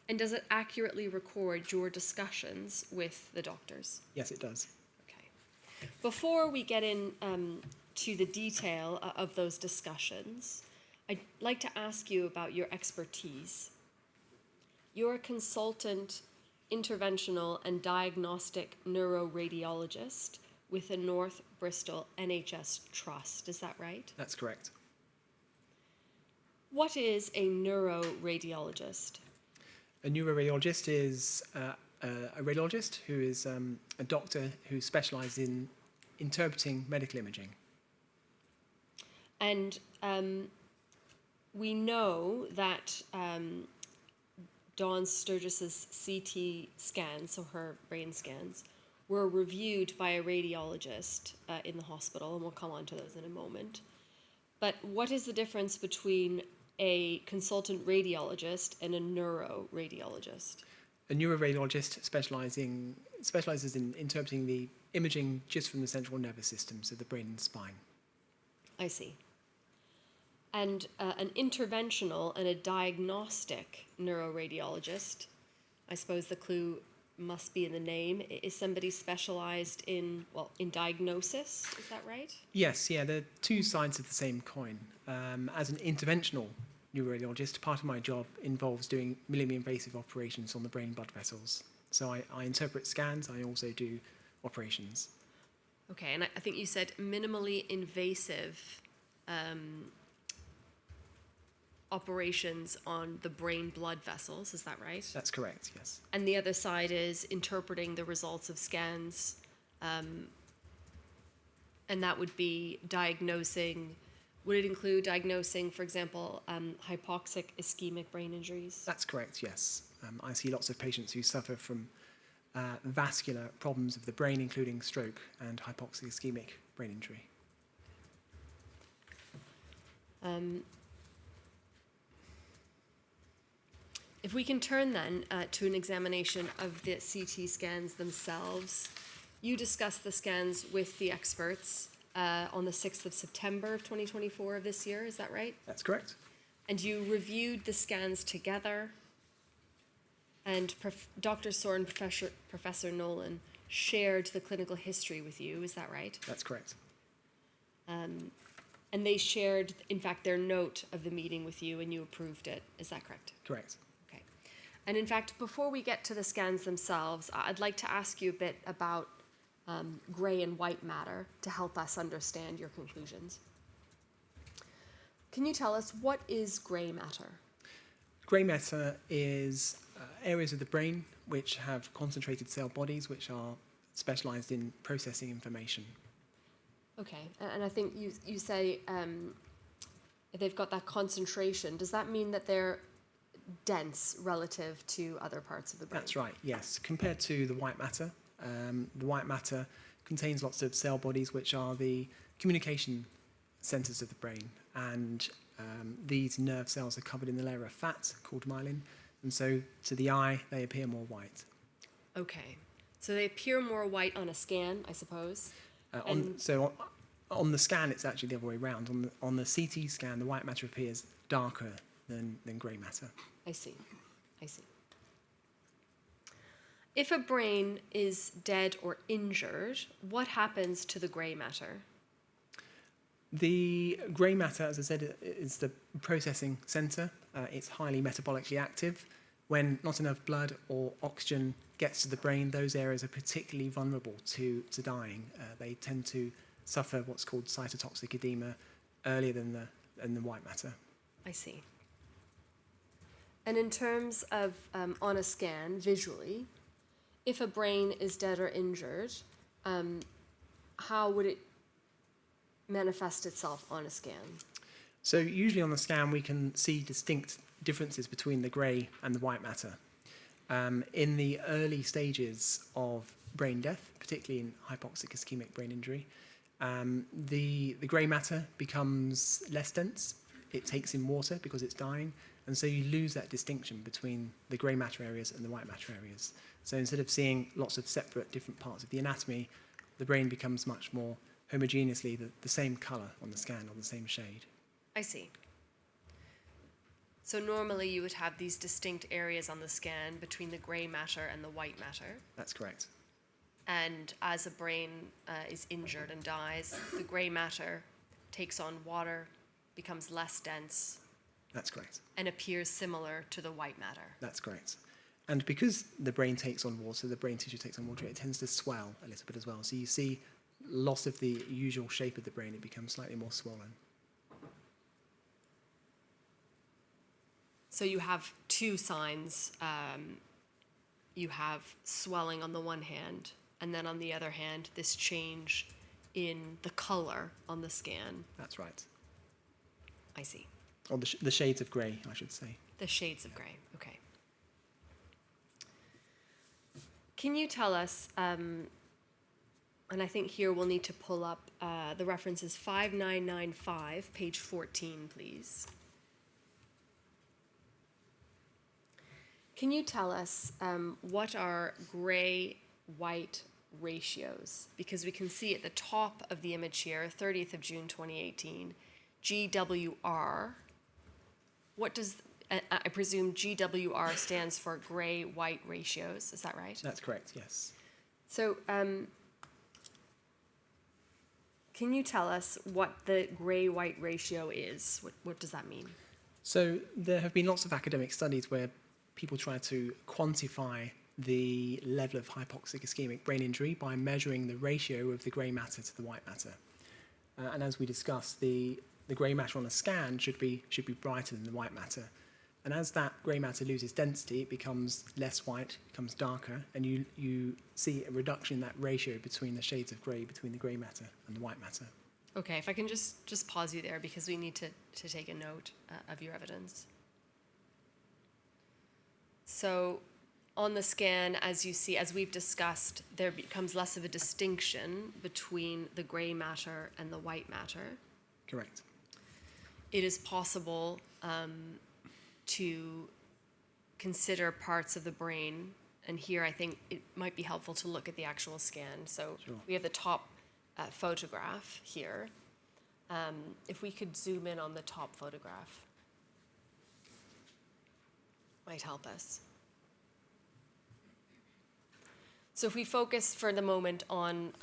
And does it accurately record your discussions with the doctors? Yes, it does. Okay. Before we get in to the detail of those discussions, I'd like to ask you about your expertise. You're a consultant, interventional and diagnostic neuroradiologist with the North Bristol NHS Trust, is that right? That's correct. What is a neuroradiologist? A neuroradiologist is a radiologist who is a doctor who specialises in interpreting medical imaging. And we know that Dawn Sturgess's CT scans, so her brain scans, were reviewed by a radiologist in the hospital, and we'll come on to those in a moment. But what is the difference between a consultant radiologist and a neuroradiologist? A neuroradiologist specialises in interpreting the imaging just from the central nervous system, so the brain and spine. I see. And an interventional and a diagnostic neuroradiologist, I suppose the clue must be in the name, is somebody specialized in diagnosis, is that right? Yes, yeah, they're two sides of the same coin. As an interventional neuroradiologist, part of my job involves doing minimally invasive operations on the brain blood vessels. So I interpret scans, I also do operations. Okay, and I think you said minimally invasive operations on the brain blood vessels, is that right? That's correct, yes. And the other side is interpreting the results of scans, and that would be diagnosing. Would it include diagnosing, for example, hypoxic ischemic brain injuries? That's correct, yes. I see lots of patients who suffer from vascular problems of the brain, including stroke and hypoxic ischemic brain injury. If we can turn then to an examination of the CT scans themselves. You discussed the scans with the experts on the 6th of September of 2024 of this year, is that right? That's correct. And you reviewed the scans together, and Dr. Soar and Professor Nolan shared the clinical history with you, is that right? That's correct. And they shared, in fact, their note of the meeting with you, and you approved it, is that correct? Correct. Okay. And in fact, before we get to the scans themselves, I'd like to ask you a bit about gray and white matter to help us understand your conclusions. Can you tell us what is gray matter? Grey matter is areas of the brain which have concentrated cell bodies which are specialised in processing information. Okay, and I think you say they've got that concentration. Does that mean that they're dense relative to other parts of the brain? That's right, yes. Compared to the white matter contains lots of cell bodies which are the communication centres of the brain, and these nerve cells are covered in the layer of fat called myelin, and so to the eye they appear more white. Okay, so they appear more white on a scan, I suppose. On the scan it's actually the other way around. On the CT scan the white matter appears darker than grey matter. I see. If a brain is dead or injured, what happens to the grey matter? The grey matter, as I said, is the processing centre. It's highly metabolically active. When not enough blood or oxygen gets to the brain, those areas are particularly vulnerable to dying. They tend to suffer what's called cytotoxic edema earlier than the white matter. I see. And in terms of on a scan, visually, if a brain is dead or injured, how would it manifest itself on a scan? So usually on the scan we can see distinct differences between the grey and the white matter. In the early stages of brain death, particularly in hypoxic ischemic brain injury, the grey matter becomes less dense. It takes in water because it's dying, and so you lose that distinction between the grey matter areas and the white matter areas. So instead of seeing lots of separate different parts of the anatomy, the brain becomes much more homogeneously the same colour on the scan, or the same shade. I see. So normally you would have these distinct areas on the scan between the grey matter and the white matter. That's correct. And as a brain is injured and dies, the grey matter takes on water, becomes less dense. That's correct. And appears similar to the white matter. That's correct. And because the brain takes on water, the brain tissue takes on water, it tends to swell a little bit as well. So you see loss of the usual shape of the brain, it becomes slightly more swollen. So you have two signs. You have swelling on the one hand, and then on the other hand, this change in the color on the scan. That's right. I see. Or the shades of grey, I should say. The shades of grey, okay. Can you tell us, and I think here we'll need to pull up the references 5995, page 14, please. Can you tell us what are grey-white ratios? Because we can see at the top of the image here, 30th of June 2018, GWR. What does, I presume GWR stands for grey-white ratios, is that right? That's correct, yes. So can you tell us what the grey-white ratio is? What does that mean? So there have been lots of academic studies where people try to quantify the level of hypoxic ischemic brain injury by measuring the ratio of the grey matter to the white matter. And as we discussed, the grey matter on a scan should be brighter than the white matter. And as that grey matter loses density, it becomes less white, becomes darker, and you see a reduction in that ratio between the shades of grey, between the grey matter and the white matter. Okay, if I can just pause you there, because we need to take a note of your evidence. So on the scan, as you see, as we've discussed, there becomes less of a distinction between the grey matter and the white matter. Correct. It is possible to consider parts of the brain, and here I think it might be helpful to look at the actual scan. So Sure. we have the top photograph here. If we could zoom in on the top photograph, might help us. So if we focus for the moment on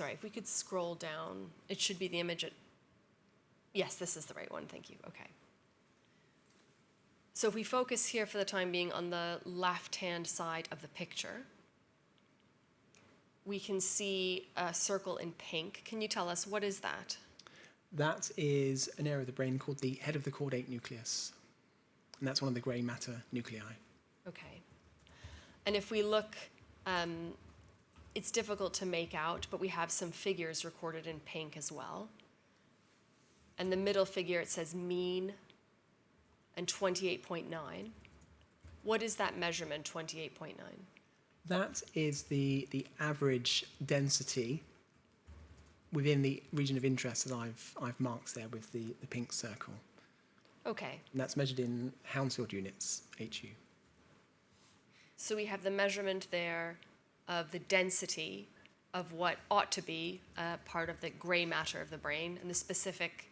if we could scroll down, it should be the image yes, this is the right one, thank you, okay. So if we focus here for the time being on the left-hand side of the picture, we can see a circle in pink. Can you tell us, what is that? That is an area of the brain called the head of the caudate nucleus. And that's one of the grey matter nuclei. Okay. And if we look, it's difficult to make out, but we have some figures recorded in pink as well. And the middle figure, it says mean and 28.9. What is that measurement, 28.9? That is the average density within the region of interest that I've marked there with the pink circle. Okay. And that's measured in Hounsfield units, HU. So we have the measurement there of the density of what ought to be part of the gray matter of the brain, and the specific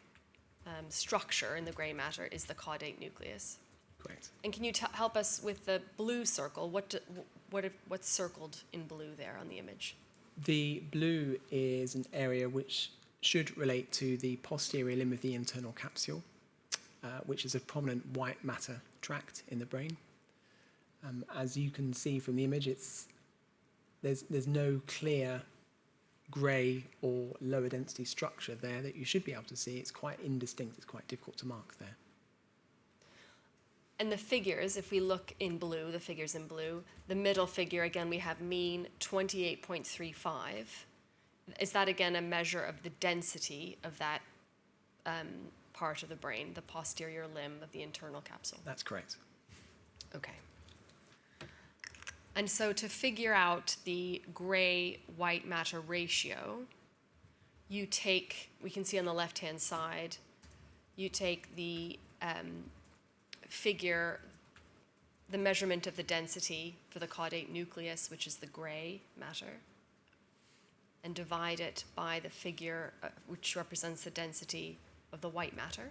structure in the gray matter is the caudate nucleus. Correct. And can you help us with the blue circle? What's circled in blue there on the image? The blue is an area which should relate to the posterior limb of the internal capsule, which is a prominent white matter tract in the brain. As you can see from the image, there's no clear grey or lower density structure there that you should be able to see. It's quite indistinct. It's quite difficult to mark there. And the figures, if we look in blue, the figures in blue, the middle figure, again, we have mean 28.35. Is that, again, a measure of the density of that part of the brain, the posterior limb of the internal capsule? That's correct. Okay. And so to figure out the gray-white matter ratio, you take, we can see on the left-hand side, you take the figure, the measurement of the density for the caudate nucleus, which is the gray matter, and divide it by the figure which represents the density of the white matter.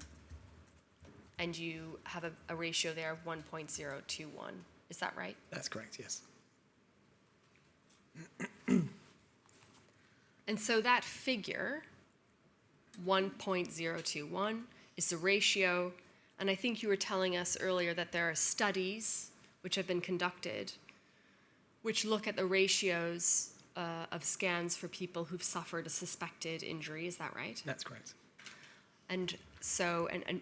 And you have a ratio there of 1.021. Is that right? That's correct, yes. And so that figure, 1.021, is the ratio. And I think you were telling us earlier that there are studies which have been conducted which look at the ratios of scans for people who've suffered a suspected injury. Is that right? That's correct. And so, and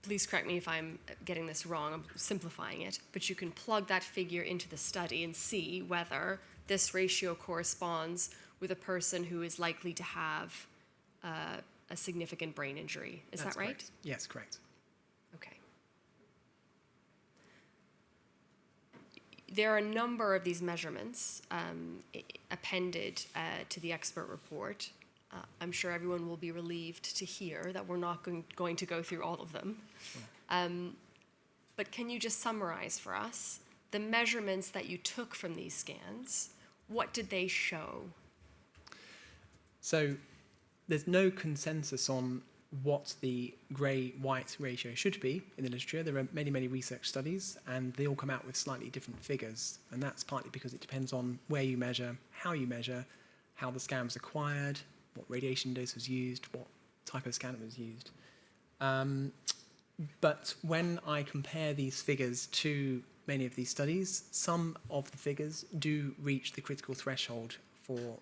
please correct me if I'm getting this wrong, I'm simplifying it, but you can plug that figure into the study and see whether this ratio corresponds with a person who is likely to have a significant brain injury. Is that right? Correct. Yes, correct. Okay. There are a number of these measurements appended to the expert report. I'm sure everyone will be relieved to hear that we're not going to go through all of them. Sure. But can you just summarize for us the measurements that you took from these scans? What did they show? So there's no consensus on what the grey-white ratio should be in the literature. There are many, many research studies, and they all come out with slightly different figures. And that's partly because it depends on where you measure, how the scan was acquired, what radiation dose was used, what type of scan was used. But when I compare these figures to many of these studies, some of the figures do reach the critical threshold for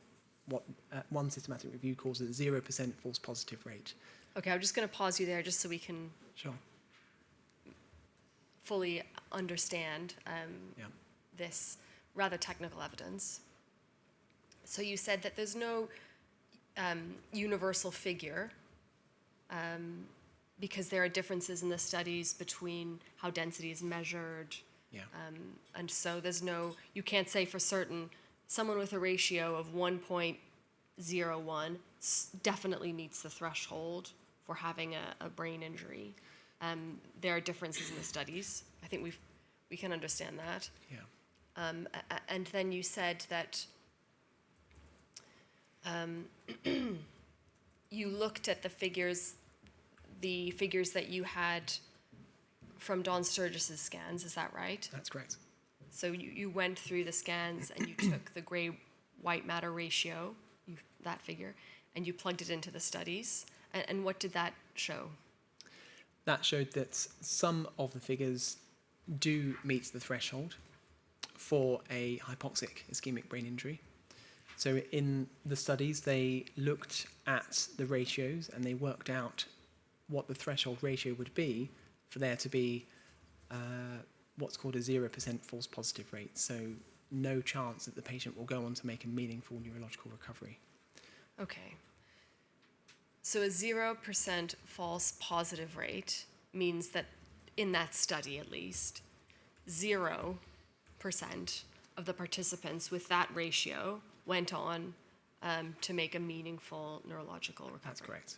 what one systematic review calls a 0% false positive rate. Okay, I'm just going to pause you there just so we can Sure. fully understand this rather technical evidence. So you said that there's no universal figure because there are differences in the studies between how density is measured. Yeah. And so you can't say for certain someone with a ratio of 1.01 definitely meets the threshold for having a brain injury. There are differences in the studies. I think we can understand that. Yeah. And then you said that you looked at the figures that you had from Don Sturgess's scans. Is that right? That's correct. So you went through the scans and you took the gray-white matter ratio, that figure, and you plugged it into the studies. And what did that show? That showed that some of the figures do meet the threshold for a hypoxic ischemic brain injury. So in the studies, they looked at the ratios and they worked out what the threshold ratio would be for there to be what's called a 0% false positive rate. So no chance that the patient will go on to make a meaningful neurological recovery. Okay. So a 0% false positive rate means that in that study at least, 0% of the participants with that ratio went on to make a meaningful neurological recovery. That's correct.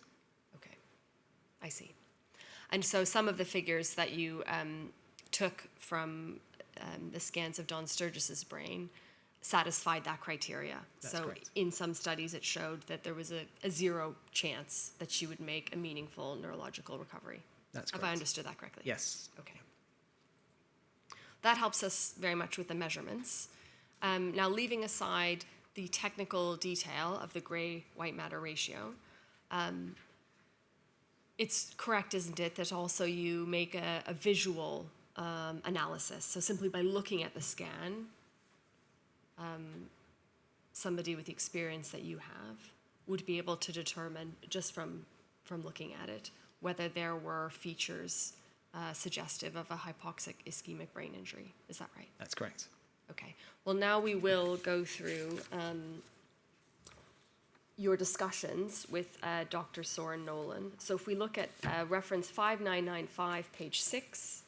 Okay, I see. And so some of the figures that you took from the scans of Don Sturgess's brain satisfied that criteria. That's so correct. in some studies it showed that there was a 0 chance that she would make a meaningful neurological recovery. That's Have correct. I understood that correctly? Yes. Okay. That helps us very much with the measurements. Now, leaving aside the technical detail of the gray-white matter ratio, it's correct, isn't it, that also you make a visual analysis. So simply by looking at the scan, somebody with the experience that you have would be able to determine, just from looking at it, whether there were features suggestive of a hypoxic ischemic brain injury. Is that right? That's correct. Okay. Well, now we will go through your discussions with Dr. Soren Nolan. So if we look at reference 5995, page 6.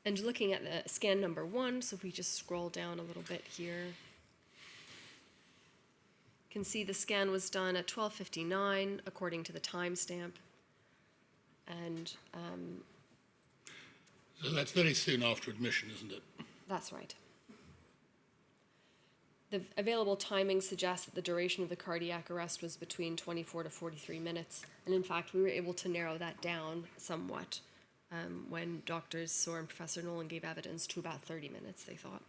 And looking at the scan number 1, so if we just scroll down a little bit here, you can see the scan was done at 12:59 according to the timestamp. And So that's very soon after admission, isn't it? that's right. The available timing suggests that the duration of the cardiac arrest was between 24 to 43 minutes. And in fact, we were able to narrow that down somewhat when Drs. Soren and Professor Nolan gave evidence to about 30 minutes, they thought.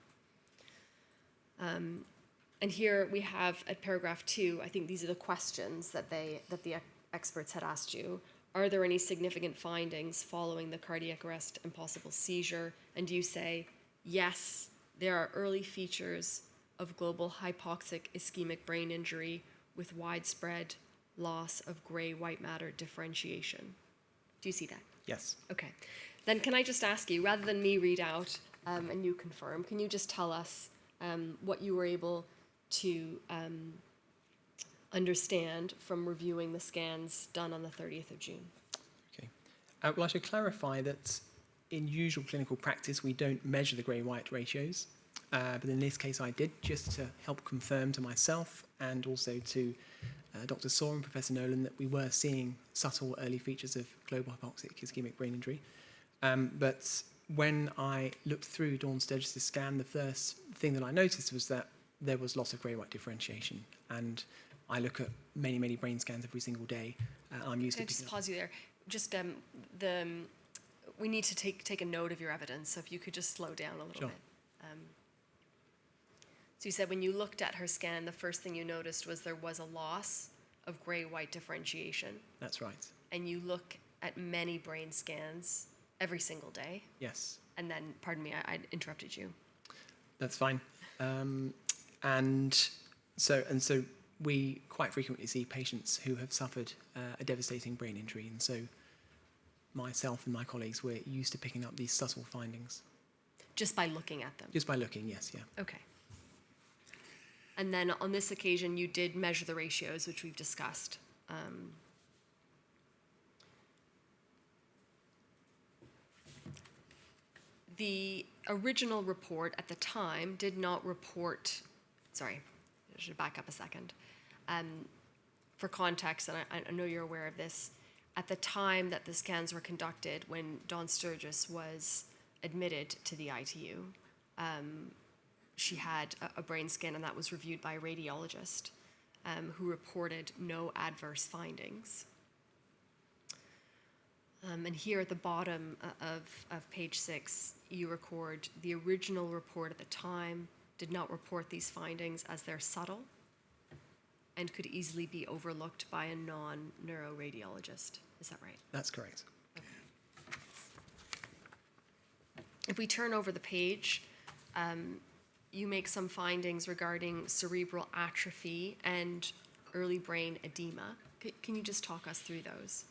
And here we have at paragraph 2, I think these are the questions that the experts had asked you. Are there any significant findings following the cardiac arrest and possible seizure? And you say, yes, there are early features of global hypoxic ischemic brain injury with widespread loss of gray-white matter differentiation. Do you see that? Yes. Okay. Then can I just ask you, rather than me read out and you confirm, can you just tell us what you were able to understand from reviewing the scans done on the 30th of June? Okay. Well, I should clarify that in usual clinical practice, we don't measure the grey-white ratios. But in this case, I did, just to help confirm to myself and also to Dr. Soren and Professor Nolan that we were seeing subtle early features of global hypoxic ischemic brain injury. But when I looked through Dawn Sturgess' scan, the first thing that I noticed was that there was loss of grey-white differentiation. And I look at many, many brain scans every single day. I'm used Can I to just picking up. pause you there? Just we need to take a note of your evidence, so if you could just slow down a little Sure. bit. So you said when you looked at her scan, the first thing you noticed was there was a loss of gray-white differentiation. That's right. And You look at many brain scans every single day. yes. And then, pardon me, I interrupted you. That's fine. And so we quite frequently see patients who have suffered a devastating brain injury. And so myself and my colleagues, we're used to picking up these subtle findings. Just by looking at them. Just by looking, yes, yeah. Okay. And then on this occasion, you did measure the ratios, which we've discussed. The original report at the time did not report, sorry, I should back up a second. For context, and I know you're aware of this, at the time that the scans were conducted, when Dawn Sturgess was admitted to the ITU, she had a brain scan, and that was reviewed by a radiologist who reported no adverse findings. And here at the bottom of page 6, you record the original report at the time did not report these findings as they're subtle and could easily be overlooked by a non-neuroradiologist. Is that right? That's correct. If we turn over the page, you make some findings regarding cerebral atrophy and early brain edema. Can you just talk us through those?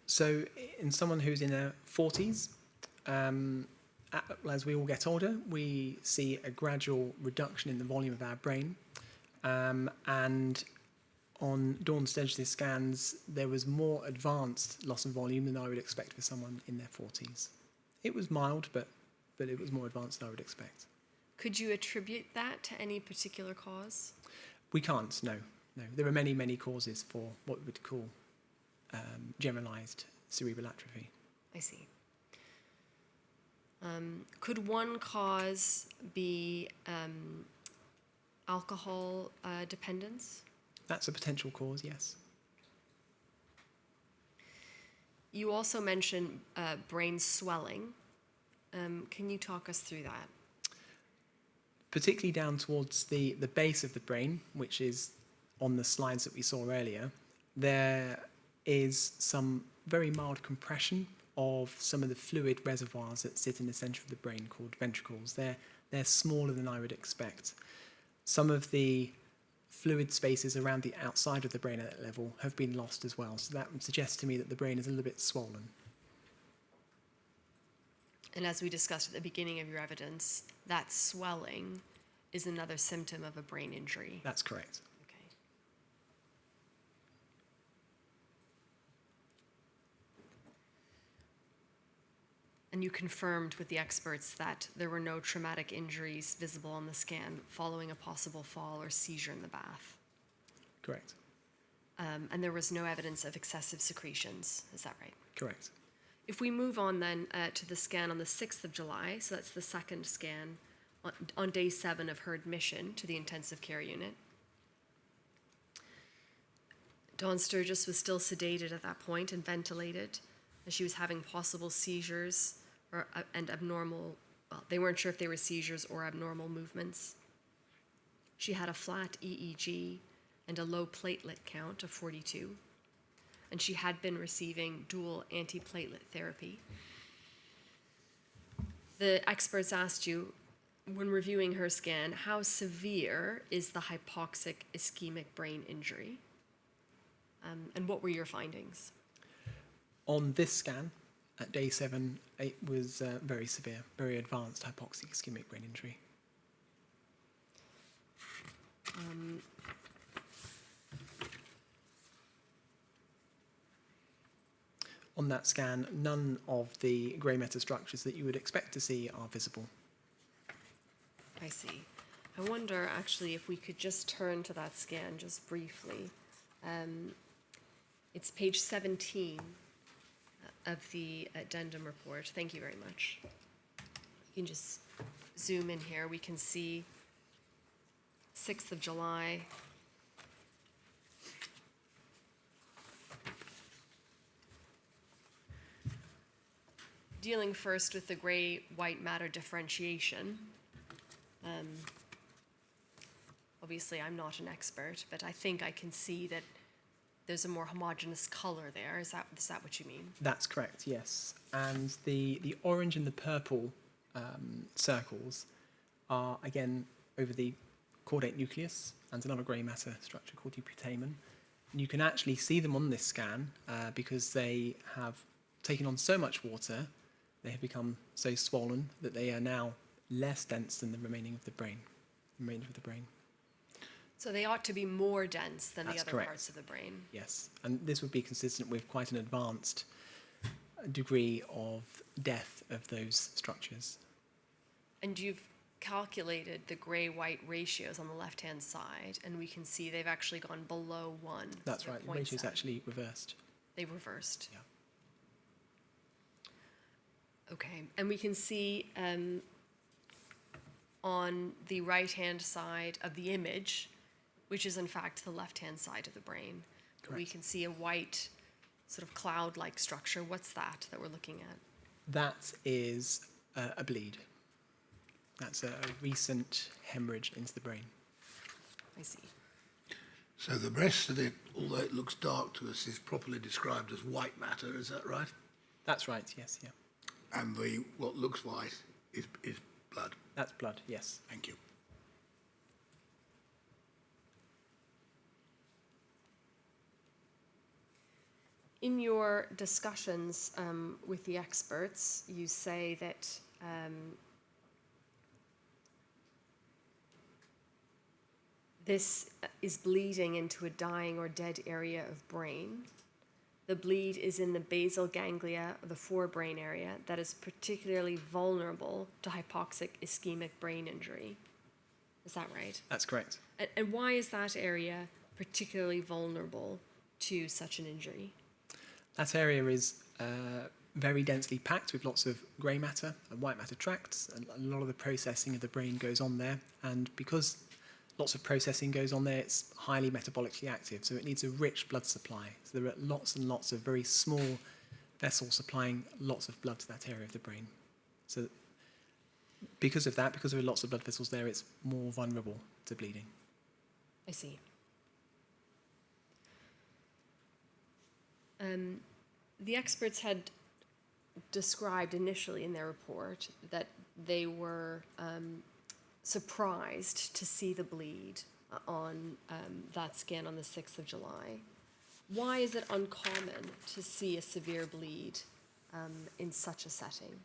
So in someone who's in their 40s, as we all get older, we see a gradual reduction in the volume of our brain. And on Dawn Sturgess' scans, there was more advanced loss of volume than I would expect for someone in their 40s. It was mild, but it was more advanced than I would expect. Could you attribute that to any particular cause? We can't, no. There are many, many causes for what we would call generalised cerebral atrophy. I see. Could one cause be alcohol dependence? That's a potential cause, yes. You also mentioned brain swelling. Can you talk us through that? Particularly down towards the base of the brain, which is on the slides that we saw earlier, there is some very mild compression of some of the fluid reservoirs that sit in the centre of the brain called ventricles. They're smaller than I would expect. Some of the fluid spaces around the outside of the brain at that level have been lost as well. So that would suggest to me that the brain is a little bit swollen. And as we discussed at the beginning of your evidence, that swelling is another symptom of a brain injury. That's correct. Okay. And you confirmed with the experts that there were no traumatic injuries visible on the scan following a possible fall or seizure in the bath. Correct. And there was no evidence of excessive secretions. Is that right? Correct. If we move on then to the scan on the 6th of July, so that's the second scan on day 7 of her admission to the intensive care unit. Dawn Sturgess was still sedated at that point and ventilated, and she was having possible seizures and abnormal, well, they weren't sure if they were seizures or abnormal movements. She had a flat EEG and a low platelet count of 42. And she had been receiving dual antiplatelet therapy. The experts asked you, when reviewing her scan, how severe is the hypoxic ischemic brain injury? And what were your findings? On this scan, at day 7, it was very severe, very advanced hypoxic ischemic brain injury. On that scan, none of the grey matter structures that you would expect to see are visible. I see. I wonder actually if we could just turn to that scan just briefly. It's page 17 of the addendum report. Thank you very much. You can just zoom in here. We can see 6th of July. Dealing first with the gray-white matter differentiation. Obviously, I'm not an expert, but I think I can see that there's a more homogeneous color there. Is that what you mean? That's correct, yes. And the orange and the purple circles are, again, over the caudate nucleus and another grey matter structure called putamen. And you can actually see them on this scan because they have taken on so much water, they have become so swollen that they are now less dense than the remainder of the brain. So they ought to be more dense than That's the other correct. parts of the brain. Yes, and this would be consistent with quite an advanced degree of death of those structures. And you've calculated the gray-white ratios on the left-hand side, and we can see they've actually gone below 1. That's so right, the ratio is actually reversed. They reversed. Yeah. Okay, and we can see on the right-hand side of the image, which is in fact the left-hand side of the brain, we Correct. can see a white sort of cloud-like structure. What's that we're looking at? That is a bleed. That's a recent hemorrhage into the brain. I see. So the rest of it, although it looks dark to us, is properly described as white matter, is that right? That's right, yes, yeah. And what looks white is blood. That's blood, yes. Thank you. In your discussions with the experts, you say that this is bleeding into a dying or dead area of brain. The bleed is in the basal ganglia of the forebrain area that is particularly vulnerable to hypoxic ischemic brain injury. Is that right? That's correct. And why is that area particularly vulnerable to such an injury? That area is very densely packed with lots of grey matter and white matter tracts, and a lot of the processing of the brain goes on there. And because lots of processing goes on there, it's highly metabolically active, so it needs a rich blood supply. So there are lots and lots of very small vessels supplying lots of blood to that area of the brain. So because of that, because there are lots of blood vessels there, it's more vulnerable to bleeding. I see. The experts had described initially in their report that they were surprised to see the bleed on that scan on the 6th of July. Why is it uncommon to see a severe bleed in such a setting?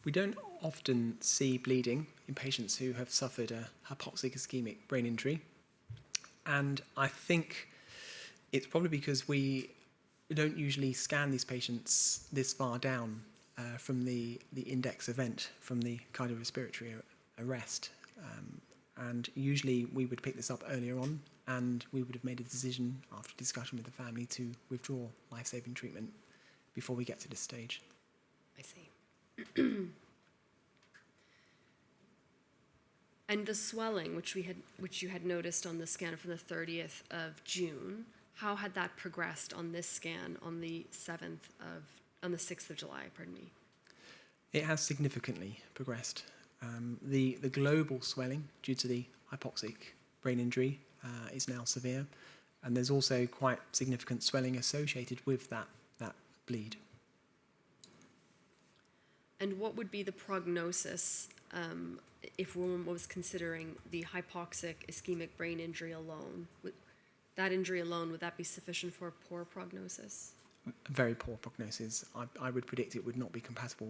We don't often see bleeding in patients who have suffered a hypoxic ischemic brain injury. And I think it's probably because we don't usually scan these patients this far down from the index event, from the cardiorespiratory arrest. And usually we would pick this up earlier on, and we would have made a decision after discussion with the family to withdraw life-saving treatment before we get to this stage. I see. And the swelling, which you had noticed on the scan from the 30th of June, how had that progressed on this scan on the 6th of July, pardon me? It has significantly progressed. The global swelling due to the hypoxic brain injury is now severe, and there's also quite significant swelling associated with that bleed. And what would be the prognosis if one was considering the hypoxic ischemic brain injury alone? That injury alone, would that be sufficient for a poor prognosis? A very poor prognosis. I would predict it would not be compatible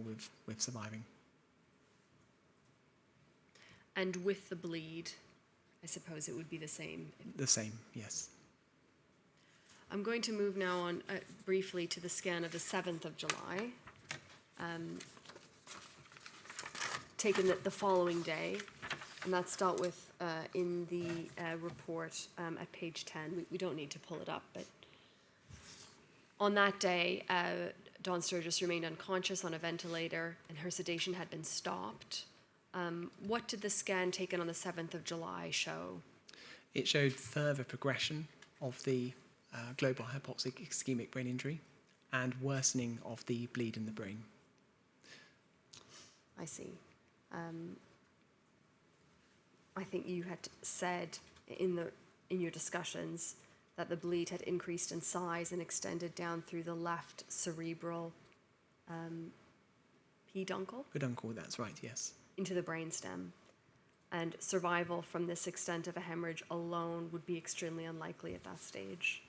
with surviving. And with the bleed, I suppose it would be the same. The same, yes. I'm going to move now on briefly to the scan of the 7th of July, taken the following day, and that's dealt with in the report at page 10. We don't need to pull it up, but on that day, Dawn Sturgess remained unconscious on a ventilator, and her sedation had been stopped. What did the scan taken on the 7th of July show? It showed further progression of the global hypoxic ischemic brain injury and worsening of the bleed in the brain. I see. I think you had said in your discussions that the bleed had increased in size and extended down through the left cerebral peduncle? Peduncle, that's right, yes. Into the brainstem. And survival from this extent of a hemorrhage alone would be extremely unlikely at that stage.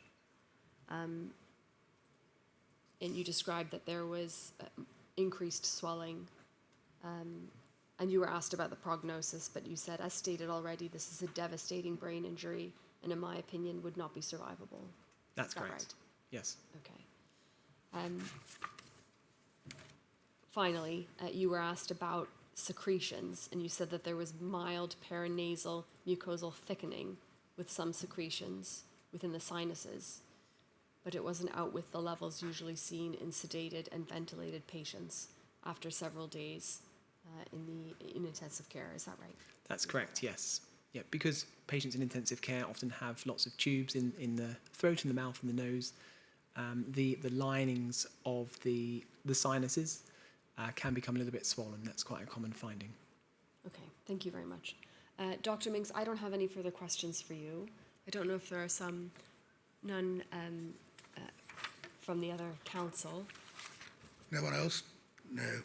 And you described that there was increased swelling. And you were asked about the prognosis, but you said, as stated already, this is a devastating brain injury, and in my opinion, would not be survivable. That's Is that correct. right? Yes. Okay. Finally, you were asked about secretions, and you said that there was mild paranasal mucosal thickening with some secretions within the sinuses, but it wasn't out with the levels usually seen in sedated and ventilated patients after several days in intensive care. Is that right? That's correct, yes. Yeah, because patients in intensive care often have lots of tubes in the throat and the mouth and the nose, the linings of the sinuses can become a little bit swollen. That's quite a common finding. Okay, thank you very much. Dr. Minks, I don't have any further questions for you. I don't know if there are none from the other council. No one else? No.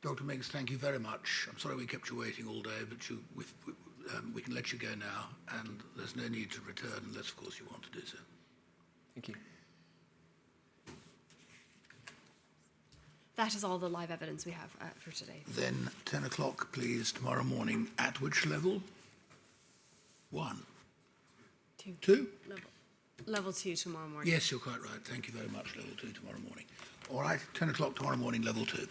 Dr. Miggs, thank you very much. I'm sorry we kept you waiting all day, but we can let you go now, and there's no need to return unless, of course, you want to do so. Thank you. That is all the live evidence we have for today. Then 10 o'clock, please, tomorrow morning. At which level? 1. 2. 2? Level 2 tomorrow morning. Yes, you're quite right. Thank you very much. Level 2 tomorrow morning. All right, 10 o'clock tomorrow morning, level 2.